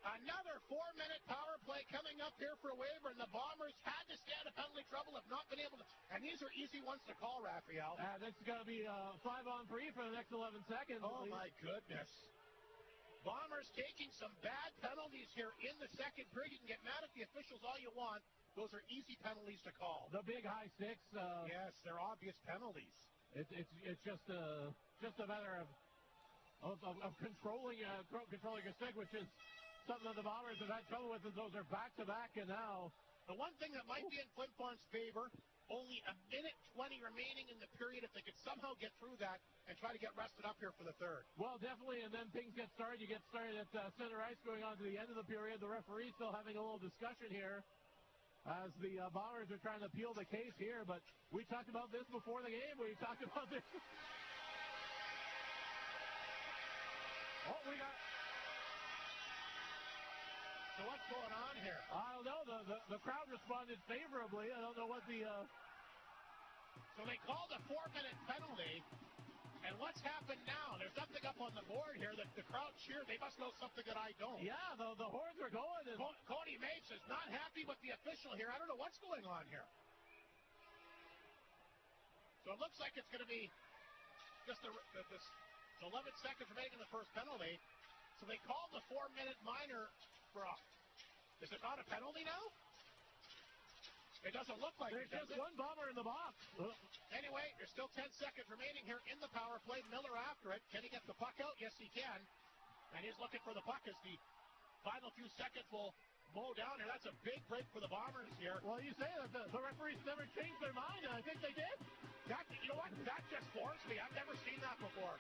Another 4-minute power play coming up here for Weyburn. The Bombers had to stay out of penalty trouble, have not been able to. And these are easy ones to call, Raphael. This is going to be 5-on-3 for the next 11 seconds. Oh, my goodness. Bombers taking some bad penalties here in the second period. You can get mad at the officials all you want. Those are easy penalties to call. The big high sticks. Yes, they're obvious penalties. It's just a matter of controlling a stick, which is something that the Bombers have had trouble with, as those are back-to-back, and now the one thing that might be in Flin Flon's favor, only a minute 20 remaining in the period. If they could somehow get through that and try to get rested up here for the third. Well, definitely, and then things get started. You get started at center ice going on to the end of the period. The referee still having a little discussion here as the Bombers are trying to peel the case here, but we talked about this before the game. We talked about this. Oh, we got... So what's going on here? I don't know. The crowd responded favorably. I don't know what the... So they called a 4-minute penalty, and what's happened now? There's nothing up on the board here. The crowd cheered. They must know something that I don't. Yeah, the horns are going. And Cody Mates is not happy with the official here. I don't know what's going on here. So it looks like it's going to be just this 11 seconds remaining in the first penalty. So they called the 4-minute minor for a... Is it not a penalty now? It doesn't look like there's just one Bomber in the box. Anyway, there's still 10 seconds remaining here in the power play. Miller after it. Can he get the puck out? Yes, he can. And he's looking for the puck as the final few seconds will mow down here. That's a big break for the Bombers here. Well, you say that the referees never changed their mind, and I think they did. You know what? That just floors me. I've never seen that before.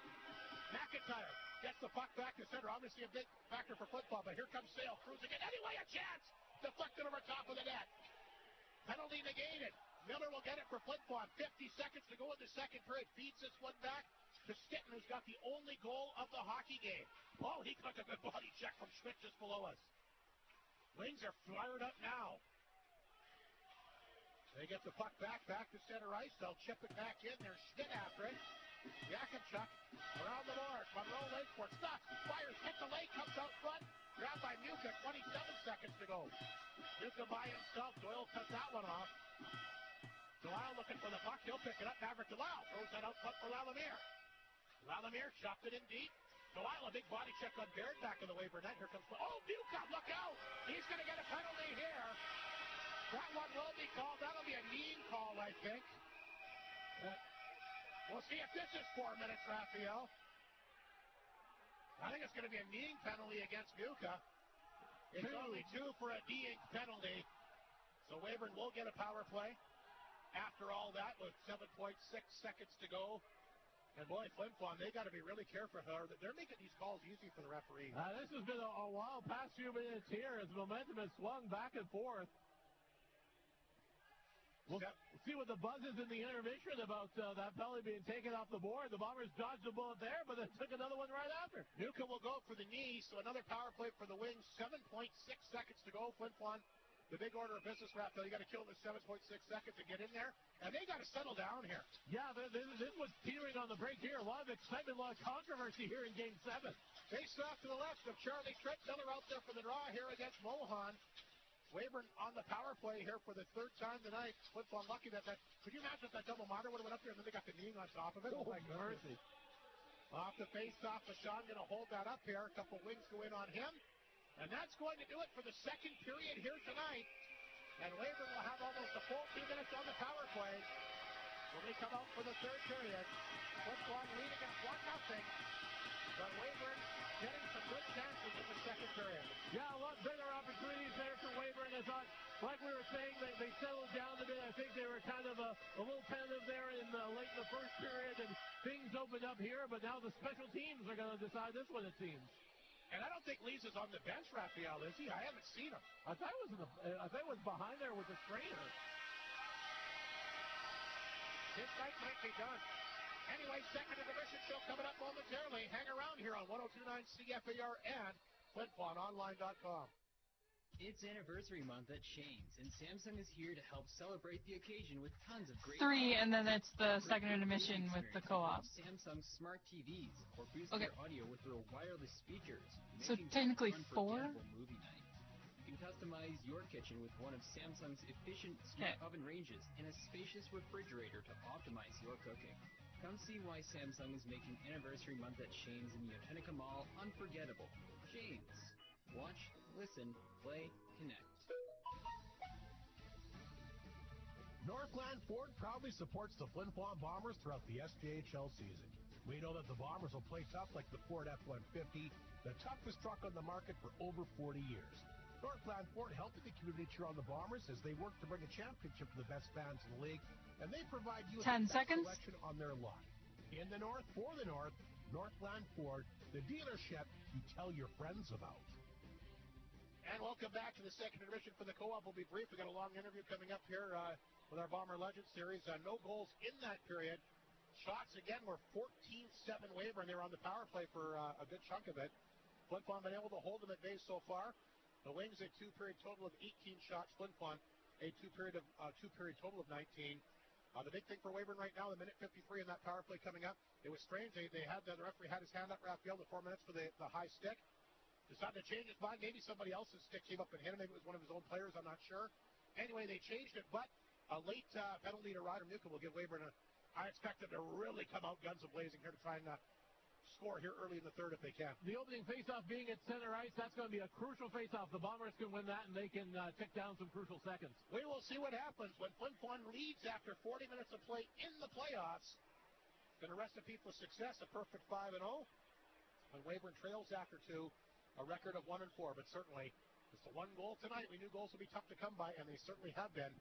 McIntyre gets the puck back to center. Obviously a big factor for football, but here comes Sale cruising it. Anyway, a chance. Deflected over top of the net. Penalty negated. Miller will get it for Flin Flon. 50 seconds to go in the second period. Feeds this one back to Stitten, who's got the only goal of the hockey game. Oh, he took a good body check from Schmidt just below us. Wings are fired up now. They get the puck back to center ice. They'll chip it back in. There's Schmidt after it. Yakinchuk around the board. Monroe waits for it. Stops. Fires. Hits the leg. Comes out front. Grabbed by Muka. 27 seconds to go. Muka by himself. Doyle cuts that one off. Delisle looking for the puck. He'll pick it up. Maverick Delisle throws that out front for Lalamier. Lalamier chopped it in deep. Delisle, a big body check on Baird back in the Weyburn net. Here comes... Oh, Muka, look out! He's going to get a penalty here. That one will be called. That'll be a mean call, I think. We'll see if this is 4 minutes, Raphael. I think it's going to be a kneeing penalty against Muka. It's only 2 for a kneeing penalty. So Weyburn will get a power play after all that with 7.6 seconds to go. And boy, Flin Flon, they got to be really careful here. They're making these calls easy for the referee. This has been a wild past few minutes here as momentum has swung back and forth. We'll see what the buzz is in the intermission about that penalty being taken off the board. The Bombers dodged a bullet there, but then took another one right after. Newcomb will go for the knee, so another power play for the Wings. 7.6 seconds to go. Flin Flon, the big order of business, Raphael. You got to kill the 7.6 seconds to get in there, and they got to settle down here. Yeah, this was teetering on the break here. A lot of excitement, a lot of controversy here in Game 7. Face off to the left of Charlie Tritt. Miller out there for the draw here against Mohan. Weyburn on the power play here for the third time tonight. Flin Flon lucky that could you imagine if that double monitor would have went up there and then they got the kneeing on top of it? Oh, my mercy. Off the face-off, Bashan going to hold that up here. A couple Wings go in on him. And that's going to do it for the second period here tonight. And Weyburn will have almost a full 2 minutes on the power play when they come out for the third period. Flin Flon leading at 1-0. But Weyburn getting some good chances in the second period. Yeah, a lot better opportunities there for Weyburn. I thought, like we were saying, they settled down a bit. I think they were kind of a little tentative there late in the first period, and things opened up here, but now the special teams are going to decide this one, it seems. And I don't think Lees is on the bench, Raphael, is he? I haven't seen him. I thought it was behind there with the strainer. His night might be done. Anyway, second intermission show coming up momentarily. Hang around here on 102.9 CFAR and FlinFlonOnline.com. It's anniversary month at Shane's, and Samsung is here to help celebrate the occasion with tons of great... 3, and then it's the second intermission with the co-op. Samsung Smart TVs, or boost your audio with their wireless speakers. So technically 4? Movie night. You can customize your kitchen with one of Samsung's efficient smart oven ranges and a spacious refrigerator to optimize your cooking. Come see why Samsung is making anniversary month at Shane's in the Otenica Mall unforgettable. Shane's. Watch, listen, play, connect. Northland Ford proudly supports the Flin Flon Bombers throughout the SJHL season. We know that the Bombers will play tough like the Ford F-150, the toughest truck on the market for over 40 years. Northland Ford helping the community cheer on the Bombers as they work to bring a championship to the best fans in the league, and they provide you with 10 the best seconds selection on their lot. In the North, for the North, Northland Ford, the dealership you tell your friends about. And welcome back to the second intermission for the co-op. We'll be brief. We've got a long interview coming up here with our Bomber Legends series. No goals in that period. Shots, again, were 14-7 Weyburn. They were on the power play for a good chunk of it. Flin Flon been able to hold them at bay so far. The Wings a two-period total of 18 shots. Flin Flon a two-period total of 19. The big thing for Weyburn right now, the minute 53 in that power play coming up. It was strange. The referee had his hand up, Raphael, the 4 minutes for the high stick. Decided to change his mind. Maybe somebody else's stick came up and hit him. Maybe it was one of his own players. I'm not sure. Anyway, they changed it, but a late penalty to Ryder Newcomb will give Weyburn I expect them to really come out guns a-blazing here to try and score here early in the third if they can. The opening faceoff being at center ice, that's going to be a crucial faceoff. The Bombers can win that, and they can tick down some crucial seconds. We will see what happens when Flin Flon leads after 40 minutes of play in the playoffs. Been a recipe for success, a perfect 5-0. When Weyburn trails after 2, a record of 1-4. But certainly, it's the one goal tonight. We knew goals would be tough to come by, and they certainly have been.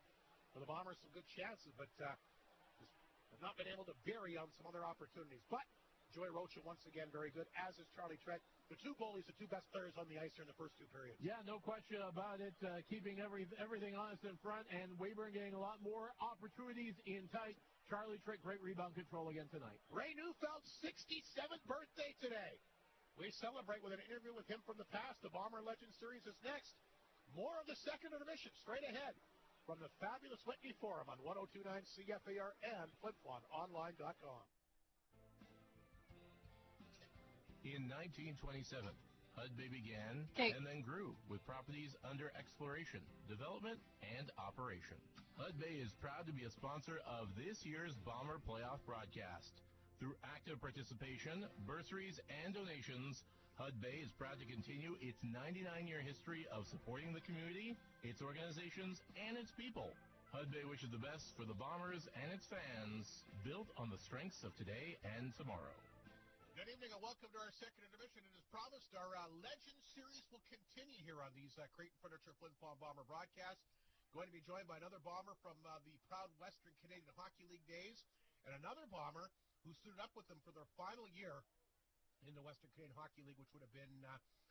For the Bombers, some good chances, but have not been able to vary on some other opportunities. But Joey Rocha, once again, very good, as is Charlie Tritt. The two goalies, the two best players on the ice here in the first two periods. Yeah, no question about it. Keeping everything honest in front, and Weyburn getting a lot more opportunities in tight. Charlie Tritt, great rebound control again tonight. Ray Neufeld's 67th birthday today. We celebrate with an interview with him from the past. The Bomber Legends series is next. More of the second intermission straight ahead from the fabulous Whitney Forum on 102.9 CFAR and FlinFlonOnline.com. In 1927, Hudbay began and then grew with properties under exploration, development, and operation. Hudbay is proud to be a sponsor of this year's Bomber Playoff broadcast. Through active participation, bursaries, and donations, Hudbay is proud to continue its 99-year history of supporting the community, its organizations, and its people. Hudbay wishes the best for the Bombers and its fans, built on the strengths of today and tomorrow. Good evening and welcome to our second intermission. And as promised, our Legends series will continue here on these Creighton Furniture Flin Flon Bomber broadcasts. Going to be joined by another Bomber from the proud Western Canadian Hockey League days, and another Bomber who stood up with them for their final year in the Western Canadian Hockey League, which would have been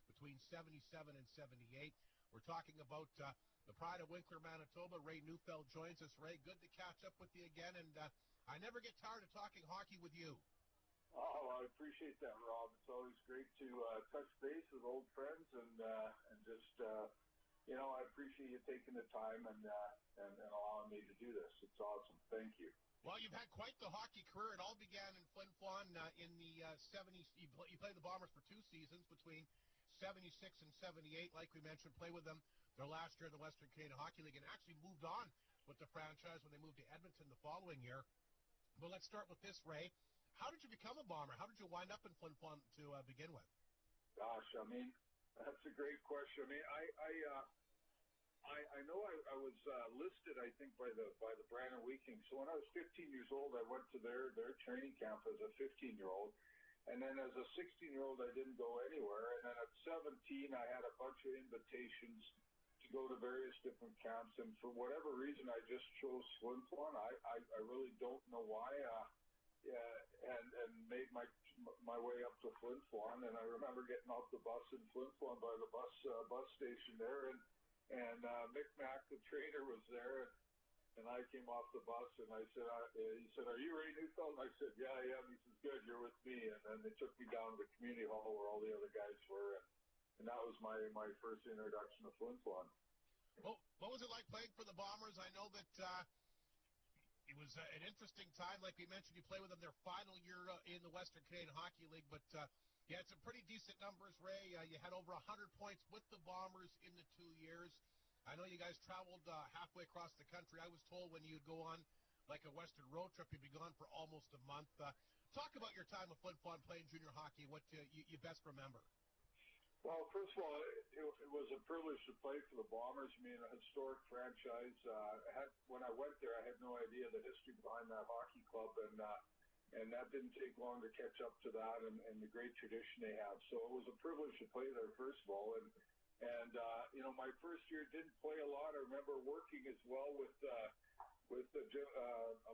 between 77 and 78. We're talking about the pride of Winkler, Manitoba. Ray Neufeld joins us. Ray, good to catch up with you again, and I never get tired of talking hockey with you. Oh, I appreciate that, Rob. It's always great to touch base with old friends, and just I appreciate you taking the time and allowing me to do this. It's awesome. Thank you. Well, you've had quite the hockey career. It all began in Flin Flon in the 70s. You played the Bombers for 2 seasons between 76 and 78. Like we mentioned, play with them their last year in the Western Canadian Hockey League, and actually moved on with the franchise when they moved to Edmonton the following year. Well, let's start with this, Ray. How did you become a Bomber? How did you wind up in Flin Flon to begin with? Gosh, I mean, that's a great question. I mean, I know I was listed, I think, by the Brandon Weekings. So when I was 15 years old, I went to their training camp as a 15-year-old. And then as a 16-year-old, I didn't go anywhere. And then at 17, I had a bunch of invitations to go to various different camps. And for whatever reason, I just chose Flin Flon. I really don't know why. And made my way up to Flin Flon. And I remember getting off the bus in Flin Flon by the bus station there. And Mick Mack, the trainer, was there. And I came off the bus, and he said, "Are you Ray Neufeld?" And I said, "Yeah, I am." He says, "Good, you're with me." And then they took me down to the community hall where all the other guys were, and that was my first introduction to Flin Flon. Well, what was it like playing for the Bombers? I know that it was an interesting time. Like we mentioned, you played with them their final year in the Western Canadian Hockey League, but you had some pretty decent numbers, Ray. You had over 100 points with the Bombers in the 2 years. I know you guys traveled halfway across the country. I was told when you'd go on like a Western road trip, you'd be gone for almost a month. Talk about your time with Flin Flon playing junior hockey, what you best remember. Well, first of all, it was a privilege to play for the Bombers. I mean, a historic franchise. When I went there, I had no idea the history behind that hockey club, and that didn't take long to catch up to that and the great tradition they have. So it was a privilege to play there, first of all. And my first year didn't play a lot. I remember working as well with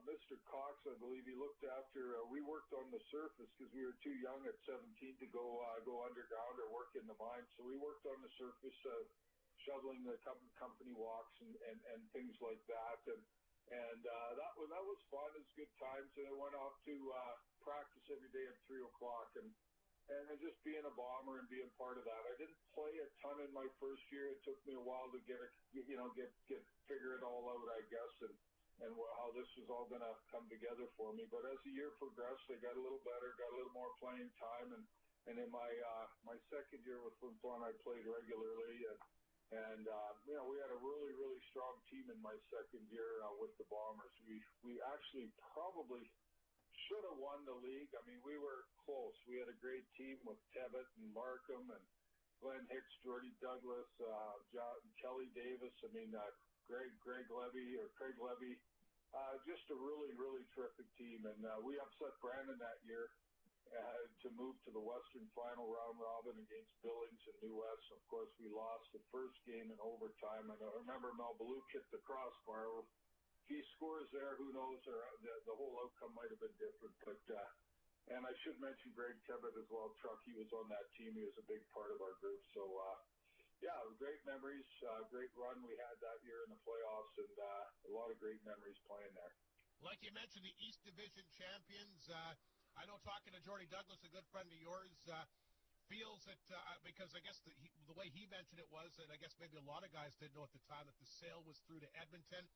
Mr. Cox, I believe. He looked after. We worked on the surface because we were too young at 17 to go underground or work in the mine. So we worked on the surface, shoveling the company walks and things like that. And that was fun. It was good times. And I went off to practice every day at 3 o'clock and just being a Bomber and being part of that. I didn't play a ton in my first year. It took me a while to figure it all out, I guess, and how this was all going to come together for me. But as the year progressed, I got a little better, got a little more playing time, and in my second year with Flin Flon, I played regularly, and we had a really, really strong team in my second year with the Bombers. We actually probably should have won the league. I mean, we were close. We had a great team with Tebbett and Markham and Glenn Hicks, Jordy Douglas, Kelly Davis. I mean, Craig Levy. Just a really, really terrific team. And we upset Brandon that year to move to the Western Final round robin against Billings and New West. Of course, we lost the first game in overtime. And I remember Mel Balou hit the crossbar. If he scores there, who knows? Or the whole outcome might have been different. But and I should mention Greg Tebbett as well. Chuck, he was on that team. He was a big part of our group. So, great memories, great run we had that year in the playoffs, and a lot of great memories playing there. Like you mentioned, the East Division champions. I know talking to Jordy Douglas, a good friend of yours, feels that, because I guess the way he mentioned it was, and I guess maybe a lot of guys didn't know at the time, that the sale was through to Edmonton.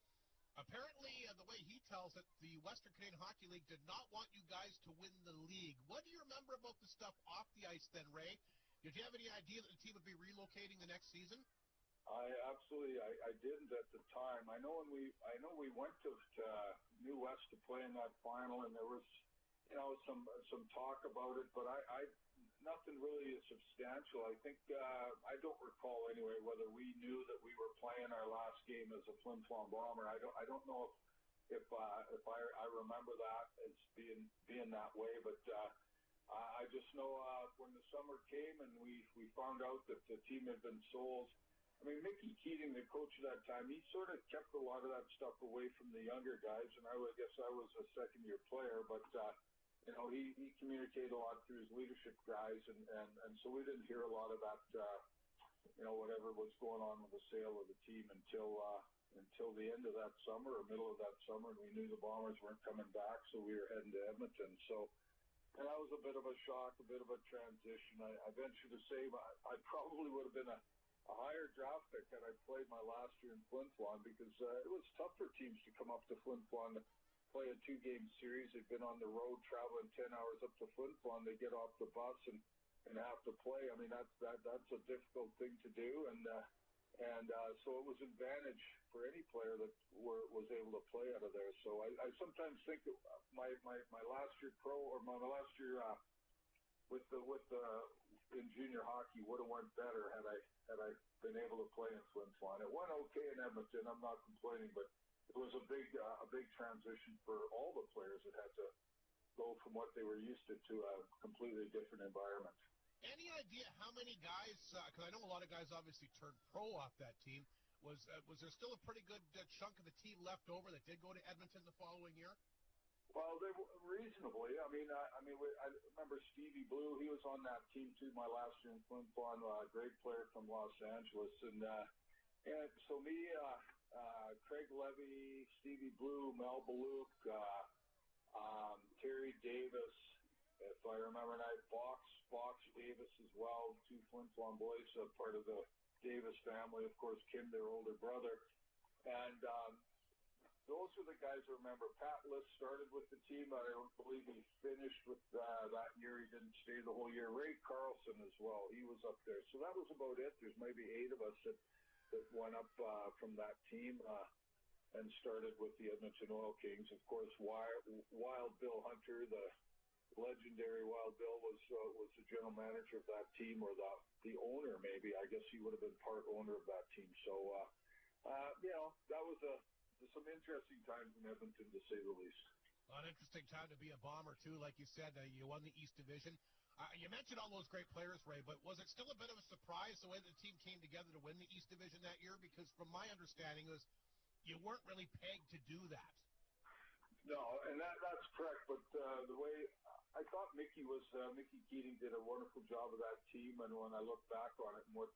Apparently, the way he tells it, the Western Canadian Hockey League did not want you guys to win the league. What do you remember about the stuff off the ice then, Ray? Did you have any idea that the team would be relocating the next season? I didn't at the time. I know we went to New West to play in that final, and there was some talk about it, but I nothing really substantial. I think I don't recall anyway whether we knew that we were playing our last game as a Flin Flon Bomber. I don't know if I remember that as being that way, but I just know when the summer came and we found out that the team had been sold. I mean, Mickey Keating, the coach at that time, he sort of kept a lot of that stuff away from the younger guys, and I guess I was a second-year player, but he communicated a lot through his leadership guys, and so we didn't hear a lot of that whatever was going on with the sale of the team until the end of that summer or middle of that summer, and we knew the Bombers weren't coming back, so we were heading to Edmonton. And that was a bit of a shock, a bit of a transition. I venture to say I probably would have been a higher draft pick had I played my last year in Flin Flon, because it was tough for teams to come up to Flin Flon to play a 2-game series. They've been on the road traveling 10 hours up to Flin Flon. They get off the bus and have to play. I mean, that's a difficult thing to do, and so it was an advantage for any player that was able to play out of there. So I sometimes think that my last year pro, or my last year with the in junior hockey would have went better had I been able to play in Flin Flon. It went okay in Edmonton. I'm not complaining, but it was a big transition for all the players that had to go from what they were used to a completely different environment. Any idea how many guys, because I know a lot of guys obviously turned pro off that team, was there still a pretty good chunk of the team left over that did go to Edmonton the following year? Well, they reasonably. I remember Stevie Blue. He was on that team too. My last year in Flin Flon, a great player from Los Angeles, and so me, Craig Levy, Stevie Blue, Mel Baluk, Terry Davis, if I remember right, Box Davis as well, 2 Flin Flon boys, part of the Davis family. Of course, Kim, their older brother, and those are the guys I remember. Pat List started with the team. I don't believe he finished with that year. He didn't stay the whole year. Ray Carlson as well. He was up there. So that was about it. There's maybe 8 of us that went up from that team and started with the Edmonton Oil Kings. Of course, Wild Bill Hunter, the legendary Wild Bill, was the general manager of that team, or the owner maybe. I guess he would have been part owner of that team. So, that was some interesting times in Edmonton, to say the least. An interesting time to be a Bomber, too. Like you said, you won the East Division. You mentioned all those great players, Ray, but was it still a bit of a surprise the way the team came together to win the East Division that year? Because from my understanding, it was you weren't really pegged to do that. No, and that's correct. But the way I thought Mickey Keating did a wonderful job of that team, and when I look back on it and what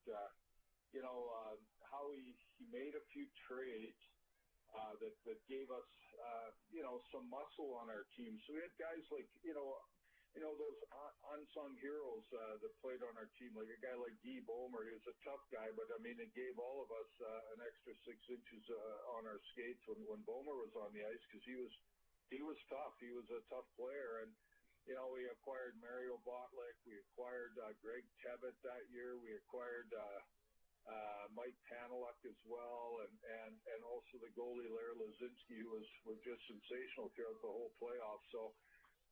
how he made a few trades that gave us some muscle on our team. So we had guys like those unsung heroes that played on our team, like a guy like Guy Bomer. He was a tough guy, but I mean, it gave all of us an extra 6 inches on our skates when Bomer was on the ice, because he was tough. He was a tough player, and we acquired Mario Botlick. We acquired Greg Tebbett that year. We acquired Mike Paneluk as well, and also the goalie Larry Lazinski, who was just sensational throughout the whole playoffs. So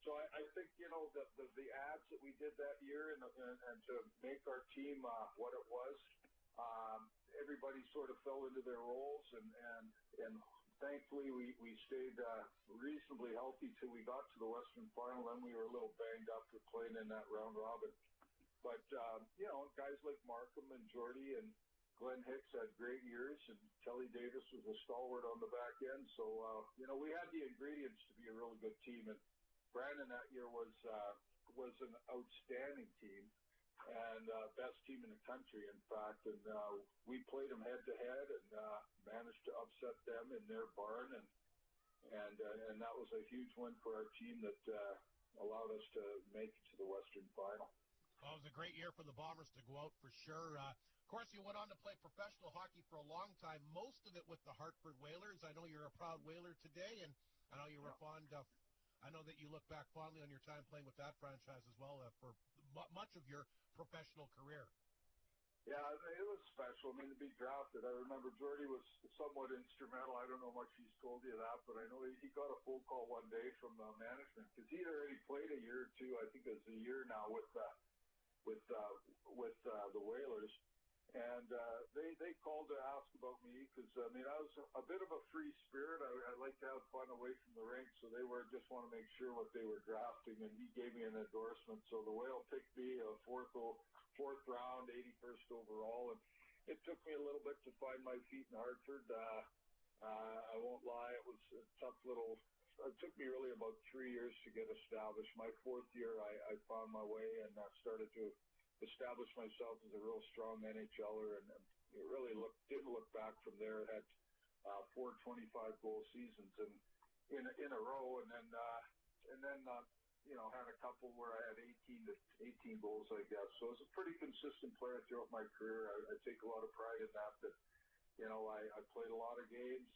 I think the ads that we did that year and to make our team what it was, everybody sort of fell into their roles, and thankfully we stayed reasonably healthy till we got to the Western Final. Then we were a little banged up for playing in that round robin. But guys like Markham and Jordy and Glenn Hicks had great years, and Kelly Davis was a stalwart on the back end. So we had the ingredients to be a really good team. And Brandon that year was an outstanding team, and best team in the country, in fact. And we played them head to head and managed to upset them in their barn, and that was a huge win for our team that allowed us to make it to the Western Final. Well, it was a great year for the Bombers to go out, for sure. Of course, you went on to play professional hockey for a long time, most of it with the Hartford Whalers. I know you're a proud Whaler today, and I know you were fond of. I know that you look back fondly on your time playing with that franchise as well for much of your professional career. Yeah, it was special. I mean, to be drafted, I remember Jordy was somewhat instrumental. I don't know much he's told you that, but I know he got a phone call one day from management, because he had already played a year or two. I think it was a year now with the Whalers, and they called to ask about me, because I mean, I was a bit of a free spirit. I like to have fun away from the rink, so they just want to make sure what they were drafting, and he gave me an endorsement. So the Whale picked me a fourth round, 81st overall, and it took me a little bit to find my feet in Hartford. I won't lie, it was a tough little. It took me really about 3 years to get established. My 4th year, I found my way and started to established myself as a real strong NHLer, and really didn't look back from there. Had 4 25-goal seasons in a row, and then had a couple where I had 18 goals, I guess. So I was a pretty consistent player throughout my career. I take a lot of pride in that. I played a lot of games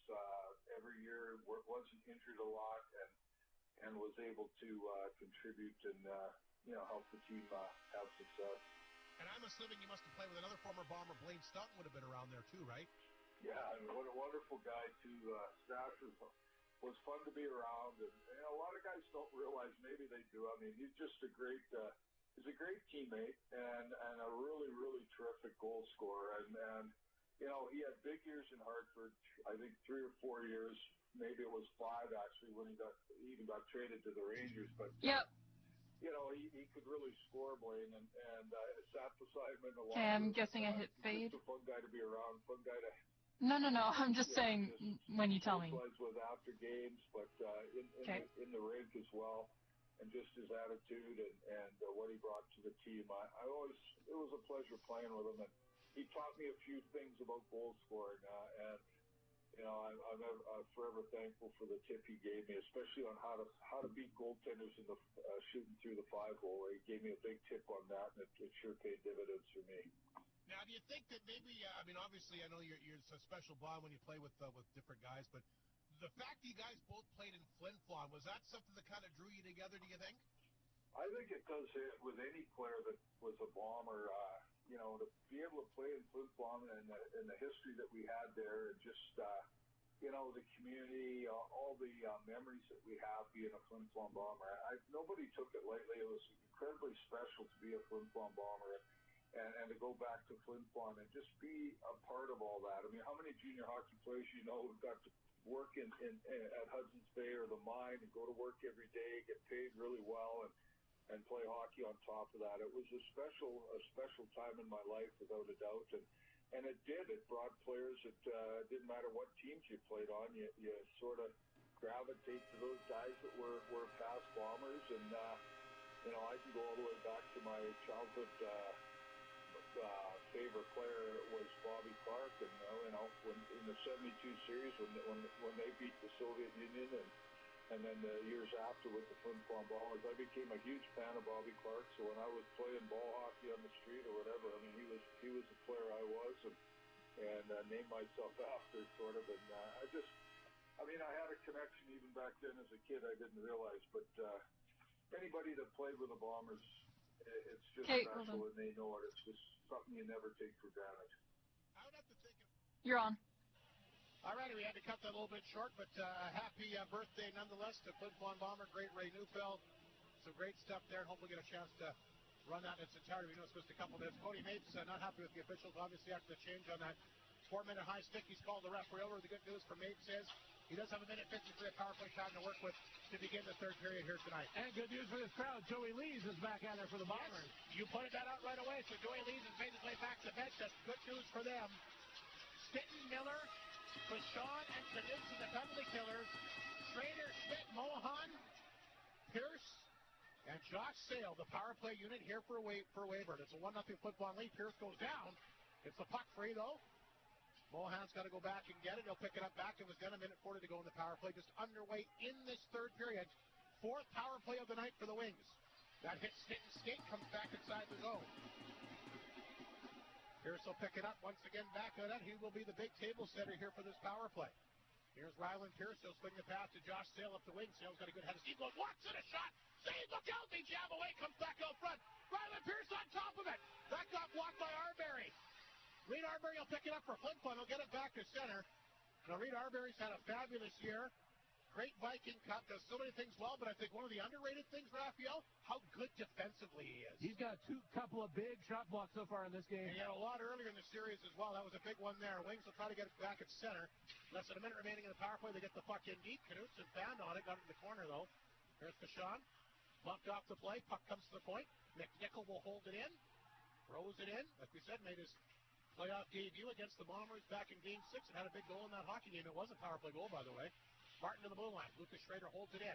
every year, wasn't injured a lot, and was able to contribute and help the team have success. And I'm assuming you must have played with another former Bomber, Blaine Stunton would have been around there too, right? Yeah, I mean, what a wonderful guy too. Stafford was fun to be around, and a lot of guys don't realize, maybe they do. I mean, he's just a great teammate and a really, really terrific goal scorer. And he had big years in Hartford. I think 3 or 4 years, maybe it was 5 actually, when he even got traded to the Rangers. But yep. He could really score, Blaine, and sat beside him in the locker Okay, I'm room. guessing I hit fade. Just a fun guy to be around, fun guy to. No. I'm just saying when you tell me. With after games, but in the rink as well, and just his attitude and what he brought to the team. It was a pleasure playing with him, and he taught me a few things about goal scoring, and I'm forever thankful for the tip he gave me, especially on how to beat goaltenders in the shooting through the 5-hole. He gave me a big tip on that, and it sure paid dividends for me. Now, do you think that maybe, obviously, I know you're a special bond when you play with different guys, but the fact that you guys both played in Flin Flon, was that something that kind of drew you together, do you think? I think it does with any player that was a Bomber, to be able to play in Flin Flon and the history that we had there, and just, the community, all the memories that we have being a Flin Flon Bomber. Nobody took it lightly. It was incredibly special to be a Flin Flon Bomber. And to go back to Flin Flon and just be a part of all that. I mean, how many junior hockey players who got to work at Hudson's Bay or the mine and go to work every day, get paid really well, and play hockey on top of that. It was a special time in my life, without a doubt. And it did. It brought players that didn't matter what teams you played on. You sort of gravitate to those guys that were past Bombers. And I can go all the way back to my childhood. Favorite player was Bobby Clark, and when in the '72 series when they beat the Soviet Union, and then the years after with the Flin Flon Bombers, I became a huge fan of Bobby Clark. So when I was playing ball hockey on the street or whatever, I mean, he was the player I was, and named myself after, sort of. And I had a connection even back then as a kid I didn't realize, but anybody that played with the Bombers, it's just special, and they know it. It's just something you never take for granted. I would have to think You're on. All righty, we had to cut that a little bit short, but happy birthday nonetheless to Flin Flon Bomber, great Ray Neufeld. Some great stuff there, and hopefully get a chance to run that in its entirety. We know it's just a couple minutes. Cody Mapes not happy with the officials, obviously, after the change on that 4-minute high stick. He's called the referee over. The good news for Mapes is he does have a minute 53 of power play time to work with to begin the third period here tonight. And good news for this crowd. Joey Lees is back out there for the Bombers. Yes, you pointed that out right away. So Joey Lees has made his way back to the bench. That's good news for them. Stinton, Miller, Bashawn, and Knudsen, the penalty killers. Schrader, Schmidt, Mohan, Pierce, and Josh Sale, the power play unit here for Weyburn. It's a 1-0 Flin Flon lead. Pierce goes down. It's the puck free, though. Mohan's got to go back and get it. He'll pick it up back. It was done a minute 40 to go in the power play. Just underway in this third period. 4th power play of the night for the Wings. That hits Stinton's skate, comes back inside the zone. Pierce will pick it up once again back on it. He will be the big table setter here for this power play. Here's Ryland Pierce. He'll swing the pass to Josh Sale up the wing. Sale's got a good head of steam. Goes, Watson, a shot. Save, look out. They jab away. Comes back out front. Ryland Pierce on top of it. That got blocked by Arbery. Reed Arbery will pick it up for Flin Flon. He'll get it back to center. Now, Reed Arbery's had a fabulous year. Great Viking Cup. Does so many things well, but I think one of the underrated things, Raphael, how good defensively he is. He's got a couple of big shot blocks so far in this game. And he had a lot earlier in the series as well. That was a big one there. Wings will try to get it back at center. Less than a minute remaining in the power play. They get the puck in deep. Knudsen found on it. Got it in the corner, though. Here's Bashawn. Bumped off the play. Puck comes to the point. McNichol will hold it in. Throws it in. Like we said, made his playoff debut against the Bombers back in Game 6 and had a big goal in that hockey game. It was a power play goal, by the way. Martin to the blue line. Lucas Schrader holds it in.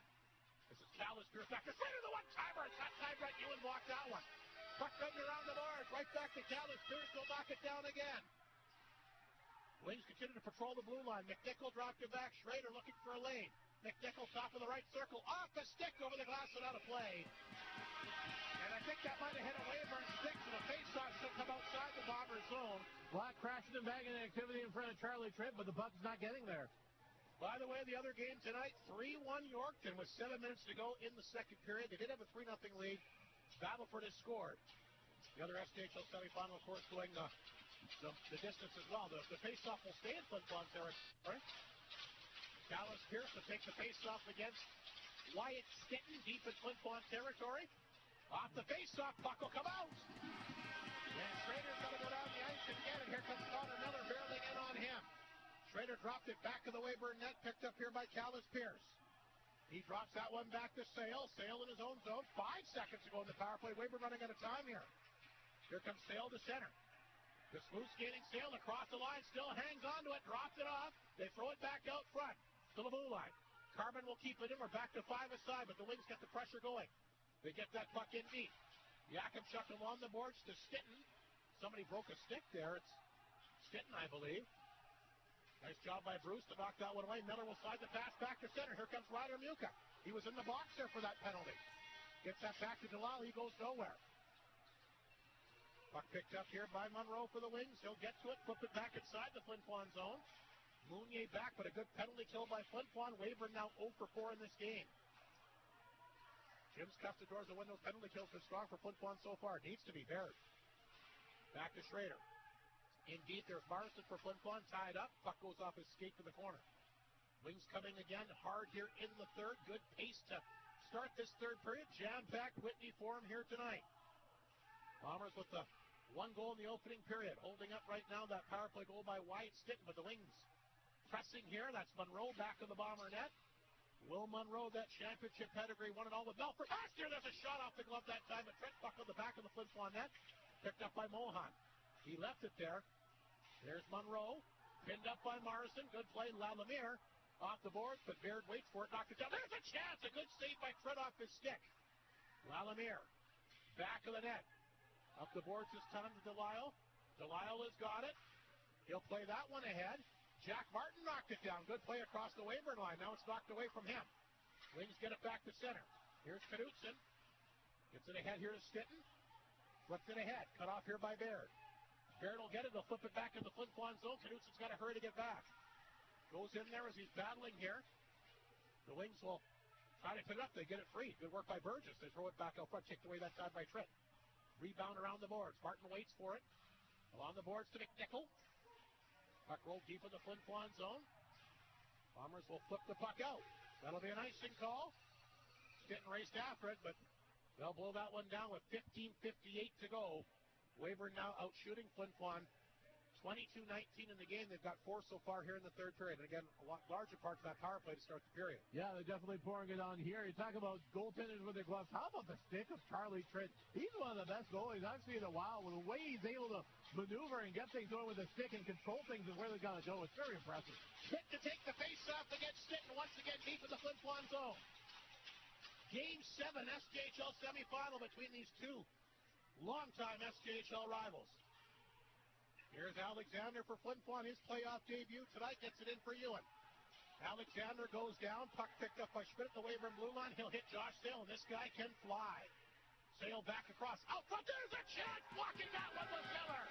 This is Callis Pierce back to Schrader, the one-timer. It's that time right. Ewan blocked that one. Puck right around the boards. Right back to Callis. Pierce will knock it down again. Wings continue to patrol the blue line. McNichol dropped it back. Schrader looking for a lane. McNichol top of the right circle. Off the stick over the glass and out of play. And I think that might have hit a Weyburn stick, so the faceoff should come outside the Bombers zone. Black crashing and banging activity in front of Charlie Tripp, but the puck's not getting there. By the way, the other game tonight, 3-1 Yorkton with 7 minutes to go in the second period. They did have a 3-0 lead. Battleford has scored. The other SJHL semifinal, of course, going the distance as well. The faceoff will stay in Flin Flon territory. Dallas Pierce will take the faceoff against Wyatt Stitton deep in Flin Flon territory. Off the faceoff, puck will come out. And Schrader's going to go down the ice and get it. Here comes Connor Miller barreling in on him. Schrader dropped it back to the Weyburn net, picked up here by Callis Pierce. He drops that one back to Sale. Sale in his own zone. 5 seconds to go in the power play. Weyburn running out of time here. Here comes Sale to center. The smooth skating Sale across the line. Still hangs onto it. Drops it off. They throw it back out front to the blue line. Carbon will keep it in. We're back to 5 aside, but the Wings get the pressure going. They get that puck in deep. Yakimchuk along the boards to Stitton. Somebody broke a stick there. It's Stitton, I believe. Nice job by Bruce to knock that one away. Miller will slide the pass back to center. Here comes Ryder Muka. He was in the box there for that penalty. Gets that back to Delisle. He goes nowhere. Puck picked up here by Monroe for the Wings. He'll get to it, flip it back inside the Flin Flon zone. Mounier back, but a good penalty kill by Flin Flon. Weyburn now 0 for 4 in this game. Jim's Custadors will win those penalty kills. Been strong for Flin Flon so far. Needs to be buried. Back to Schrader. In deep, there's Marston for Flin Flon, tied up. Puck goes off his skate to the corner. Wings coming again, hard here in the third. Good pace to start this third period. Jam-packed Whitney for him here tonight. Bombers with the 1 goal in the opening period. Holding up right now that power play goal by Wyatt Stitton, but the Wings pressing here. That's Monroe back to the Bomber net. Will Monroe, that championship pedigree, won it all with Melford. Last year, there's a shot off the glove that time, but Trent Buck on the back of the Flin Flon net. Picked up by Mohan. He left it there. There's Monroe. Pinned up by Morrison. Good play. Lalamere off the boards, but Baird waits for it. Knocked it down. There's a chance. A good save by Fred off his stick. Lalamere. Back of the net. Up the boards this time to Delisle. Delisle has got it. He'll play that one ahead. Jack Martin knocked it down. Good play across the Weyburn line. Now it's knocked away from him. Wings get it back to center. Here's Knutson. Gets it ahead here to Stitton. Flips it ahead. Cut off here by Baird. Baird will get it. They'll flip it back in the Flin Flon zone. Knutson's got to hurry to get back. Goes in there as he's battling here. The Wings will try to pick it up. They get it free. Good work by Burgess. They throw it back out front. Kicked away that time by Trent. Rebound around the boards. Martin waits for it. Along the boards to McNichol. Puck rolled deep in the Flin Flon zone. Bombers will flip the puck out. That'll be an icing call. Stitton raced after it, but they'll blow that one down with 15:58 to go. Weyburn now out shooting Flin Flon 22-19 in the game. They've got 4 so far here in the third period. And again, a lot larger part of that power play to start the period. Yeah, they're definitely pouring it on here. You talk about goaltenders with their gloves. How about the stick of Charlie Trent? He's one of the best goalies I've seen in a while. With the way he's able to maneuver and get things going with the stick and control things is where they got to go. It's very impressive. Hit to take the face-off against Stitton once again deep in the Flin Flon zone. Game 7 SJHL semifinal between these two longtime SJHL rivals. Here's Alexander for Flin Flon, his playoff debut tonight. Gets it in for Ewan. Alexander goes down. Puck picked up by Schmidt at the Weyburn blue line. He'll hit Josh Sale, and this guy can fly. Sale back across. Out front, there's a chance. Blocking that one was Miller.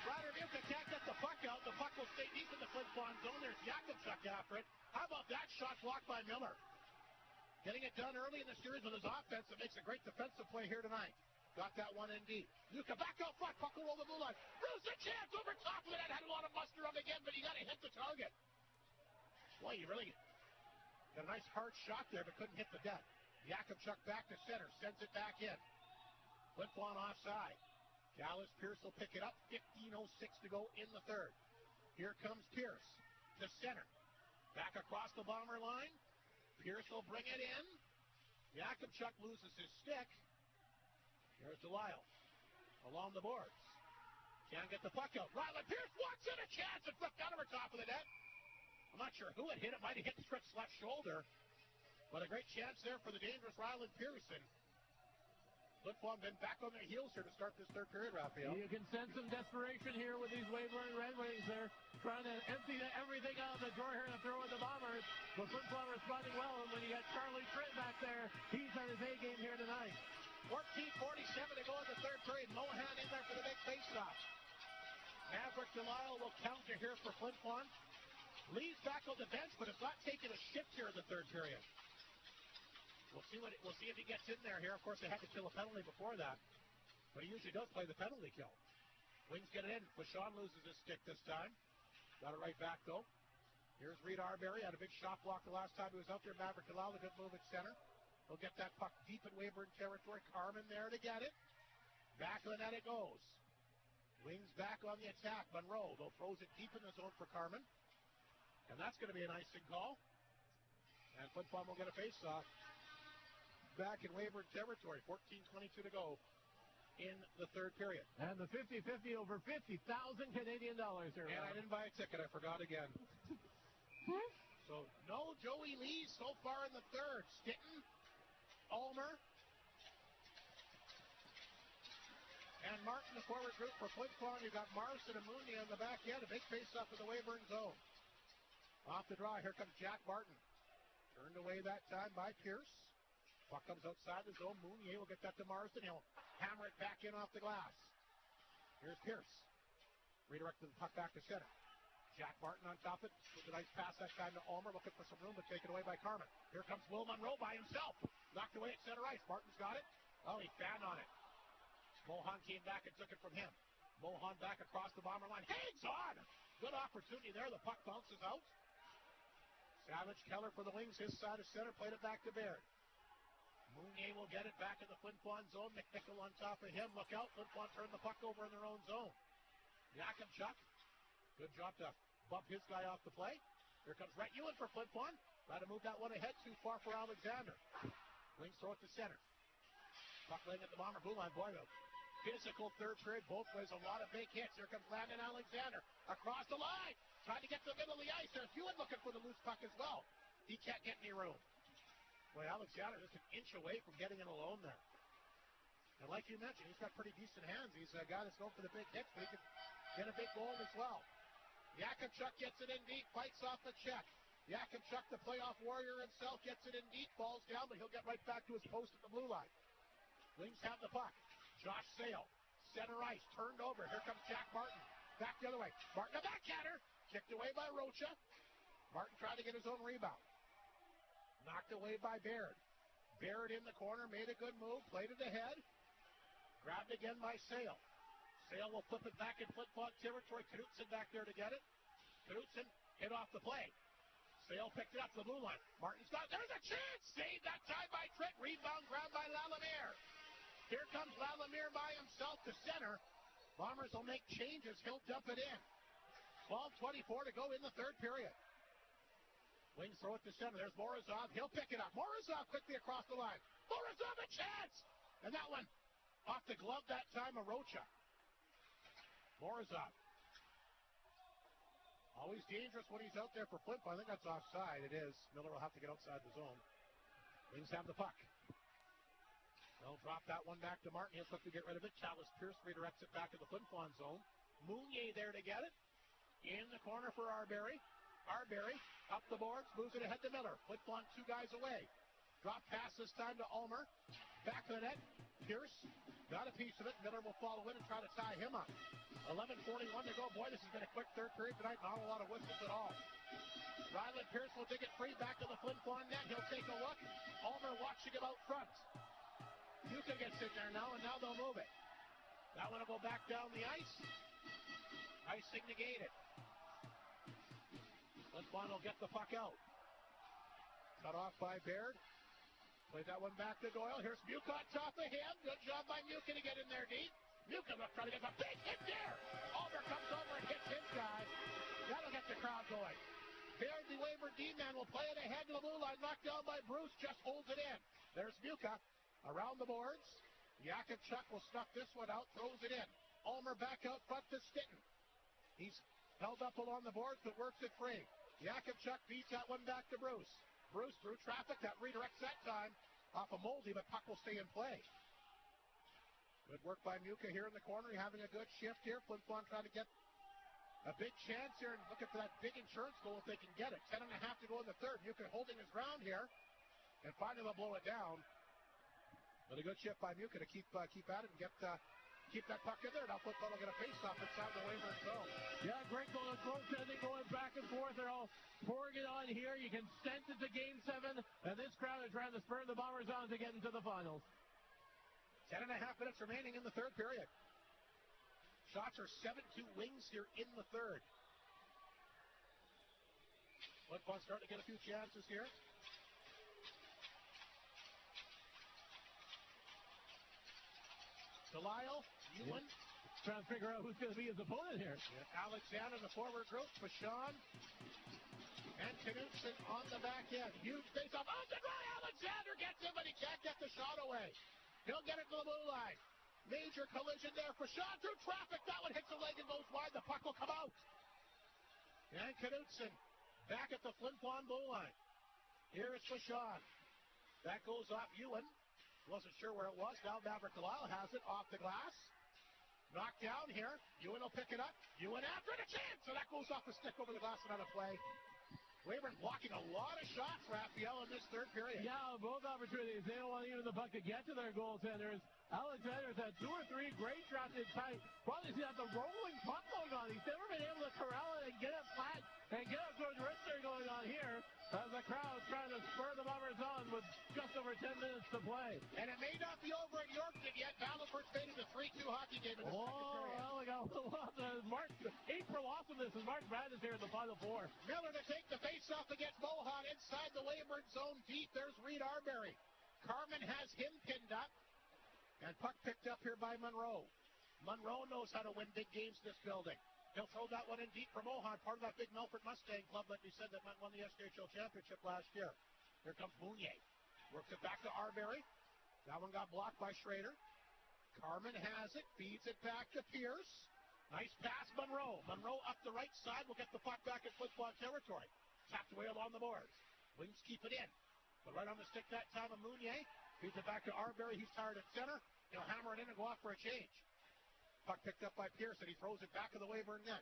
Ryder Muka can't get the puck out. The puck will stay deep in the Flin Flon zone. There's Yakimchuk after it. How about that shot blocked by Miller? Getting it done early in the series with his offense. It makes a great defensive play here tonight. Got that one in deep. Muka back out front. Puck will roll the blue line. Bruce a chance over top of it. Had a lot of muster on again, but he got to hit the target. Boy, you really got a nice hard shot there, but couldn't hit the net. Yakimchuk back to center. Sends it back in. Flin Flon offside. Dallas Pierce will pick it up. 15:06 to go in the third. Here comes Pierce to center. Back across the Bomber line. Pierce will bring it in. Yakimchuk loses his stick. Here's Delisle. Along the boards. Can't get the puck out. Ryland Pierce walks in, a chance, and flipped out over top of the net. I'm not sure who it hit. It might have hit Tripp's left shoulder. But a great chance there for the dangerous Ryland Pearson. Flin Flon been back on their heels here to start this third period, Raphael. You can sense some desperation here with these Weyburn Redwings. They're trying to empty everything out of the drawer here and throw at the Bombers. But Flin Flon responding well, and when you got Charlie Trent back there, he's on his A game here tonight. 14:47 to go in the third period. Mohan in there for the big faceoff. Maverick Delisle will counter here for Flin Flon. Lee's back on the bench, but it's not taking a shift here in the third period. We'll see if he gets in there here. Of course, they had to kill a penalty before that, but he usually does play the penalty kill. Wings get it in. Flin loses his stick this time. Got it right back, though. Here's Reed Arbery. Had a big shot block the last time he was out there. Maverick Delisle, a good move at center. He'll get that puck deep in Weyburn territory. Carman there to get it. Back of the net it goes. Wings back on the attack. Monroe, though, throws it deep in the zone for Carman. And that's going to be an icing call. And Flin Flon will get a face-off. Back in Weyburn territory. 14:22 to go in the third period. And the 50-50 over 50,000 Canadian dollars here. And I didn't buy a ticket. I forgot again. So no Joey Lee so far in the third. Stitton, Ulmer, and Martin, the forward group for Flin Flon. You've got Marston and Mooney on the back end. A big face-off in the Weyburn zone. Off the draw, here comes Jack Barton. Turned away that time by Pierce. Puck comes outside the zone. Mounier will get that to Marsden. He'll hammer it back in off the glass. Here's Pierce. Redirecting the puck back to center. Jack Barton on top of it. With a nice pass that time to Ulmer. Looking for some room, but taken away by Carman. Here comes Will Monroe by himself. Knocked away at center ice. Barton's got it. Oh, he fanned on it. Mohan came back and took it from him. Mohan back across the Bomber line. Hangs on! Good opportunity there. The puck bounces out. Savage Keller for the Wings. His side of center. Played it back to Baird. Mounier will get it back in the Flin Flon zone. McNichol on top of him. Look out. Flin Flon turned the puck over in their own zone. Yakimchuk. Good job to bump his guy off the play. Here comes Rhett Ewan for Flin Flon. Try to move that one ahead. Too far for Alexander. Wings throw it to center. Puck laying at the Bomber blue line. Boy, the physical third period. Both ways. A lot of big hits. Here comes Landon Alexander. Across the line. Trying to get to the middle of the ice. There's Ewan looking for the loose puck as well. He can't get any room. Boy, Alexander just an inch away from getting it alone there. And like you mentioned, he's got pretty decent hands. He's a guy that's going for the big hits, but he can get a big goal as well. Yakimchuk gets it in deep, fights off the check. Yakimchuk, the playoff warrior himself, gets it in deep, falls down, but he'll get right back to his post at the blue line. Wings have the puck. Josh Sale, center ice, turned over. Here comes Jack Martin. Back the other way. Martin, a backhander. Kicked away by Rocha. Martin tried to get his own rebound. Knocked away by Baird. Baird in the corner, made a good move, played it ahead. Grabbed again by Sale. Sale will flip it back in Flin Flon territory. Knutson back there to get it. Knutson hit off the play. Sale picked it up to the blue line. Martin's got, there's a chance! Saved that time by Trent. Rebound grabbed by Lalamiere. Here comes Lalamiere by himself to center. Bombers will make changes. He'll dump it in. 12:24 to go in the third period. Wings throw it to center. There's Morozov. He'll pick it up. Morozov quickly across the line. Morozov, a chance! And that one off the glove that time of Rocha. Morozov. Always dangerous when he's out there for Flin Flon. I think that's offside. It is. Miller will have to get outside the zone. Wings have the puck. They'll drop that one back to Martin. He'll quickly get rid of it. Chalice Pierce redirects it back to the Flin Flon zone. Mounier there to get it. In the corner for Arbery. Arbery up the boards, moves it ahead to Miller. Flin Flon two guys away. Drop pass this time to Ulmer. Back of the net. Pierce got a piece of it. Miller will follow in and try to tie him up. 11:41 to go. Boy, this has been a quick third period tonight. Not a lot of whistles at all. Ryland Pierce will dig it free back to the Flin Flon net. He'll take a look. Ulmer watching him out front. Yuka gets in there now, and now they'll move it. That one will go back down the ice. Icing negated. Flin Flon will get the puck out. Cut off by Baird. Played that one back to Doyle. Here's Muka on top of him. Good job by Muka to get in there deep. Muka trying to get a big hit there. Ulmer comes over and hits his guy. That'll get the crowd going. Baird, the Weyburn D-man, will play it ahead to the blue line. Knocked down by Bruce. Just holds it in. There's Muka around the boards. Yakimchuk will snuff this one out. Throws it in. Ulmer back out front to Stitton. He's held up along the boards but works it free. Yakimchuk beats that one back to Bruce. Bruce through traffic. That redirects that time off of Moldy, but puck will stay in play. Good work by Muka here in the corner. You're having a good shift here. Flin Flon trying to get a big chance here and looking for that big insurance goal if they can get it. 10.5 to go in the third. Muka holding his ground here. And finally they'll blow it down. But a good shift by Muka to keep at it and keep that puck in there. Now Flin Flon will get a face-off inside the Weyburn zone. Yeah, great goaltending going back and forth. They're all pouring it on here. You can sense it's a Game 7, and this crowd is trying to spur the Bombers on to get into the finals. 10.5 minutes remaining in the third period. Shots are 7-2 Wings here in the third. Flin Flon starting to get a few chances here. Delisle, Ewan. Trying to figure out who's going to be his opponent here. Yeah, Alexander in the forward group. Vachon. And Knudsen on the back end. Huge face-off. Oh, goodbye! Alexander gets him, but he can't get the shot away. He'll get it to the blue line. Major collision there. Vachon through traffic. That one hits the leg and goes wide. The puck will come out. And Knudsen back at the Flin Flon blue line. Here is Vachon. That goes off Ewan. Wasn't sure where it was. Now Maverick Delisle has it off the glass. Knocked down here. Ewan will pick it up. Ewan after it, a chance. So that goes off the stick over the glass and out of play. Weyburn blocking a lot of shots, Raphael, in this third period. Yeah, both opportunities. They don't want even the puck to get to their goaltenders. Alexander's had 2 or 3 great shots in tight. Probably see that the rolling puck going on. He's never been able to corral it and get it flat and get it towards Richter going on here as the crowd's trying to spur the Bombers on with just over 10 minutes to play. And it may not be over at Yorkton yet. Battleford's faded a 3-2 hockey game in the second period. Well, we got April awesomeness is March Madness here in the Final Four. Miller to take the face-off against Mohawk inside the Weyburn zone deep. There's Reed Arbery. Carman has him pinned up. And puck picked up here by Monroe. Monroe knows how to win big games in this building. He'll throw that one in deep for Mohawk, part of that big Melfort Mustang club, like we said, that won the SJHL championship last year. Here comes Mounier. Works it back to Arbery. That one got blocked by Schrader. Carman has it, feeds it back to Pierce. Nice pass, Monroe. Monroe up the right side will get the puck back at Flin Flon territory. Tapped away along the boards. Wings keep it in. But right on the stick that time of Mounier. Feeds it back to Arbery. He's tired at center. He'll hammer it in and go off for a change. Puck picked up by Pierce, and he throws it back to the Weyburn net.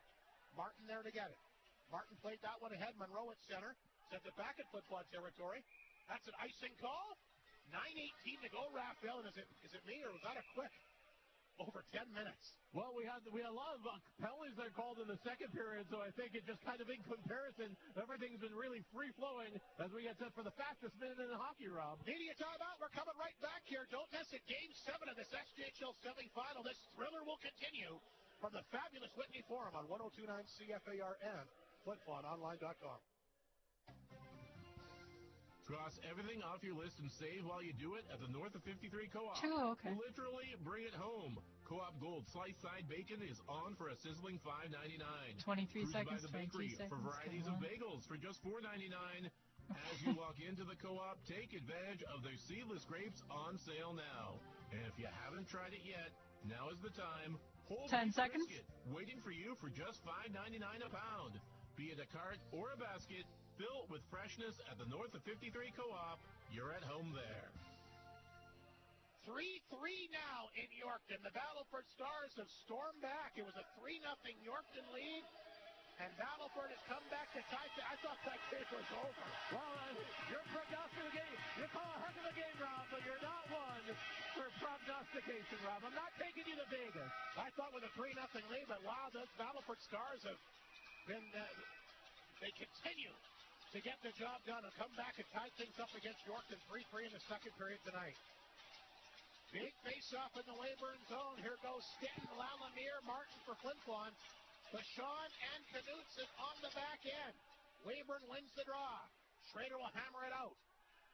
Martin there to get it. Martin played that one ahead. Monroe at center. Sends it back at Flin Flon territory. That's an icing call. 9:18 to go, Raphael. And is it me, or was that a quick over 10 minutes? Well, we had a lot of penalties that are called in the second period, so I think it just kind of in comparison, everything's been really free-flowing as we get set for the fastest minute in the hockey, Rob. Media timeout. We're coming right back here. Don't miss it. Game 7 of this SJHL semifinal. This thriller will continue from the fabulous Whitney Forum on 102.9 CFAR and FlinFlonOnline.com. Cross everything off your list and save while you do it at the North of 53 Co-op. Oh, okay. Literally bring it home. Co-op Gold sliced side bacon is on for a sizzling $5.99. 23 By seconds, the bakery 22 seconds. for varieties of bagels for just $4.99. As you walk into the Co-op, take advantage of their seedless grapes on sale now. And if you haven't tried it yet, now is the time. Whole 10 seconds. Brisket, waiting for you for just $5.99 a pound. Be it a cart or a basket, built with freshness at the North of 53 Co-op. You're at home there. 3-3 now in Yorkton. The Battleford Stars have stormed back. It was a 3-0 Yorkton lead. And Battleford has come back to tie. I thought that game was over. Well, your prognostication, you call a heck of a game, Rob, but you're not one for prognostication, Rob. I'm not taking you to Vegas. I thought with a 3-0 lead, but wow, those Battleford Stars have been, they continue to get the job done and come back and tie things up against Yorkton 3-3 in the second period tonight. Big face-off in the Weyburn zone. Here goes Stanton, Lalamere, Martin for Flin Flon. Vachon and Knudsen on the back end. Weyburn wins the draw. Schrader will hammer it out.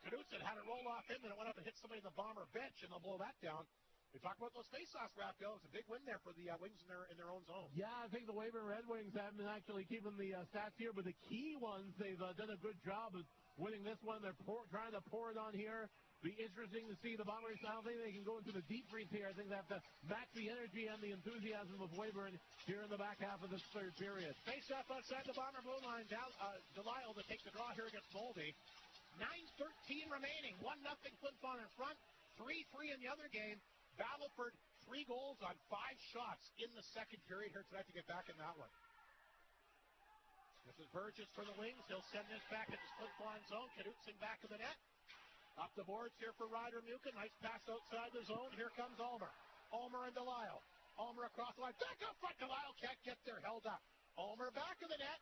Knudsen had it roll off him, and it went up and hit somebody in the Bomber bench, and they'll blow that down. We talked about those face-offs, Raphael. It's a big win there for the Wings in their own zone. Yeah, I think the Weyburn Redwings haven't been actually keeping the stats here, but the key ones, they've done a good job of winning this one. They're trying to pour it on here. Be interesting to see the Bombers. I don't think they can go into the deep freeze here. I think they have to match the energy and the enthusiasm of Weyburn here in the back half of this third period. Face-off outside the Bomber blue line. Delisle to take the draw here against Moldy. 9:13 remaining. 1-0 Flin Flon in front. 3-3 in the other game. Battleford 3 goals on 5 shots in the second period here tonight to get back in that one. This is Burgess for the Wings. He'll send this back into Flin Flon zone. Knutson back of the net. Up the boards here for Ryder Mukin. Nice pass outside the zone. Here comes Ulmer. Ulmer and Delisle. Ulmer across the line. Back up front. Delisle can't get there. Held up. Ulmer back of the net.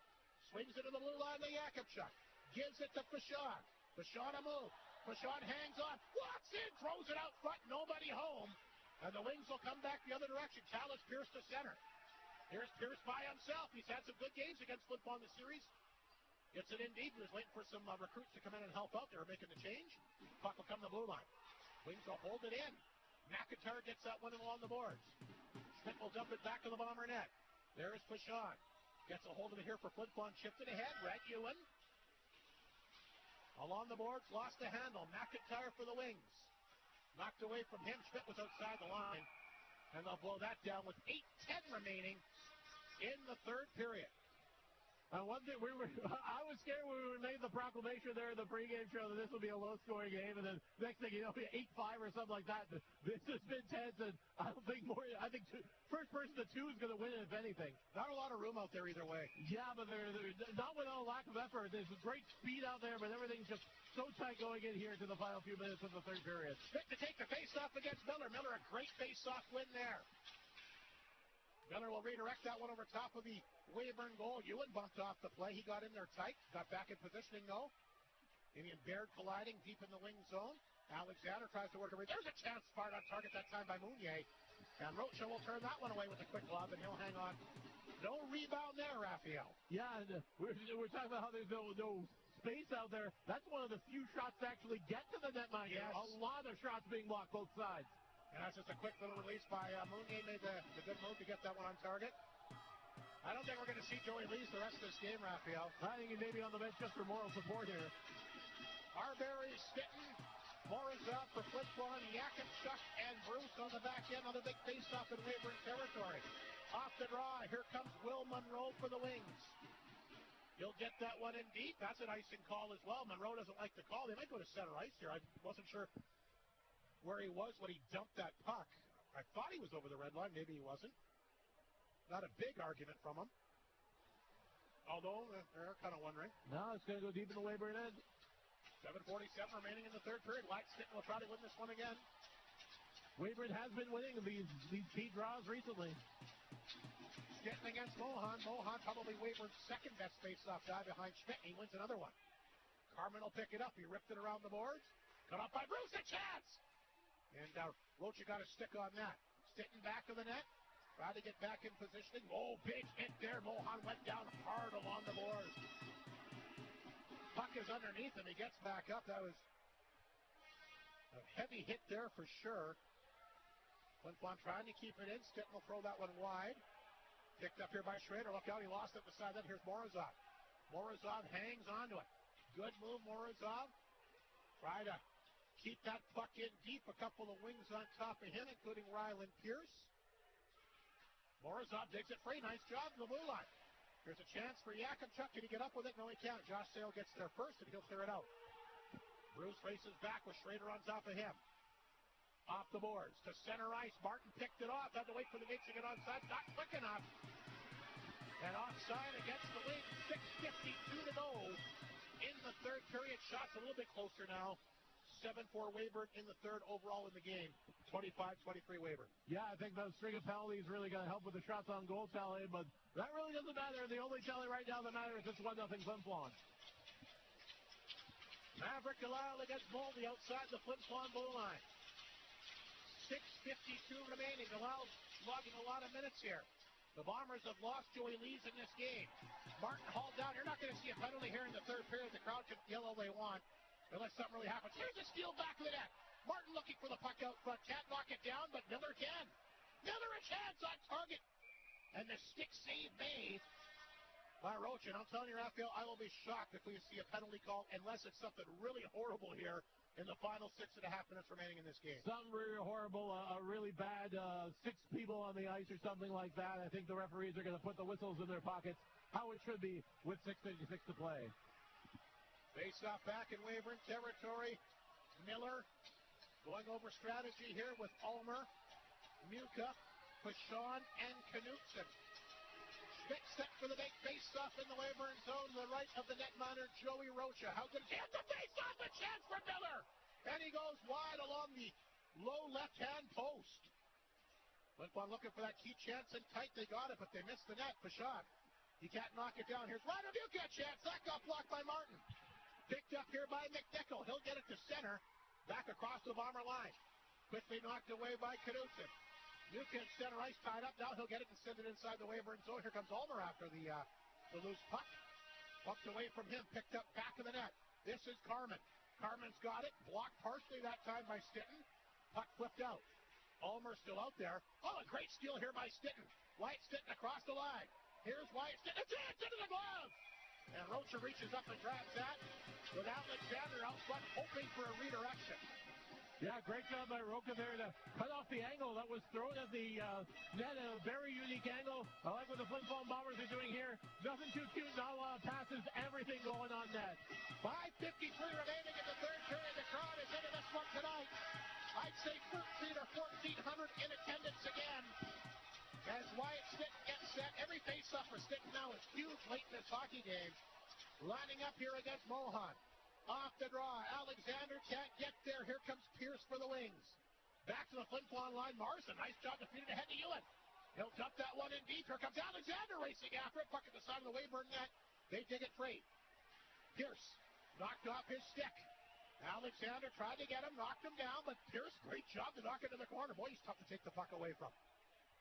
Swings it to the blue line to Yakupchuk. Gives it to Fashon. Fashon a move. Fashon hangs on. Walks in. Throws it out front. Nobody home. And the Wings will come back the other direction. Chalice Pierce to center. Here's Pierce by himself. He's had some good games against Flin Flon this series. Gets it in deep. He was waiting for some recruits to come in and help out. They were making the change. Puck will come to the blue line. Wings will hold it in. McIntyre gets that one along the boards. Schmidt will dump it back to the Bomber net. There's Fashon. Gets a hold of it here for Flin Flon. Chipped it ahead. Red Ewan. Along the boards. Lost the handle. McIntyre for the Wings. Knocked away from him. Schmidt was outside the line. And they'll blow that down with 8:10 remaining in the third period. One thing I was scared when we made the proclamation there in the pregame show that this would be a low-scoring game, and then next thing you know, 8-5 or something like that. This has been tense, and I don't think more. I think first person to 2 is going to win it, if anything. Not a lot of room out there either way. Yeah, but they're not without a lack of effort. There's great speed out there, but everything's just so tight going in here to the final few minutes of the third period. Schmidt to take the face-off against Miller. Miller, a great face-off win there. Miller will redirect that one over top of the Weyburn goal. Ewan bumped off the play. He got in there tight. Got back in positioning, though. Amy and Baird colliding deep in the wing zone. Alexander tries to work away. There's a chance fired on target that time by Mounier. And Rocha will turn that one away with a quick lob, and he'll hang on. No rebound there, Raphael. Yeah, and we're talking about how there's no space out there. That's one of the few shots to actually get to the net line. Yes. A lot of shots being blocked both sides. And that's just a quick little release by Mounier. Made the good move to get that one on target. I don't think we're going to see Joey Lees the rest of this game, Raphael. I think he may be on the bench just for moral support here. Arbery, Stitten, Morozov for Flin Flon, Yakupchuk, and Bruce on the back end. Another big face-off in Weyburn territory. Off the draw, here comes Will Monroe for the Wings. He'll get that one in deep. That's an icing call as well. Monroe doesn't like the call. They might go to center ice here. I wasn't sure where he was when he dumped that puck. I thought he was over the red line. Maybe he wasn't. Not a big argument from him. Although, they're kind of wondering. No, it's going to go deep in the Weyburn end. 7:47 remaining in the third period. White Stitten will try to win this one again. Weyburn has been winning these key draws recently. Stitten against Mohan. Mohan probably Weyburn's second best face-off guy behind Schmidt. He wins another one. Carmen will pick it up. He ripped it around the boards. Cut off by Bruce. A chance! And Rocha got a stick on that. Stitten back of the net. Tried to get back in positioning. Oh, big hit there. Mohan went down hard along the boards. Puck is underneath him. He gets back up. That was a heavy hit there for sure. Flin Flon trying to keep it in. Stitten will throw that one wide. Picked up here by Schrader. Look out. He lost it beside that. Here's Morozov. Morozov hangs onto it. Good move, Morozov. Try to keep that puck in deep. A couple of wings on top of him, including Ryland Pierce. Morozov digs it free. Nice job to the blue line. Here's a chance for Yakupchuk. Can he get up with it? No, he can't. Josh Sale gets there first, and he'll clear it out. Bruce races back with Schrader on top of him. Off the boards to center ice. Martin picked it off. Had to wait for the Gates to get onside. Not quick enough. And offside against the Wings. 6:52 to go in the third period. Shots a little bit closer now. 7-4 Weyburn in the third overall in the game. 25-23 Weyburn. Yeah, I think those string of penalties really going to help with the shots on goal tally, but that really doesn't matter. The only tally right now that matters is 1-0 Flin Flon. Maverick Delisle against Moldy outside the Flin Flon blue line. 6:52 remaining. Delisle logging a lot of minutes here. The Bombers have lost Joey Lees in this game. Martin hauled down. You're not going to see a penalty here in the third period. The crowd can yell all they want unless something really happens. Here's a steal back of the net. Martin looking for the puck out front. Can't knock it down, but Miller can. Miller a chance on target. And the stick save made by Rocha. And I'm telling you, Raphael, I will be shocked if we see a penalty call unless it's something really horrible here in the final 6.5 minutes remaining in this game. Something really horrible, a really bad 6 people on the ice or something like that. I think the referees are going to put the whistles in their pockets, how it should be with 6:56 to play. Face-off back in Weyburn territory. Miller going over strategy here with Ulmer. Muka, Pashon, and Knutson. Schmidt set for the big face-off in the Weyburn zone to the right of the netminder, Joey Rocha. How good is he? At the face-off, a chance for Miller! And he goes wide along the low left-hand post. Flin Flon looking for that key chance and tight. They got it, but they missed the net. Pashon, he can't knock it down. Here's Ryder Muka chance. That got blocked by Martin. Picked up here by McNichol. He'll get it to center. Back across the Bomber line. Quickly knocked away by Knutson. Muka in center ice tied up. Now he'll get it and send it inside the Weyburn zone. Here comes Ulmer after the loose puck. Bumped away from him. Picked up back of the net. This is Carman. Carman's got it. Blocked partially that time by Stitton. Puck flipped out. Ulmer still out there. Oh, a great steal here by Stitton. Wyatt Stitton across the line. Here's Wyatt Stitton. A chance into the glove! And Rocha reaches up and grabs that with Alexander out front hoping for a redirection. Yeah, great job by Rocha there to cut off the angle that was thrown at the net at a very unique angle. I like what the Flin Flon Bombers are doing here. Nothing too cute, not a lot of passes, everything going on net. 5:53 remaining in the third period. The crowd is into this one tonight. I'd say 13 or 1,400 in attendance again. As Wyatt Stitton gets set, every face-off for Stitton now is huge late in this hockey game. Lining up here against Mohan. Off the draw. Alexander can't get there. Here comes Pierce for the Wings. Back to the Flin Flon line. Morrison, nice job to feed it ahead to Ewan. He'll dump that one in deep. Here comes Alexander racing after it. Puck at the side of the Weyburn net. They dig it free. Pierce knocked off his stick. Alexander tried to get him, knocked him down, but Pierce, great job to knock it to the corner. Boy, he's tough to take the puck away from.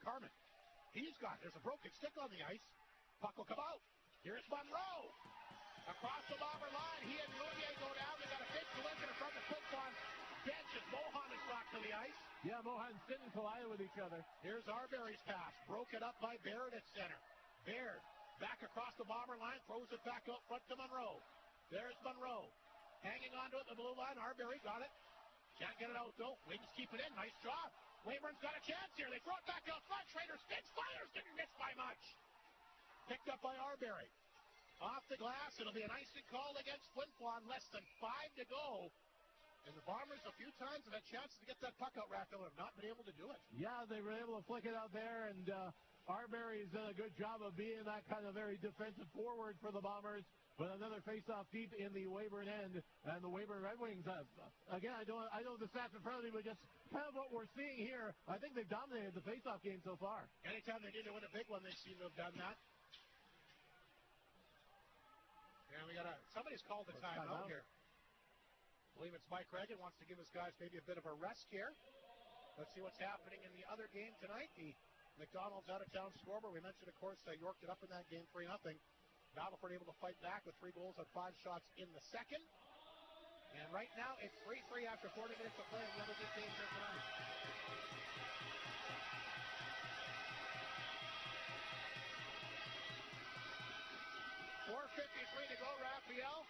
Carman, he's got it. There's a broken stick on the ice. Puck will come out. Here's Monroe. Across the Bomber line, he and Mounier go down. They got a big collision from the Flin Flon bench as Mohan is knocked to the ice. Yeah, Mohan and Stitton collided with each other. Here's Arbery's pass. Broken up by Baird at center. Baird back across the Bomber line, throws it back out front to Monroe. There's Monroe. Hanging onto it, the blue line. Arbery got it. Can't get it out, though. Wings keep it in. Nice job. Weyburn's got a chance here. They throw it back out front. Schrader spins, fires, didn't miss by much. Picked up by Arbery. Off the glass. It'll be an icing call against Flin Flon. Less than 5 to go. And the Bombers a few times have had chances to get that puck out, Raffel, have not been able to do it. Yeah, they were able to flick it out there, and Arbery's done a good job of being that kind of very defensive forward for the Bombers. But another face-off deep in the Weyburn end, and the Weyburn Redwings. Again, I know the stats in front of me, but just kind of what we're seeing here. I think they've dominated the face-off game so far. Anytime they need to win a big one, they seem to have done that. And we got somebody's called the timeout here. I believe it's Mike Reagan wants to give his guys maybe a bit of a rest here. Let's see what's happening in the other game tonight. The McDonald's out-of-town scoreboard. We mentioned, of course, York it up in that game 3-0. Battleford able to fight back with 3 goals on 5 shots in the second. And right now, it's 3-3 after 40 minutes of play in the other big game here tonight. .453 to go, Raphael.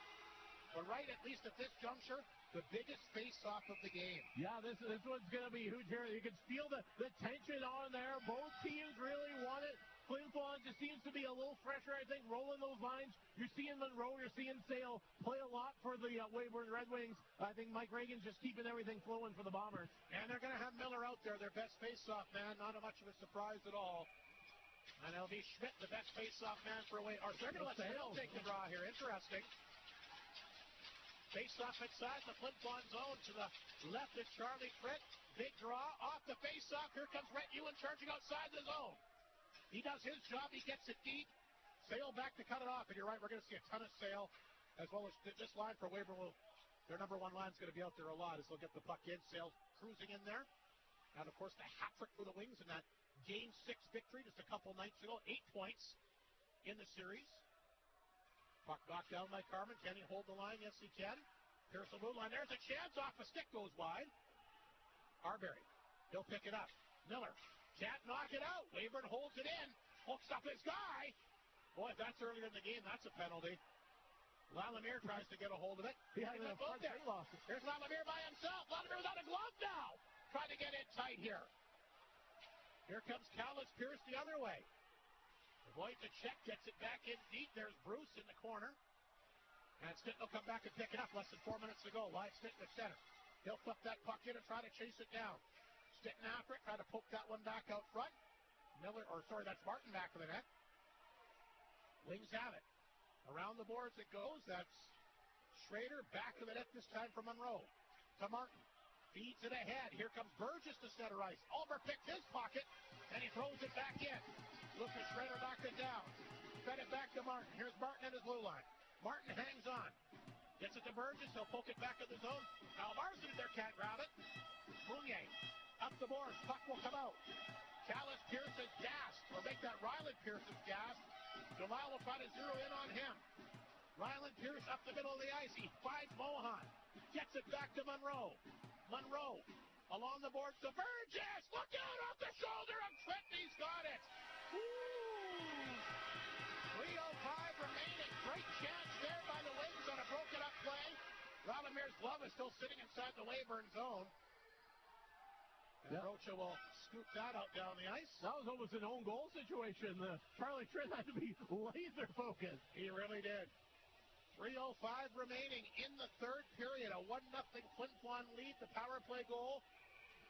But right, at least at this juncture, the biggest face-off of the game. Yeah, this one's going to be huge here. You can feel the tension on there. Both teams really want it. Flin Flon just seems to be a little fresher, I think, rolling those lines. You're seeing Monroe, you're seeing Sale play a lot for the Weyburn Redwings. I think Mike Reagan's just keeping everything flowing for the Bombers. And they're going to have Miller out there, their best face-off man. Not much of a surprise at all. And it'll be Schmidt, the best face-off man for away. Or they're going to let Sale take the draw here. Interesting. Face-off inside the Flin Flon zone to the left is Charlie Fritt. Big draw off the face-off. Here comes Rhett Ewan charging outside the zone. He does his job. He gets it deep. Sale back to cut it off. And you're right, we're going to see a ton of Sale, as well as this line for Weyburn. Their number 1 line is going to be out there a lot as they'll get the puck in. Sale cruising in there. And, of course, the hat trick for the Wings in that Game 6 victory just a couple nights ago. 8 points in the series. Puck knocked down by Carman. Can he hold the line? Yes, he can. Here's the blue line. There's a chance. Off a stick goes wide. Arbery. He'll pick it up. Miller. Can't knock it out. Weyburn holds it in. Hooks up his guy. Boy, if that's earlier in the game, that's a penalty. Lalamier tries to get a hold of it. He's a front there. Here's Lalamier by himself. Lalamier without a glove now. Trying to get in tight here. Here comes Callis Pierce the other way. Wojtacek gets it back in deep. There's Bruce in the corner. And Stitton will come back and pick it up. Less than 4 minutes to go. Wyatt Stitton at center. He'll flip that puck in and try to chase it down. Stitton after it, try to poke that one back out front. That's Martin back for the net. Wings have it. Around the boards it goes. That's Schrader back to the net this time for Monroe. To Martin. Feeds it ahead. Here comes Burgess to center ice. Ulmer picked his pocket, and he throws it back in. Lucas Schrader knocked it down. Fed it back to Martin. Here's Martin at his blue line. Martin hangs on. Gets it to Burgess. He'll poke it back in the zone. Now Marsden there can't grab it. Mounier up the boards. Puck will come out. Callis Pearson gassed, or make that Ryland Pearson gassed. Delisle will try to zero in on him. Ryland Pierce up the middle of the ice. He finds Mohan. Gets it back to Monroe. Monroe along the boards to Burgess. Look out off the shoulder of Trent. He's got it. Ooh. 3:05 remaining. Great chance there by the Wings on a broken up play. Rolomir's glove is still sitting inside the Weyburn zone. And Rocha will scoop that out down the ice. That was almost an own goal situation. Charlie Trent had to be laser focused. He really did. 3:05 remaining in the third period. A 1-0 Flin Flon lead. The power play goal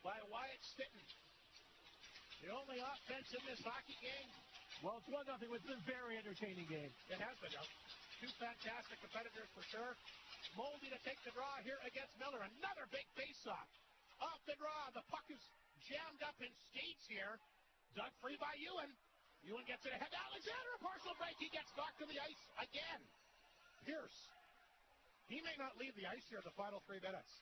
by Wyatt Stitton. The only offense in this hockey game. Well, it's 1-0. It's been a very entertaining game. It has been. Two fantastic competitors for sure. Moldy to take the draw here against Miller. Another big face-off. Off the draw. The puck is jammed up in skates here. Dug free by Ewan. Ewan gets it ahead. Alexander, a partial break. He gets knocked to the ice again. Pierce. He may not leave the ice here the final 3 minutes.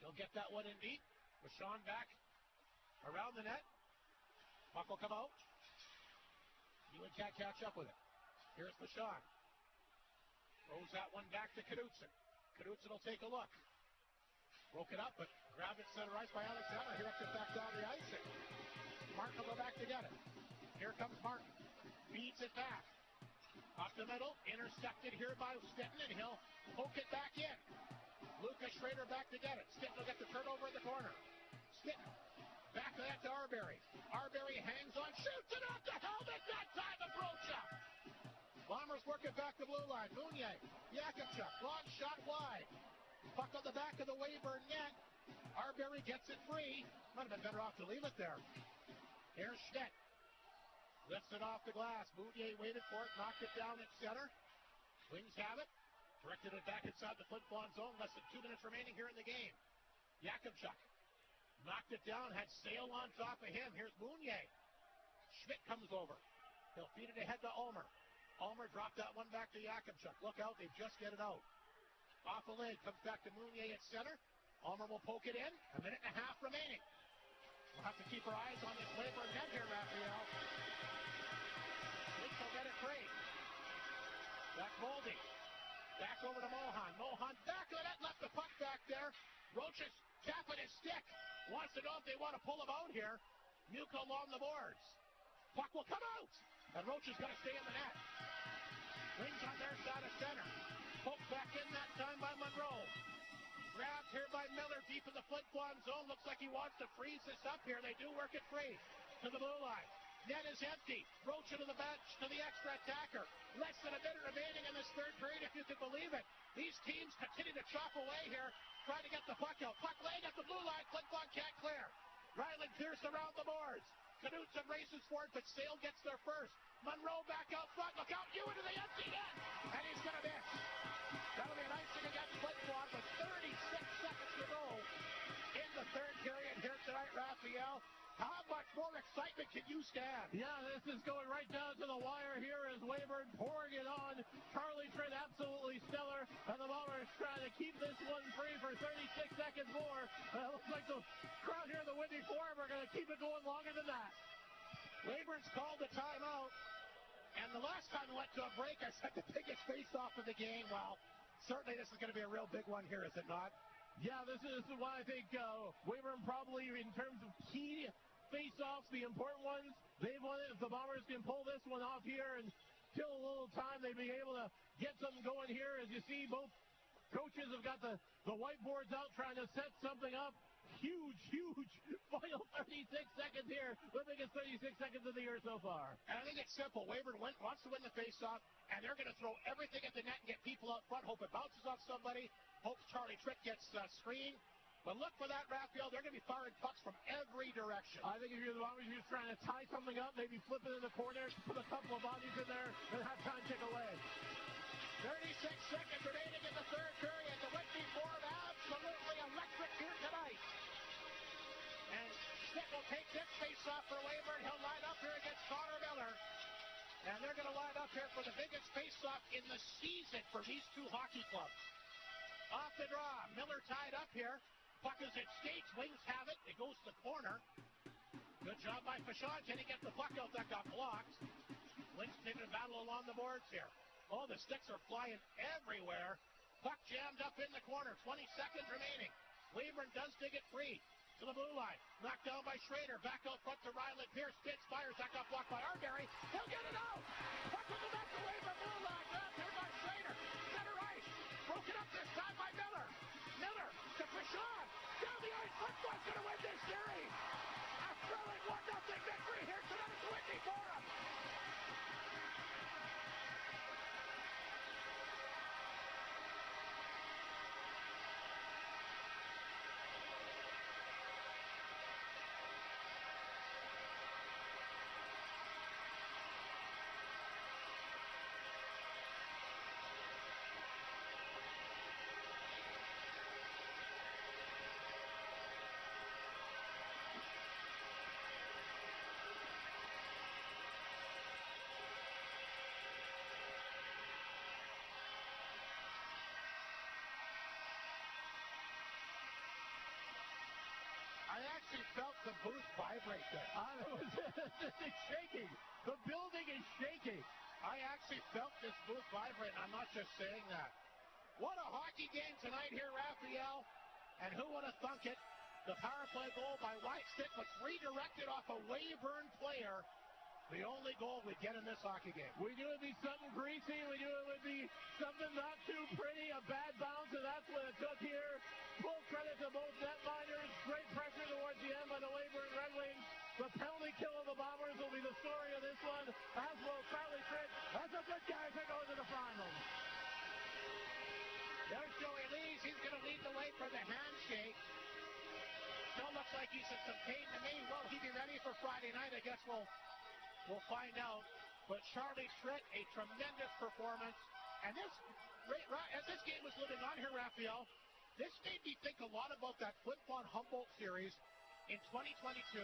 He'll get that one in deep. Bashan back around the net. Puck will come out. Ewan can't catch up with it. Here's Bashan. Throws that one back to Knudsen. Knudsen will take a look. Broke it up, but grabbed it center ice by Alexander. He ripped it back down the ice. And Martin will go back to get it. Here comes Martin. Feeds it back. Off the middle, intercepted here by Stitton, and he'll poke it back in. Lucas Schrader back to get it. Stitton will get the turnover in the corner. Stitton, back to that to Arbery. Arbery hangs on, shoots it off the helmet, that time of Rocha. Bombers work it back to blue line. Mounier, Yakupchuk, long shot wide. Puck on the back of the Weyburn net. Arbery gets it free. Might have been better off to leave it there. Here's Schmidt. Lifts it off the glass. Mounier waited for it, knocked it down at center. Wings have it. Directed it back inside the Flin Flon zone. Less than 2 minutes remaining here in the game. Yakupchuk knocked it down, had Sale on top of him. Here's Mounier. Schmidt comes over. He'll feed it ahead to Ulmer. Ulmer dropped that one back to Yakupchuk. Look out, they just get it out. Off the leg, comes back to Mounier at center. Ulmer will poke it in. 1.5 minutes remaining. We'll have to keep our eyes on this Weyburn net here, Raphael. Will get it free. That's Moldy. Back over to Mohan. Mohan back of the net, left the puck back there. Rocha's tapping his stick. Wants to know if they want to pull him out here. Muco along the boards. Puck will come out. And Rocha's going to stay in the net. Wings on their side of center. Poked back in that time by Monroe. Grabbed here by Miller deep in the Flin Flon zone. Looks like he wants to freeze this up here. They do work it free to the blue line. Net is empty. Rocha to the bench, to the extra attacker. Less than a minute remaining in this third period, if you can believe it. These teams continue to chop away here, trying to get the puck out. Puck laying at the blue line. Flin Flon can't clear. Ryland Pierce around the boards. Knudsen races for it, but Sale gets there first. Monroe back out front. Look out, Ewan to the empty net. And he's going to miss. That'll be an icing against Flin Flon with 36 seconds to go in the third period here tonight, Raphael. How much more excitement can you stand? Yeah, this is going right down to the wire here as Weyburn pouring it on. Charlie Trent absolutely stellar, and the Bombers trying to keep this one free for 36 seconds more. Looks like the crowd here in the Windy Forum are going to keep it going longer than that. Weyburn's called the timeout, and the last time we went to a break, I said the biggest face-off of the game. Well, certainly this is going to be a real big one here, is it not? Yeah, this is what I think Weyburn probably, in terms of key face-offs, the important ones, they've won it. If the Bombers can pull this one off here and kill a little time, they'd be able to get something going here. As you see, both coaches have got the whiteboards out trying to set something up. Huge final 36 seconds here. The biggest 36 seconds of the year so far. And I think it's simple. Weyburn wants to win the face-off, and they're going to throw everything at the net and get people out front. Hope it bounces off somebody. Hope Charlie Trent gets screened. But look for that, Raphael. They're going to be firing pucks from every direction. I think if you're the Bombers, you're just trying to tie something up, maybe flip it in the corner, put a couple of bodies in there, and have time to take away. 36 seconds remaining in the third period. The Whitby Ford absolutely electric here tonight. And Stick will take this face-off for Weyburn. He'll line up here against Connor Miller. And they're going to line up here for the biggest face-off in the season for these two hockey clubs. Off the draw. Miller tied up here. Puck is in skates. Wings have it. It goes to the corner. Good job by Fashon. Can he get the puck out? That got blocked. Wings taking a battle along the boards here. Oh, the sticks are flying everywhere. Puck jammed up in the corner. 20 seconds remaining. Weyburn does dig it free to the blue line. Knocked down by Schrader. Back out front to Ryland. Pierce spins, fires. That got blocked by Arbery. He'll get it out. Puck will go back to Weyburn. Blue line. Grabbed here by Schrader. Center ice. Broken up this time by Miller. Miller to Prashad. Down the ice. Flin Flon's going to win this series. A thrilling 1-0 victory here tonight at the Whitney Forum. I actually felt the booth vibrate there. It's shaking. The building is shaking. I actually felt this booth vibrate, and I'm not just saying that. What a hockey game tonight here, Raphael. And who would have thunk it? The power play goal by Whitestick was redirected off a Weyburn player. The only goal we get in this hockey game. We knew it would be something greasy. We knew it would be something not too pretty. A bad bounce, and that's what it took here. Full credit to both netminders. Great pressure towards the end by the Weyburn Redwings. The penalty kill of the Bombers will be the story of this one, as will Charlie Tritt. That's a good guy to go to the finals. There's Joey Lees. He's going to lead the way for the handshake. Still looks like he's in some pain to me. Will he be ready for Friday night? I guess we'll find out. But Charlie Tritt, a tremendous performance. And this, as this game was living on here, Raphael, this made me think a lot about that Flin Flon Humboldt series in 2022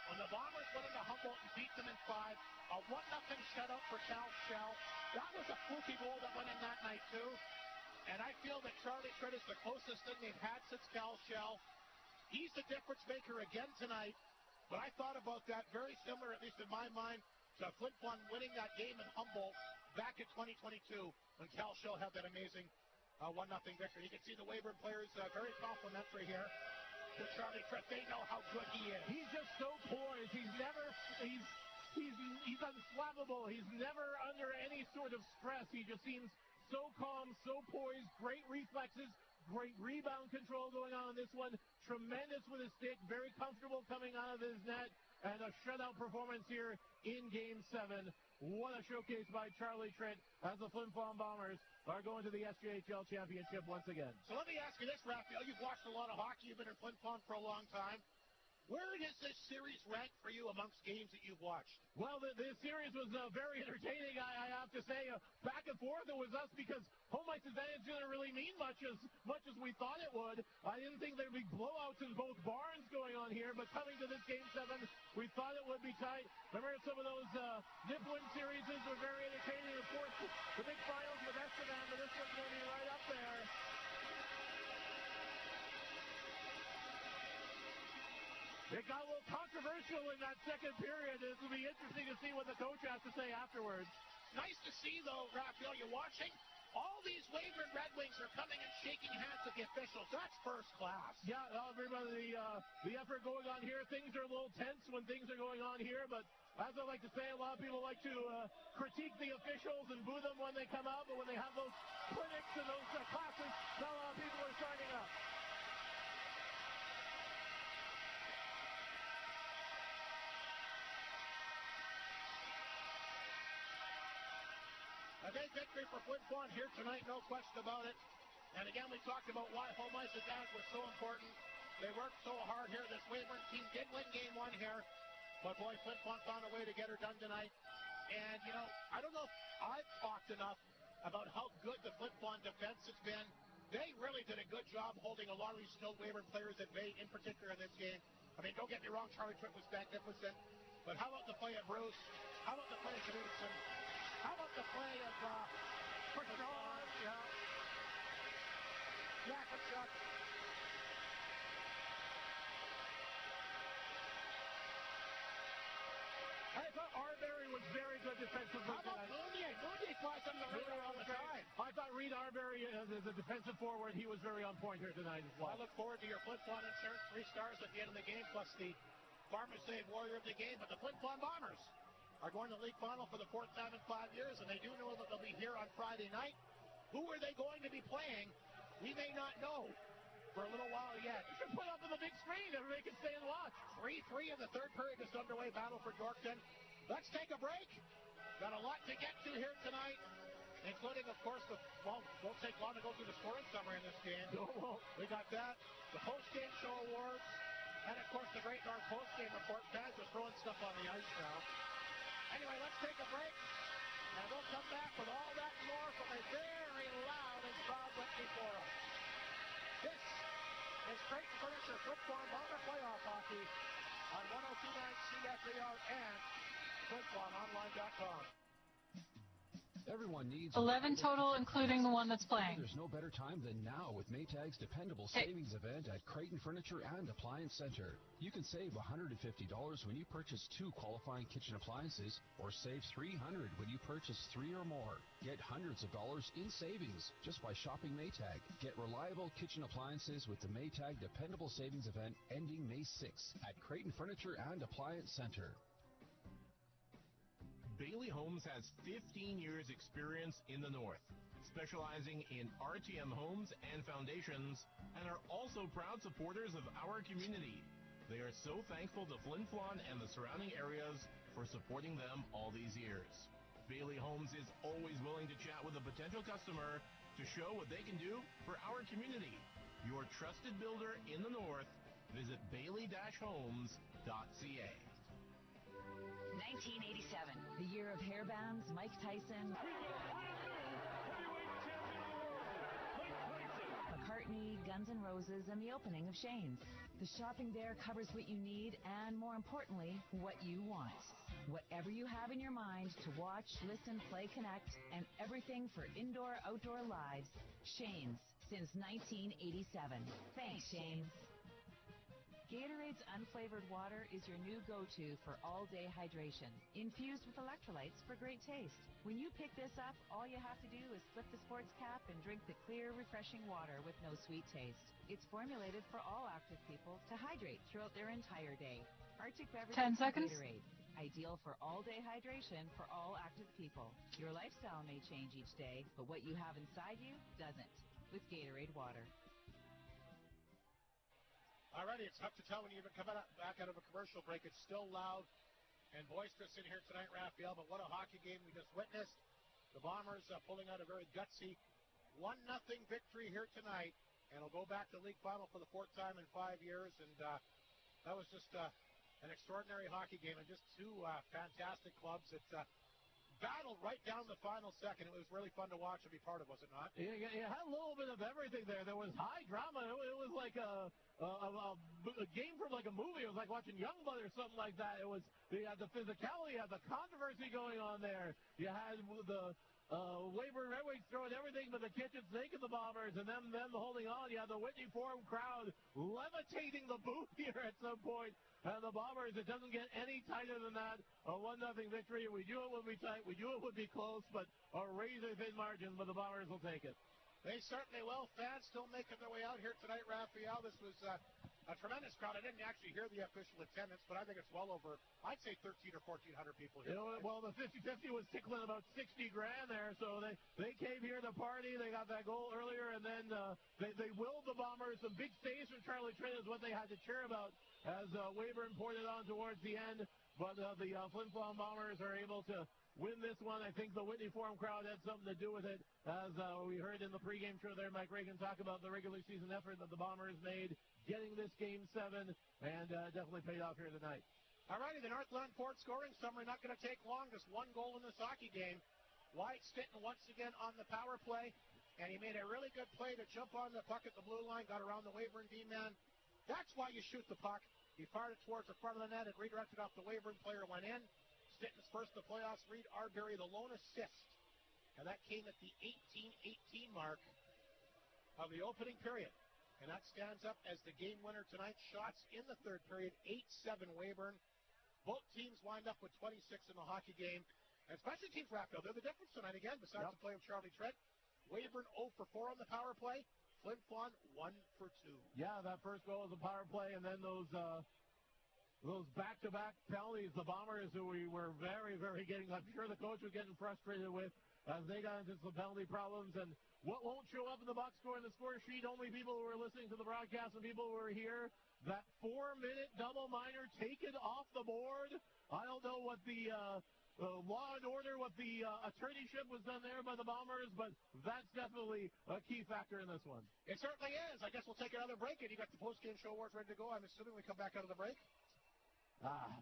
when the Bombers went into Humboldt and beat them in 5. A 1-0 shutout for Cal Shell. That was a fluky goal that went in that night, too. And I feel that Charlie Tritt is the closest thing they've had since Cal Shell. He's the difference maker again tonight. But I thought about that very similar, at least in my mind, to Flin Flon winning that game in Humboldt back in 2022 when Cal Shell had that amazing 1-0 victory. You can see the Weyburn players very complimentary here to Charlie Tritt. They know how good he is. He's just so poised. He's unflappable. He's never under any sort of stress. He just seems so calm, so poised, great reflexes, great rebound control going on in this one. Tremendous with his stick, very comfortable coming out of his net, and a shutout performance here in Game 7. What a showcase by Charlie Tritt as the Flin Flon Bombers are going to the SJHL Championship once again. So let me ask you this, Raphael. You've watched a lot of hockey. You've been in Flin Flon for a long time. Where does this series rank for you amongst games that you've watched? Well, the series was very entertaining, I have to say. Back and forth it was us because home ice advantage didn't really mean much as we thought it would. I didn't think there'd be blowouts in both barns going on here, but coming to this Game 7, we thought it would be tight. Remember some of those Nipwin series were very entertaining. Of course, the big finals with Estevan, but this one's going to be right up there. It got a little controversial in that second period. It will be interesting to see what the coach has to say afterwards. Nice to see, though, Raphael, you're watching. All these Weyburn Redwings are coming and shaking hands with the officials. That's first class. Yeah, everybody, the effort going on here. Things are a little tense when things are going on here, but as I like to say, a lot of people like to critique the officials and boo them when they come out, but when they have those clinics and those classes, not a lot of people are signing up. A big victory for Flin Flon here tonight, no question about it. And again, we talked about why home ice advantage was so important. They worked so hard here. This Weyburn team did win game one here. But boy, Flin Flon found a way to get her done tonight. And, you know, I don't know if I've talked enough about how good the Flin Flon defense has been. They really did a good job holding a lot of these skilled Weyburn players at bay, in particular in this game. I mean, don't get me wrong, Charlie Tripp was magnificent. But how about the play of Bruce? How about the play of Knudsen? How about the play of Bouchard? Yeah. Yakupchuk. I thought Arbery was very good defensively. How about Mounier? Mounier flies under the radar all the time. I thought Reed Arbery, as a defensive forward, he was very on point here tonight as well. I look forward to your Flin Flon insurance, 3 stars at the end of the game, plus the Farmers Save Warrior of the game. But the Flin Flon Bombers are going to the league final for the 4th time in 5 years, and they do know that they'll be here on Friday night. Who are they going to be playing? We may not know for a little while yet. You should put up on the big screen. Everybody can stay and watch. 3-3 in the third period is underway. Battle for Yorkton. Let's take a break. Got a lot to get to here tonight, including, of course, won't take long to go through the scoring summary in this game. We got that, the post-game show awards, and, of course, the Great North post-game report. Fans are throwing stuff on the ice now. Anyway, let's take a break, and we'll come back with all that and more from a very loud and proud Whitney Forum. This is Creighton Furniture Flin Flon Bomber Playoff Hockey on 102.9 CFAR and FlinFlonOnline.com. Everyone needs 11 total, including the one that's playing. There's no better time than now with Maytag's dependable savings event at Creighton Furniture and Appliance Center. You can save $150 when you purchase 2 qualifying kitchen appliances, or save $300 when you purchase 3 or more. Get hundreds of dollars in savings just by shopping Maytag. Get reliable kitchen appliances with the Maytag dependable savings event ending May 6th at Creighton Furniture and Appliance Center. Bailey Homes has 15 years experience in the North, specializing in RTM homes and foundations, and are also proud supporters of our community. They are so thankful to Flin Flon and the surrounding areas for supporting them all these years. Bailey Homes is always willing to chat with a potential customer to show what they can do for our community. Your trusted builder in the North. Visit bailey-homes.ca. 1987, the year of hairbands, Mike Tyson, McCartney, Guns N' Roses, and the opening of Shane's. The shopping there covers what you need and, more importantly, what you want. Whatever you have in your mind to watch, listen, play, connect, and everything for indoor-outdoor lives. Shane's, since 1987. Thanks, Shane's. Gatorade's unflavored water is your new go-to for all-day hydration, infused with electrolytes for great taste. When you pick this up, all you have to do is flip the sports cap and drink the clear, refreshing water with no sweet taste. It's formulated for all active people to hydrate throughout their entire day. Arctic beverages 10 seconds. Gatorade, ideal for all-day hydration for all active people. Your lifestyle may change each day, but what you have inside you doesn't. With Gatorade water. Alrighty, it's tough to tell when you even come back out of a commercial break. It's still loud and boisterous in here tonight, Raphael, but what a hockey game we just witnessed. The Bombers pulling out a very gutsy 1-0 victory here tonight, and will go back to league final for the 4th time in 5 years, and that was just an extraordinary hockey game, and just 2 fantastic clubs that battled right down the final second. It was really fun to watch and be part of, was it not? Yeah, you had a little bit of everything there. There was high drama. It was like a game from like a movie. It was like watching Youngblood or something like that. You had the physicality, you had the controversy going on there. You had the Weyburn Redwings throwing everything but the kitchen sink at the Bombers, and them holding on. You had the Whitney Forum crowd levitating the booth here at some point. And the Bombers, it doesn't get any tighter than that. A 1-0 victory. We knew it would be tight. We knew it would be close, but a razor-thin margin, but the Bombers will take it. They certainly will. Fans still making their way out here tonight, Raphael. This was a tremendous crowd. I didn't actually hear the official attendance, but I think it's well over, I'd say 1,300 or 1,400 people here. Well, the 50-50 was tickling about 60 grand there, so they came here to party. They got that goal earlier, and then they willed the Bombers. Some big saves from Charlie Trent is what they had to cheer about as Weyburn poured it on towards the end. But the Flin Flon Bombers are able to win this one. I think the Whitney Forum crowd had something to do with it, as we heard in the pregame show there, Mike Reagan talk about the regular season effort that the Bombers made getting this Game 7, and definitely paid off here tonight. All righty, the Northland Ford scoring summary not going to take long. Just one goal in this hockey game. Wyatt Stitton once again on the power play, and he made a really good play to jump on the puck at the blue line, got around the Weyburn D-man. That's why you shoot the puck. He fired it towards the front of the net and redirected off the Weyburn player, went in. Stitton's first in the playoffs, Reed Arbery, the lone assist. And that came at the 18-18 mark of the opening period. And that stands up as the game winner tonight. Shots in the third period, 8-7 Weyburn. Both teams wind up with 26 in the hockey game. And special teams wrapped up. They're the difference tonight again, besides the play of Charlie Trent. Weyburn 0 for 4 on the power play. Flin Flon 1 for 2. Yeah, that first goal was a power play, and then those back-to-back penalties, the Bombers, who we were very, very getting, I'm sure the coach was getting frustrated with as they got into some penalty problems. And what won't show up in the box score and the score sheet, only people who are listening to the broadcast and people who are here, that 4-minute double minor taken off the board. I don't know what the law and order, what the attorneyship was done there by the Bombers, but that's definitely a key factor in this one. It certainly is. I guess we'll take another break, and you got the post-game show awards ready to go. I'm assuming we come back out of the break.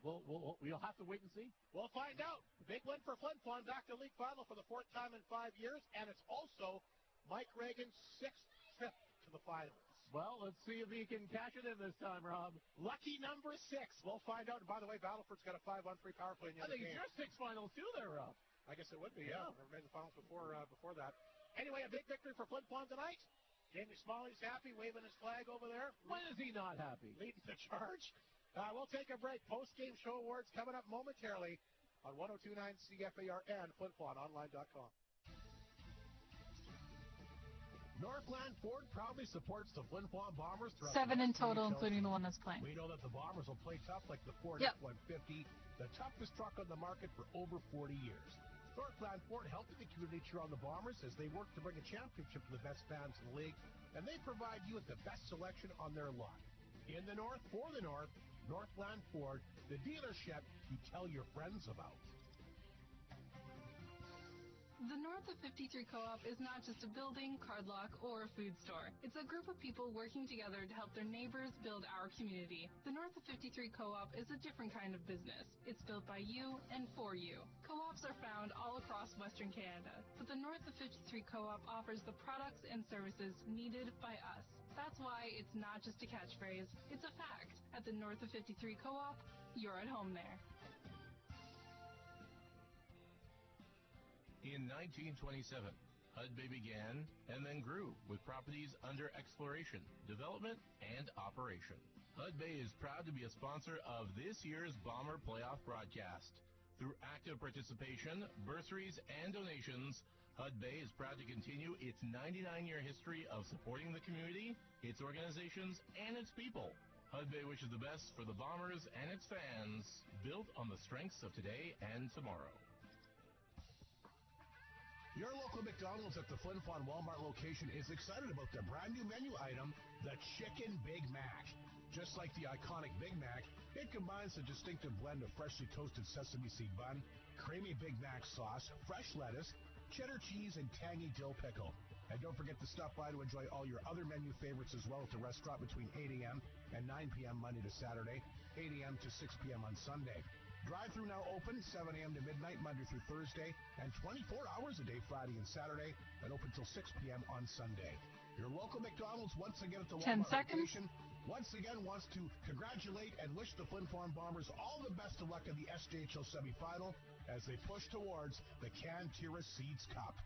We'll have to wait and see. We'll find out. Big win for Flin Flon, back to league final for the 4th time in 5 years, and it's also Mike Reagan's 6th trip to the finals. Well, let's see if he can cash it in this time, Rob. Lucky number 6. We'll find out. And by the way, Battleford's got a 5-on-3 power play in the other game. I think it's your 6 finals too there, Rob. I guess it would be, yeah. Never made the finals before that. Anyway, a big victory for Flin Flon tonight. Jamie Smalley's happy, waving his flag over there. When is he not happy? Leading the charge. We'll take a break. Post-game show awards coming up momentarily on 102.9 CFAR and FlinFlonOnline.com. Northland Ford proudly supports the Flin Flon Bombers throughout 7 in total, including the one that's playing. We know that the Bombers will play tough like the Ford F-150, the toughest truck on the market for over 40 years. Northland Ford helping the community cheer on the Bombers as they work to bring a championship to the best fans in the league, and they provide you with the best selection on their lot. In the North, for the North, Northland Ford, the dealership you tell your friends about. The North of 53 Co-op is not just a building, card lock, or a food store. It's a group of people working together to help their neighbors build our community. The North of 53 Co-op is a different kind of business. It's built by you and for you. Co-ops are found all across Western Canada, but the North of 53 Co-op offers the products and services needed by us. That's why it's not just a catchphrase, it's a fact. At the North of 53 Co-op, you're at home there. In 1927, Hudbay began and then grew with properties under exploration, development, and operation. Hudbay is proud to be a sponsor of this year's Bomber Playoff broadcast. Through active participation, bursaries, and donations, Hudbay is proud to continue its 99-year history of supporting the community, its organizations, and its people. Hudbay wishes the best for the Bombers and its fans, built on the strengths of today and tomorrow. Your local McDonald's at the Flin Flon Walmart location is excited about their brand new menu item, the Chicken Big Mac. Just like the iconic Big Mac, it combines a distinctive blend of freshly toasted sesame seed bun, creamy Big Mac sauce, fresh lettuce, cheddar cheese, and tangy dill pickle. And don't forget to stop by to enjoy all your other menu favorites as well at the restaurant between 8 a.m. and 9 p.m. Monday to Saturday, 8 a.m. to 6 p.m. on Sunday. Drive-thru now open 7 a.m. to midnight Monday through Thursday, and 24 hours a day Friday and Saturday, and open till 6 p.m. on Sunday. Your local McDonald's once again at the Walmart location once again wants to congratulate and wish the Flin Flon Bombers all the best of luck in the SJHL semifinal as they push towards the Cantera Seeds Cup.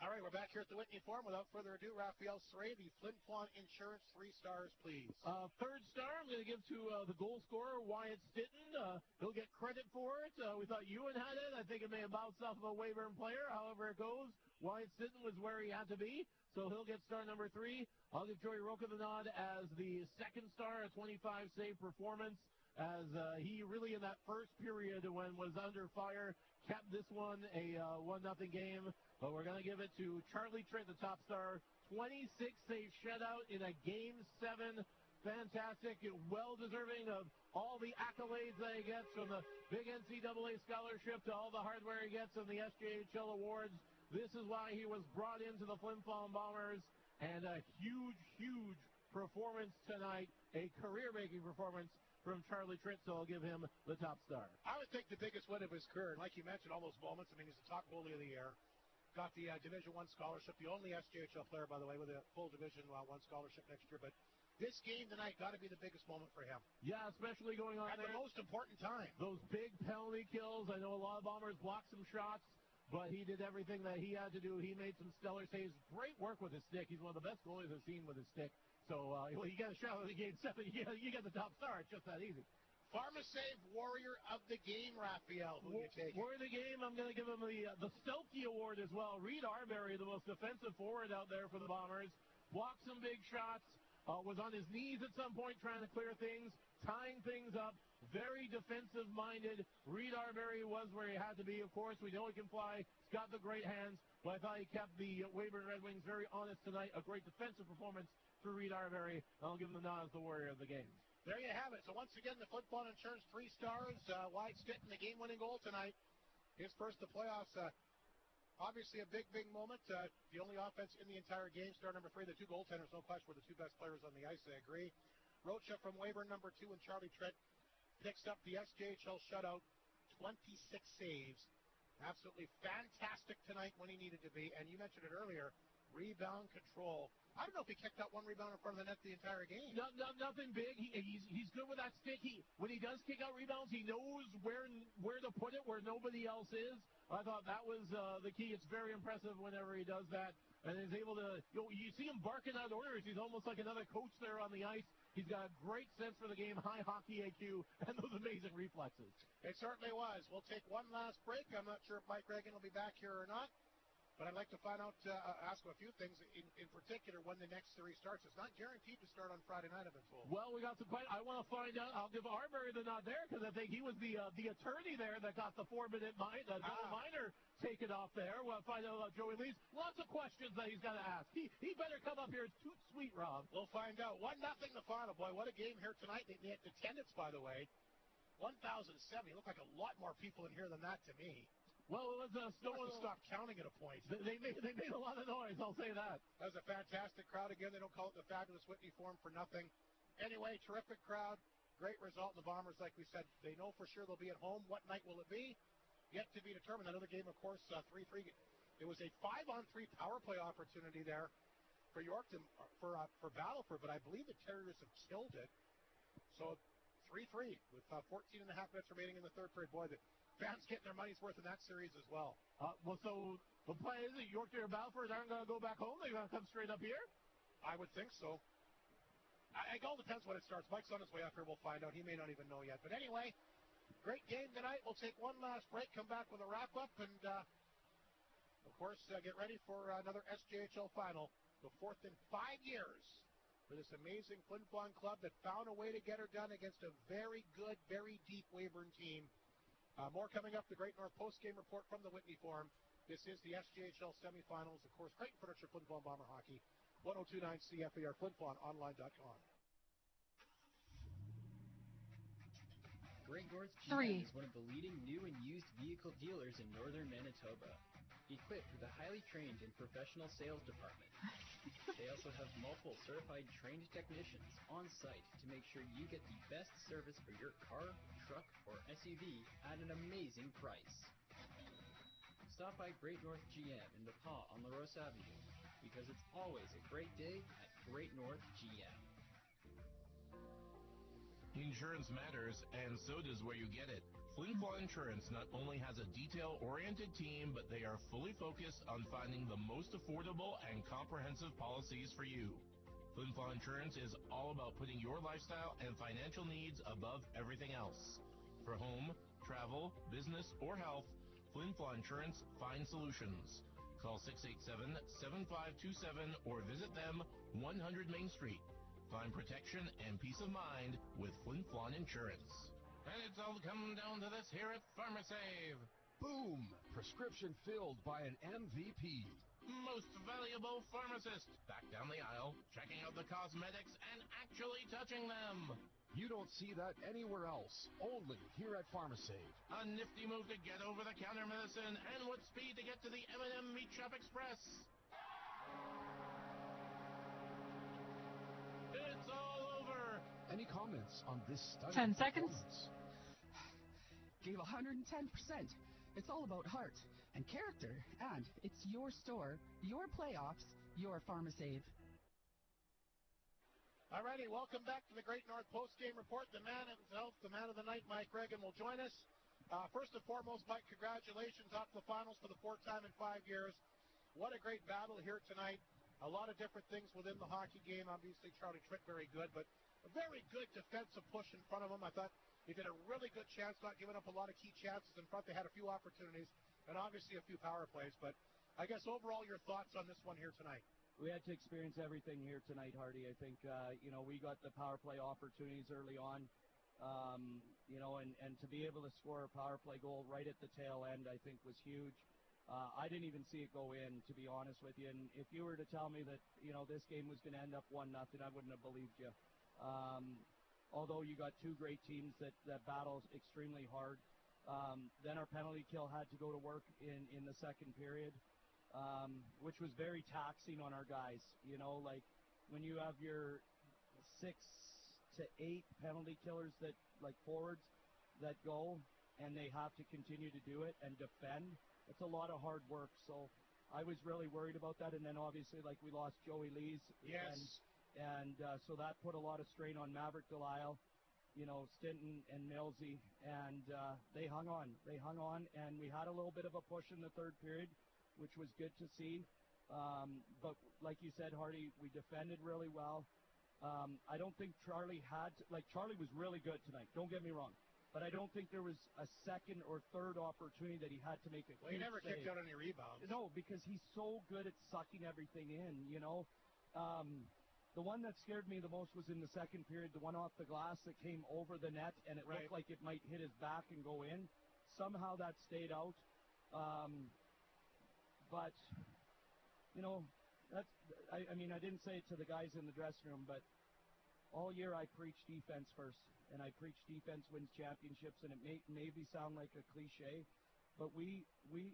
All right, we're back here at the Whitney Forum. Without further ado, Raphael Sray, the Flin Flon Insurance 3 stars, please. 3rd star I'm going to give to the goal scorer, Wyatt Stitton. He'll get credit for it. We thought Ewan had it. I think it may have bounced off of a Weyburn player. However it goes, Wyatt Stitton was where he had to be, so he'll get star number 3. I'll give Joey Roca the nod as the 2nd star, a 25-save performance, as he really in that first period when was under fire kept this one a 1-0 game. But we're going to give it to Charlie Trent, the top star. 26-save shutout in a Game 7 fantastic, well-deserving of all the accolades that he gets, from the big NCAA scholarship to all the hardware he gets in the SJHL awards. This is why he was brought into the Flin Flon Bombers, and a huge, huge performance tonight, a career-making performance from Charlie Trent, so I'll give him the top star. I would think the biggest win of his career, like you mentioned, all those moments. I mean, he's the top goalie of the year. Got the Division I scholarship, the only SJHL player, by the way, with a full Division I scholarship next year. But this game tonight got to be the biggest moment for him. Yeah, especially going on at there. The most important time. Those big penalty kills. I know a lot of Bombers blocked some shots, but he did everything that he had to do. He made some stellar saves. Great work with his stick. He's one of the best goalies I've seen with his stick. So you got a shot at the game 7. You get the top star. It's just that easy. Pharmasave Warrior of the Game, Raphael. Who you take? Warrior of the Game, I'm going to give him the Selkie Award as well. Reed Arbery, the most defensive forward out there for the Bombers, blocked some big shots, was on his knees at some point trying to clear things, tying things up. Very defensive-minded. Reed Arbery was where he had to be. Of course, we know he can fly. He's got the great hands. But I thought he kept the Weyburn Redwings very honest tonight. A great defensive performance for Reed Arbery. I'll give him the nod as the Warrior of the Game. There you have it. So once again, the Flin Flon Insurance 3 stars. Wyatt Stitton, the game-winning goal tonight. His first to playoffs. Obviously a big, big moment. The only offense in the entire game. Star number 3, the two goaltenders, no question, were the two best players on the ice. I agree. Rocha from Weyburn, number 2, and Charlie Trent picks up the SJHL shutout. 26 saves. Absolutely fantastic tonight when he needed to be. And you mentioned it earlier, rebound control. I don't know if he kicked out one rebound in front of the net the entire game. Nothing big. He's good with that stick. When he does kick out rebounds, he knows where to put it where nobody else is. I thought that was the key. It's very impressive whenever he does that. And is able to, you see him barking out orders. He's almost like another coach there on the ice. He's got a great sense for the game, high hockey IQ, and those amazing reflexes. It certainly was. We'll take one last break. I'm not sure if Mike Reagan will be back here or not. But I'd like to find out, ask him a few things, in particular, when the next series starts. It's not guaranteed to start on Friday night, I've been told. Well, we got some I want to find out. I'll give Arbery the nod there, because I think he was the attorney there that got the 4-minute double minor taken off there. We'll find out about Joey Lees. Lots of questions that he's got to ask. He better come up here. It's too sweet, Rob. We'll find out. 1-0 the final. Boy, what a game here tonight. The attendance, by the way, 1,007. You look like a lot more people in here than that to me. Well, it was stop counting at a point. They made a lot of noise, I'll say that. That was a fantastic crowd. Again, they don't call it the Fabulous Whitney Forum for nothing. Anyway, terrific crowd. Great result. The Bombers, like we said, they know for sure they'll be at home. What night will it be? Yet to be determined. Another game, of course, 3-3. It was a 5-on-3 power play opportunity there for Yorkton, for Battleford, but I believe the Terriers have killed it. So 3-3 with 14 and a half minutes remaining in the third period. Boy, the fans getting their money's worth in that series as well. So the plan is that Yorkton or Battleford aren't going to go back home? They're going to come straight up here? I would think so. It all depends when it starts. Mike's on his way up here. We'll find out. He may not even know yet. But anyway, great game tonight. We'll take one last break, come back with a wrap-up, and, of course, get ready for another SJHL final, the 4th in 5 years for this amazing Flin Flon club that found a way to get her done against a very good, very deep Weyburn team. More coming up, the Great North post-game report from the Whitney Forum. This is the SJHL semifinals. Of course, Creighton Furniture, Flin Flon Bomber Hockey, 1029 CFAR, FlinFlonOnline.com. Great North GM is one of the leading new and used vehicle dealers in northern Manitoba. Equipped with a highly trained and professional sales department. They also have multiple certified trained technicians on site to make sure you get the best service for your car, truck, or SUV at an amazing price. Stop by Great North GM in The Pas on LaRose Avenue, because it's always a great day at Great North GM. Insurance matters, and so does where you get it. Flin Flon Insurance not only has a detail-oriented team, but they are fully focused on finding the most affordable and comprehensive policies for you. Flin Flon Insurance is all about putting your lifestyle and financial needs above everything else. For home, travel, business, or health, Flin Flon Insurance finds solutions. Call 687-7527 or visit them 100 Main Street. Find protection and peace of mind with Flin Flon Insurance. And it's all come down to this here at Pharmasave. Boom! Prescription filled by an MVP. Most valuable pharmacist. Back down the aisle, checking out the cosmetics and actually touching them. You don't see that anywhere else. Only here at PharmaSave. A nifty move to get over-the-counter medicine, and with speed to get to the M&M Meat Shop Express. It's all over. Any comments on this stunning 10 seconds. performance? Gave 110%. It's all about heart and character, and it's your store, your playoffs, your PharmaSave. Alrighty, welcome back to the Great North Post-Game Report. The man himself, the man of the night, Mike Reagan, will join us. First and foremost, Mike, congratulations off the finals for the fourth time in 5 years. What a great battle here tonight. A lot of different things within the hockey game. Obviously, Charlie Trick very good, but a very good defensive push in front of him. I thought he did a really good chance, not giving up a lot of key chances in front. They had a few opportunities and obviously a few power plays. But I guess overall, your thoughts on this one here tonight? We had to experience everything here tonight, Hardy. I think, we got the power play opportunities early on, and to be able to score a power play goal right at the tail end, I think was huge. I didn't even see it go in, to be honest with you. And if you were to tell me that, this game was going to end up 1-0, I wouldn't have believed you. Although you got two great teams that battle extremely hard. Then our penalty kill had to go to work in the second period. Which was very taxing on our guys. Like when you have your 6 to 8 penalty killers that, like forwards, that go and they have to continue to do it and defend, it's a lot of hard work. So I was really worried about that. And then obviously, like, we lost Joey Lees. Yes. And so that put a lot of strain on Maverick Delisle, Stinton and Millsy. And they hung on. And we had a little bit of a push in the third period, which was good to see. But like you said, Hardy, we defended really well. I don't think Charlie Charlie was really good tonight, don't get me wrong. But I don't think there was a second or third opportunity that he had to make a Well, he never kicked out any rebounds. No, because he's so good at sucking everything in, The one that scared me the most was in the second period, the one off the glass that came over the net, and it looked like it might hit his back and go in. Somehow that stayed out. But, I didn't say it to the guys in the dressing room, but all year I preach defense first, and I preach defense wins championships, and it may maybe sound like a cliche, but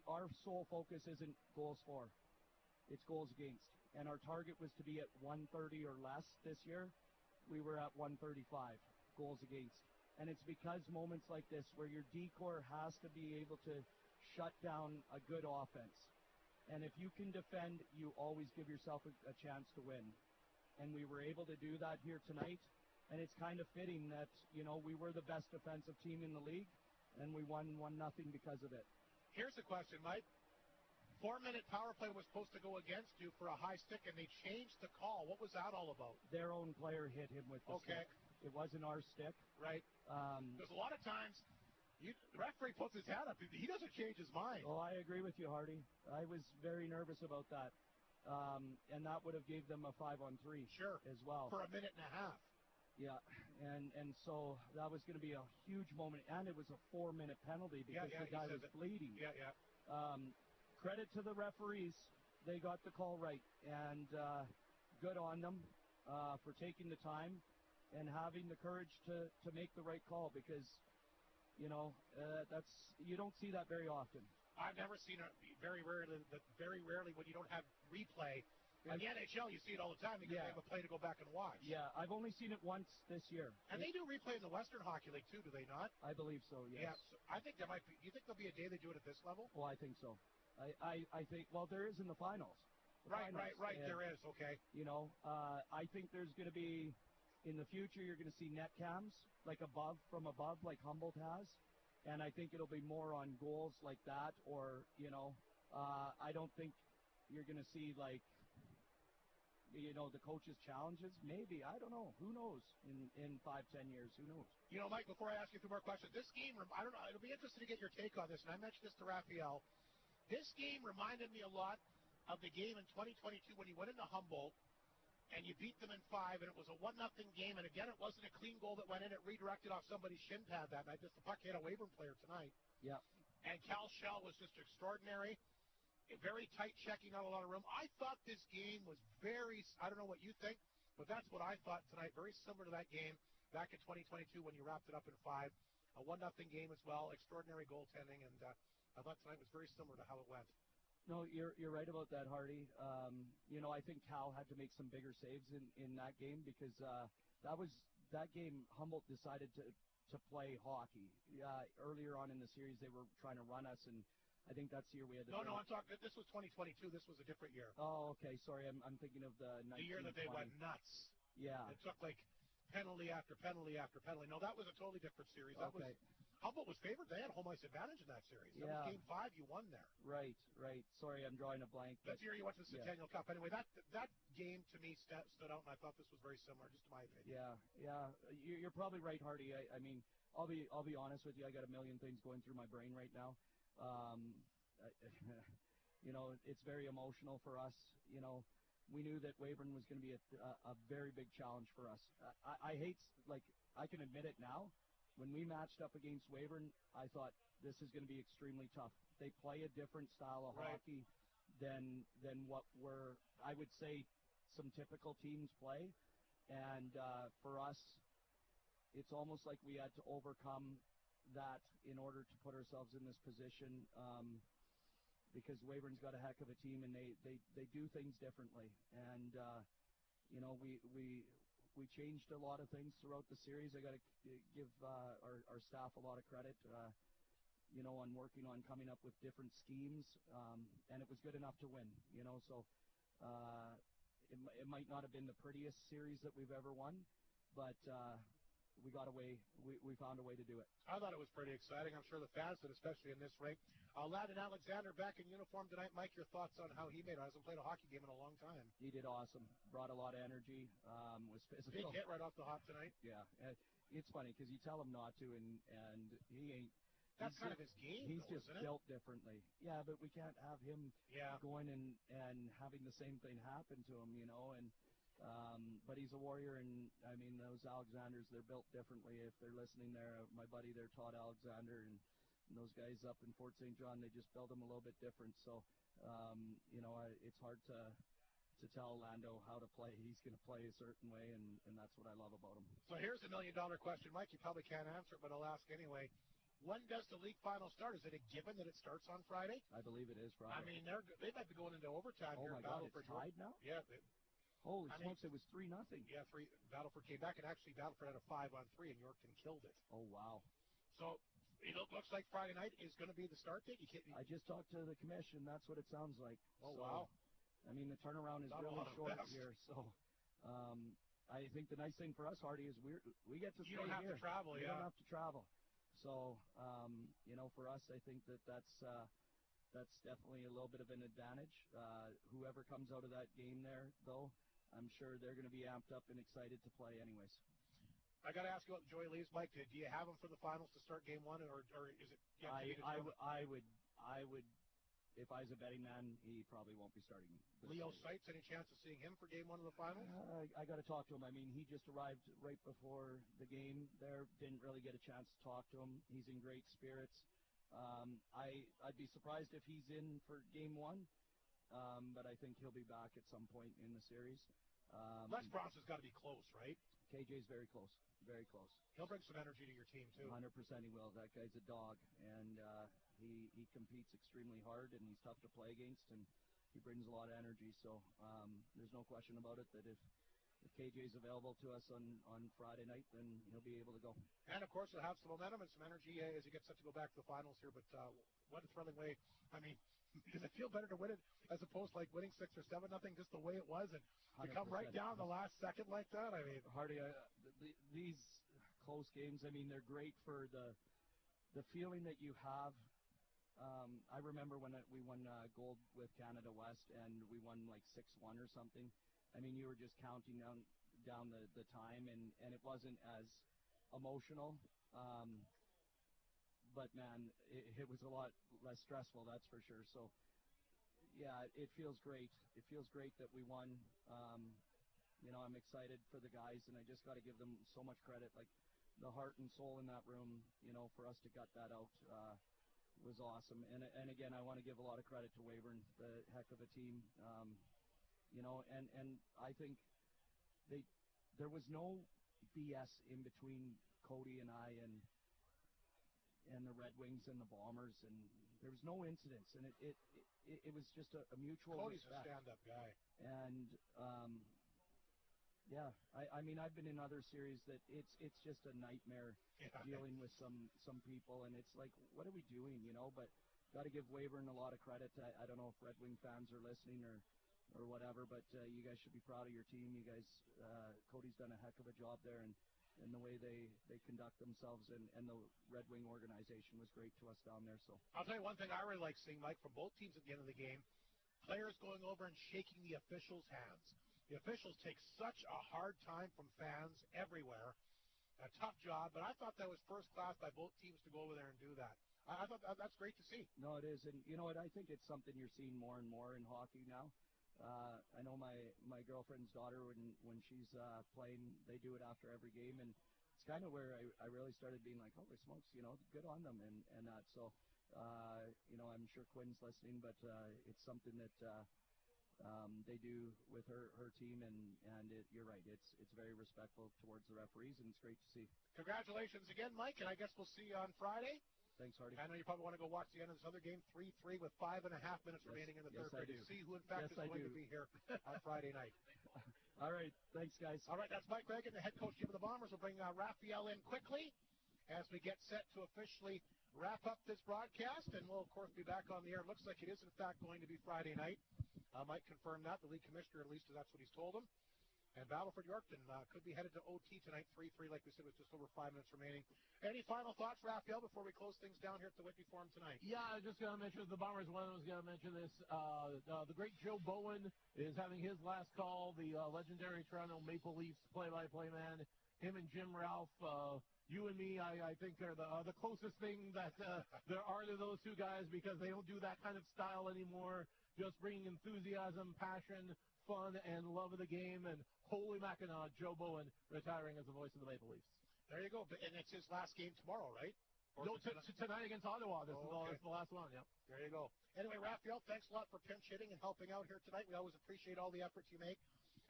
our sole focus isn't goals for, it's goals against. And our target was to be at 130 or less this year. We were at 135 goals against. And it's because moments like this where your D-core has to be able to shut down a good offense. And if you can defend, you always give yourself a chance to win. And we were able to do that here tonight. And it's kind of fitting that, we were the best defensive team in the league, and we won 1-0 because of it. Here's the question, Mike. 4-minute power play was supposed to go against you for a high stick, and they changed the call. What was that all about? Their own player hit him with the stick. It wasn't our stick. Right. Because a lot of times, the referee puts his hand up. He doesn't change his mind. Oh, I agree with you, Hardy. I was very nervous about that. And that would have gave them a 5-on-3 as well. For a minute and a half. Yeah, and so that was going to be a huge moment. And it was a 4-minute penalty because the guy was bleeding. Yeah. Credit to the referees. They got the call right. And good on them for taking the time and having the courage to make the right call because, you don't see that very often. I've never seen it very rarely when you don't have replay. In the NHL, you see it all the time because they have a play to go back and watch. Yeah, I've only seen it once this year. And they do replay in the Western Hockey League too, do they not? I believe so, yes. Yeah, so I think there might be. Do you think there'll be a day they do it at this level? Well, I think so. I think, well, there is in the finals. Right. And, there is, okay. I think there's going to be, in the future, you're going to see net cams, like from above, like Humboldt has. And I think it'll be more on goals like that, or, I don't think you're going to see, like, the coaches' challenges. Maybe, I don't know. Who knows in 5-10 years? Who knows? Mike, before I ask you a few more questions, this game, I don't know, it'll be interesting to get your take on this, and I mentioned this to Raphael. This game reminded me a lot of the game in 2022 when you went into Humboldt, and you beat them in 5, and it was a 1-0 game, and again, it wasn't a clean goal that went in. It redirected off somebody's shin pad that night. Just the puck hit a Weyburn player tonight. Yeah. And Cal Shell was just extraordinary. very tight checking, not a lot of room. I thought this game was I don't know what you think, but that's what I thought tonight. Very similar to that game back in 2022 when you wrapped it up in 5. A 1-0 game as well. Extraordinary goaltending, and I thought tonight was very similar to how it went. No, you're right about that, Hardy. I think Cal had to make some bigger saves in that game because that game Humboldt decided to play hockey. Earlier on in the series, they were trying to run us, and I think that's the year we had the No, I'm talking. This was 2022. This was a different year. Oh, okay. Sorry, I'm thinking of the 1920. The year that they went nuts. Yeah. It took like penalty after penalty after penalty. No, that was a totally different series. That was Humboldt was favored. They had home ice advantage in that series. That was Game 5. You won there. Right. Sorry, I'm drawing a blank. That's the year you went to the Centennial Cup. Anyway, that game to me stood out, and I thought this was very similar, just to my opinion. Yeah. You're probably right, Hardy. I mean, I'll be honest with you. I got a million things going through my brain right now. It's very emotional for us. We knew that Weyburn was going to be a very big challenge for us. I can admit it now. When we matched up against Weyburn, I thought this is going to be extremely tough. They play a different style of hockey than what I would say, some typical teams play. And for us, it's almost like we had to overcome that in order to put ourselves in this position. Because Weyburn's got a heck of a team, and they do things differently. And we changed a lot of things throughout the series. I got to give our staff a lot of credit, on working on coming up with different schemes, and it was good enough to win. So it might not have been the prettiest series that we've ever won, but we got away. We found a way to do it. I thought it was pretty exciting. I'm sure the fans did, especially in this rink. Landon Alexander back in uniform tonight. Mike, your thoughts on how he made it? Hasn't played a hockey game in a long time. He did awesome. Brought a lot of energy. Was physical. Big hit right off the hop tonight. Yeah. It's funny because you tell him not to, and he ain't. That's kind of his game, He's though, just isn't it? built differently. Yeah, but we can't have him going and having the same thing happen to him, And but he's a warrior, and I mean those Alexanders, they're built differently. If they're listening there, my buddy there, Todd Alexander, and those guys up in Fort St. John, they just build them a little bit different. So, it's hard to tell Lando how to play. He's going to play a certain way, and that's what I love about him. So here's a $1 million question, Mike. You probably can't answer it, but I'll ask anyway. When does the league final start? Is it a given that it starts on Friday? I believe it is Friday. I mean, they might be going into overtime here. Oh my God, it's tied now? Yeah. Holy smokes, it was 3-0. Yeah, Battleford came back, and actually Battleford had a 5-on-3, and Yorkton killed it. Oh, wow. So it looks like Friday night is going to be the start date. I just talked to the commission. That's what it sounds like. Oh, wow. I mean, the turnaround is really short here. So I think the nice thing for us, Hardy, is we get to stay here. You don't have to travel, We don't have to travel. So, for us, I think that's definitely a little bit of an advantage. Whoever comes out of that game there, though, I'm sure they're going to be amped up and excited to play anyways. I got to ask you about Joey Lees, Mike. Do you have him for the finals to start game 1, or is it? I would. If I was a betting man, he probably won't be starting. Leo Seitz, any chance of seeing him for game 1 of the finals? I got to talk to him. I mean, he just arrived right before the game there. Didn't really get a chance to talk to him. He's in great spirits. I'd be surprised if he's in for game 1, but I think he'll be back at some point in the series. Les Bronson's got to be close, right? KJ's very close. Very close. He'll bring some energy to your team, too. 100% he will. That guy's a dog, and he competes extremely hard, and he's tough to play against, and he brings a lot of energy. So there's no question about it that if KJ's available to us on Friday night, then he'll be able to go. And, of course, he'll have some momentum and some energy as he gets set to go back to the finals here. But what a thrilling way. I mean, does it feel better to win it as opposed to, like, winning 6 or 7-0 just the way it was and to come right down the last second like that? I mean, Hardy, these close games, I mean, they're great for the feeling that you have. I remember when we won gold with Canada West, and we won like 6-1 or something. I mean, you were just counting down the time, and it wasn't as emotional. But, man, it was a lot less stressful, that's for sure. So, yeah, it feels great. It feels great that we won. I'm excited for the guys, and I just got to give them so much credit. Like, the heart and soul in that room, for us to gut that out was awesome. And again, I want to give a lot of credit to Weyburn, the heck of a team. You know, and I think there was no BS in between Cody and I and the Red Wings and the Bombers, and there was no incidents, and it was just a mutual Cody's respect. a stand-up guy. And yeah, I mean, I've been in other series that it's just a nightmare dealing with some people, and it's like, what are we doing, you know? But got to give Weyburn a lot of credit. I don't know if Red Wing fans are listening or whatever, but you guys should be proud of your team. You guys, Cody's done a heck of a job there, and the way they conduct themselves, and the Red Wing organization was great to us down there. So I'll tell you one thing I really like seeing, Mike, from both teams at the end of the game, players going over and shaking the officials' hands. The officials take such a hard time from fans everywhere. A tough job, but I thought that was first class by both teams to go over there and do that. I thought that's great to see. No, it is, and you know what? I think it's something you're seeing more and more in hockey now. I know my girlfriend's daughter, when she's playing, they do it after every game, and it's kind of where I really started being like, holy smokes, you know, good on them, and that. So, you know, I'm sure Quinn's listening, but it's something that they do with her team, and you're right, it's very respectful towards the referees, and it's great to see. Congratulations again, Mike, and I guess we'll see you on Friday. Thanks, Hardy. I know you probably want to go watch the end of this other game, 3-3 with 5.5 minutes remaining in the third period to see who, in fact, is going to be here on Friday night. All right. Thanks, guys. All right, that's Mike Reagan, the head coach team of the Bombers. We'll bring Raphael in quickly as we get set to officially wrap up this broadcast, and we'll, of course, be back on the air. It looks like it is, in fact, going to be Friday night. Mike confirmed that. The league commissioner, at least, that's what he's told him. And Battleford Yorkton could be headed to OT tonight, 3-3, like we said, with just over 5 minutes remaining. Any final thoughts, Raphael, before we close things down here at the Whitney Forum tonight? Yeah, I just going to mention the Bombers. One was going to mention this. The great Joe Bowen is having his last call. The legendary Toronto Maple Leafs play-by-play man. Him and Jim Ralph, you and me, I think are the closest thing that there are to those two guys, because they don't do that kind of style anymore. Just bringing enthusiasm, passion, fun, and love of the game. And holy Mackinac, Joe Bowen retiring as the voice of the Maple Leafs. There you go. And it's his last game tomorrow, right? Or no, tonight against Ottawa. This is the last one, yeah. There you go. Anyway, Raphael, thanks a lot for pinch hitting and helping out here tonight. We always appreciate all the efforts you make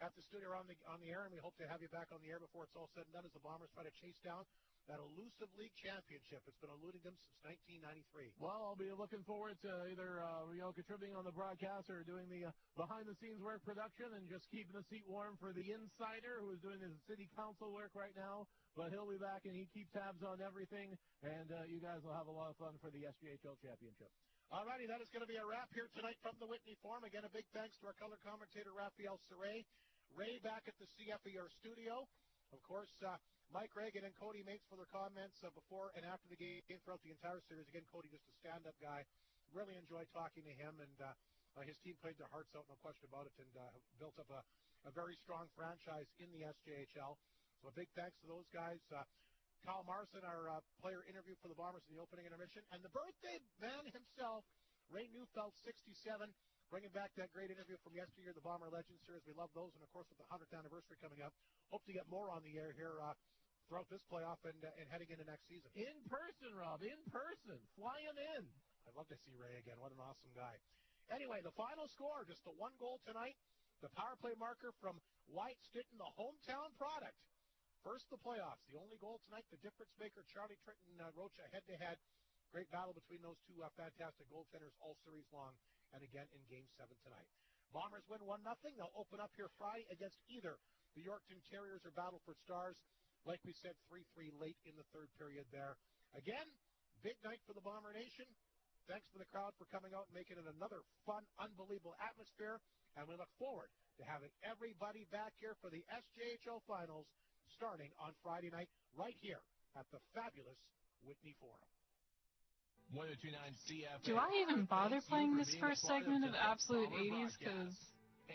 at the studio on the air, and we hope to have you back on the air before it's all said and done as the Bombers try to chase down that elusive league championship. It's been eluding them since 1993. Well, I'll be looking forward to either contributing on the broadcast or doing the behind-the-scenes work production, and just keeping the seat warm for the insider who is doing his city council work right now. But he'll be back, and he keeps tabs on everything, and you guys will have a lot of fun for the SJHL championship. All righty, that is going to be a wrap here tonight from the Whitney Forum. Again, a big thanks to our color commentator, Raphael Saray. Ray back at the CFER studio. Of course, Mike Reagan and Cody Mates for their comments before and after the game throughout the entire series. Again, Cody, just a stand-up guy. Really enjoyed talking to him, and his team played their hearts out, no question about it, and built up a very strong franchise in the SJHL. So a big thanks to those guys. Kyle Marson, our player interview for the Bombers in the opening intermission. And the birthday man himself, Ray Neufeld, 67, bringing back that great interview from yesteryear, the Bomber Legends series. We love those. And, of course, with the 100th anniversary coming up, hope to get more on the air here throughout this playoff and heading into next season. In person, Rob, in person. Fly him in. I'd love to see Ray again. What an awesome guy. Anyway, the final score, just the one goal tonight. The power play marker from White Stitton, the hometown product. First, the playoffs. The only goal tonight, the difference maker, Charlie Tritton, Rocha head-to-head. Great battle between those two fantastic goaltenders all series long, and again in Game 7 tonight. Bombers win 1-0. They'll open up here Friday against either the Yorkton Terriers or Battleford Stars. Like we said, 3-3 late in the third period there. Again, big night for the Bomber Nation. Thanks to the crowd for coming out and making it another fun, unbelievable atmosphere. And we look forward to having everybody back here for the SJHL Finals starting on Friday night right here at the fabulous Whitney Forum. 1029 CFA. Do I even bother playing this first segment of Absolute 80s? Because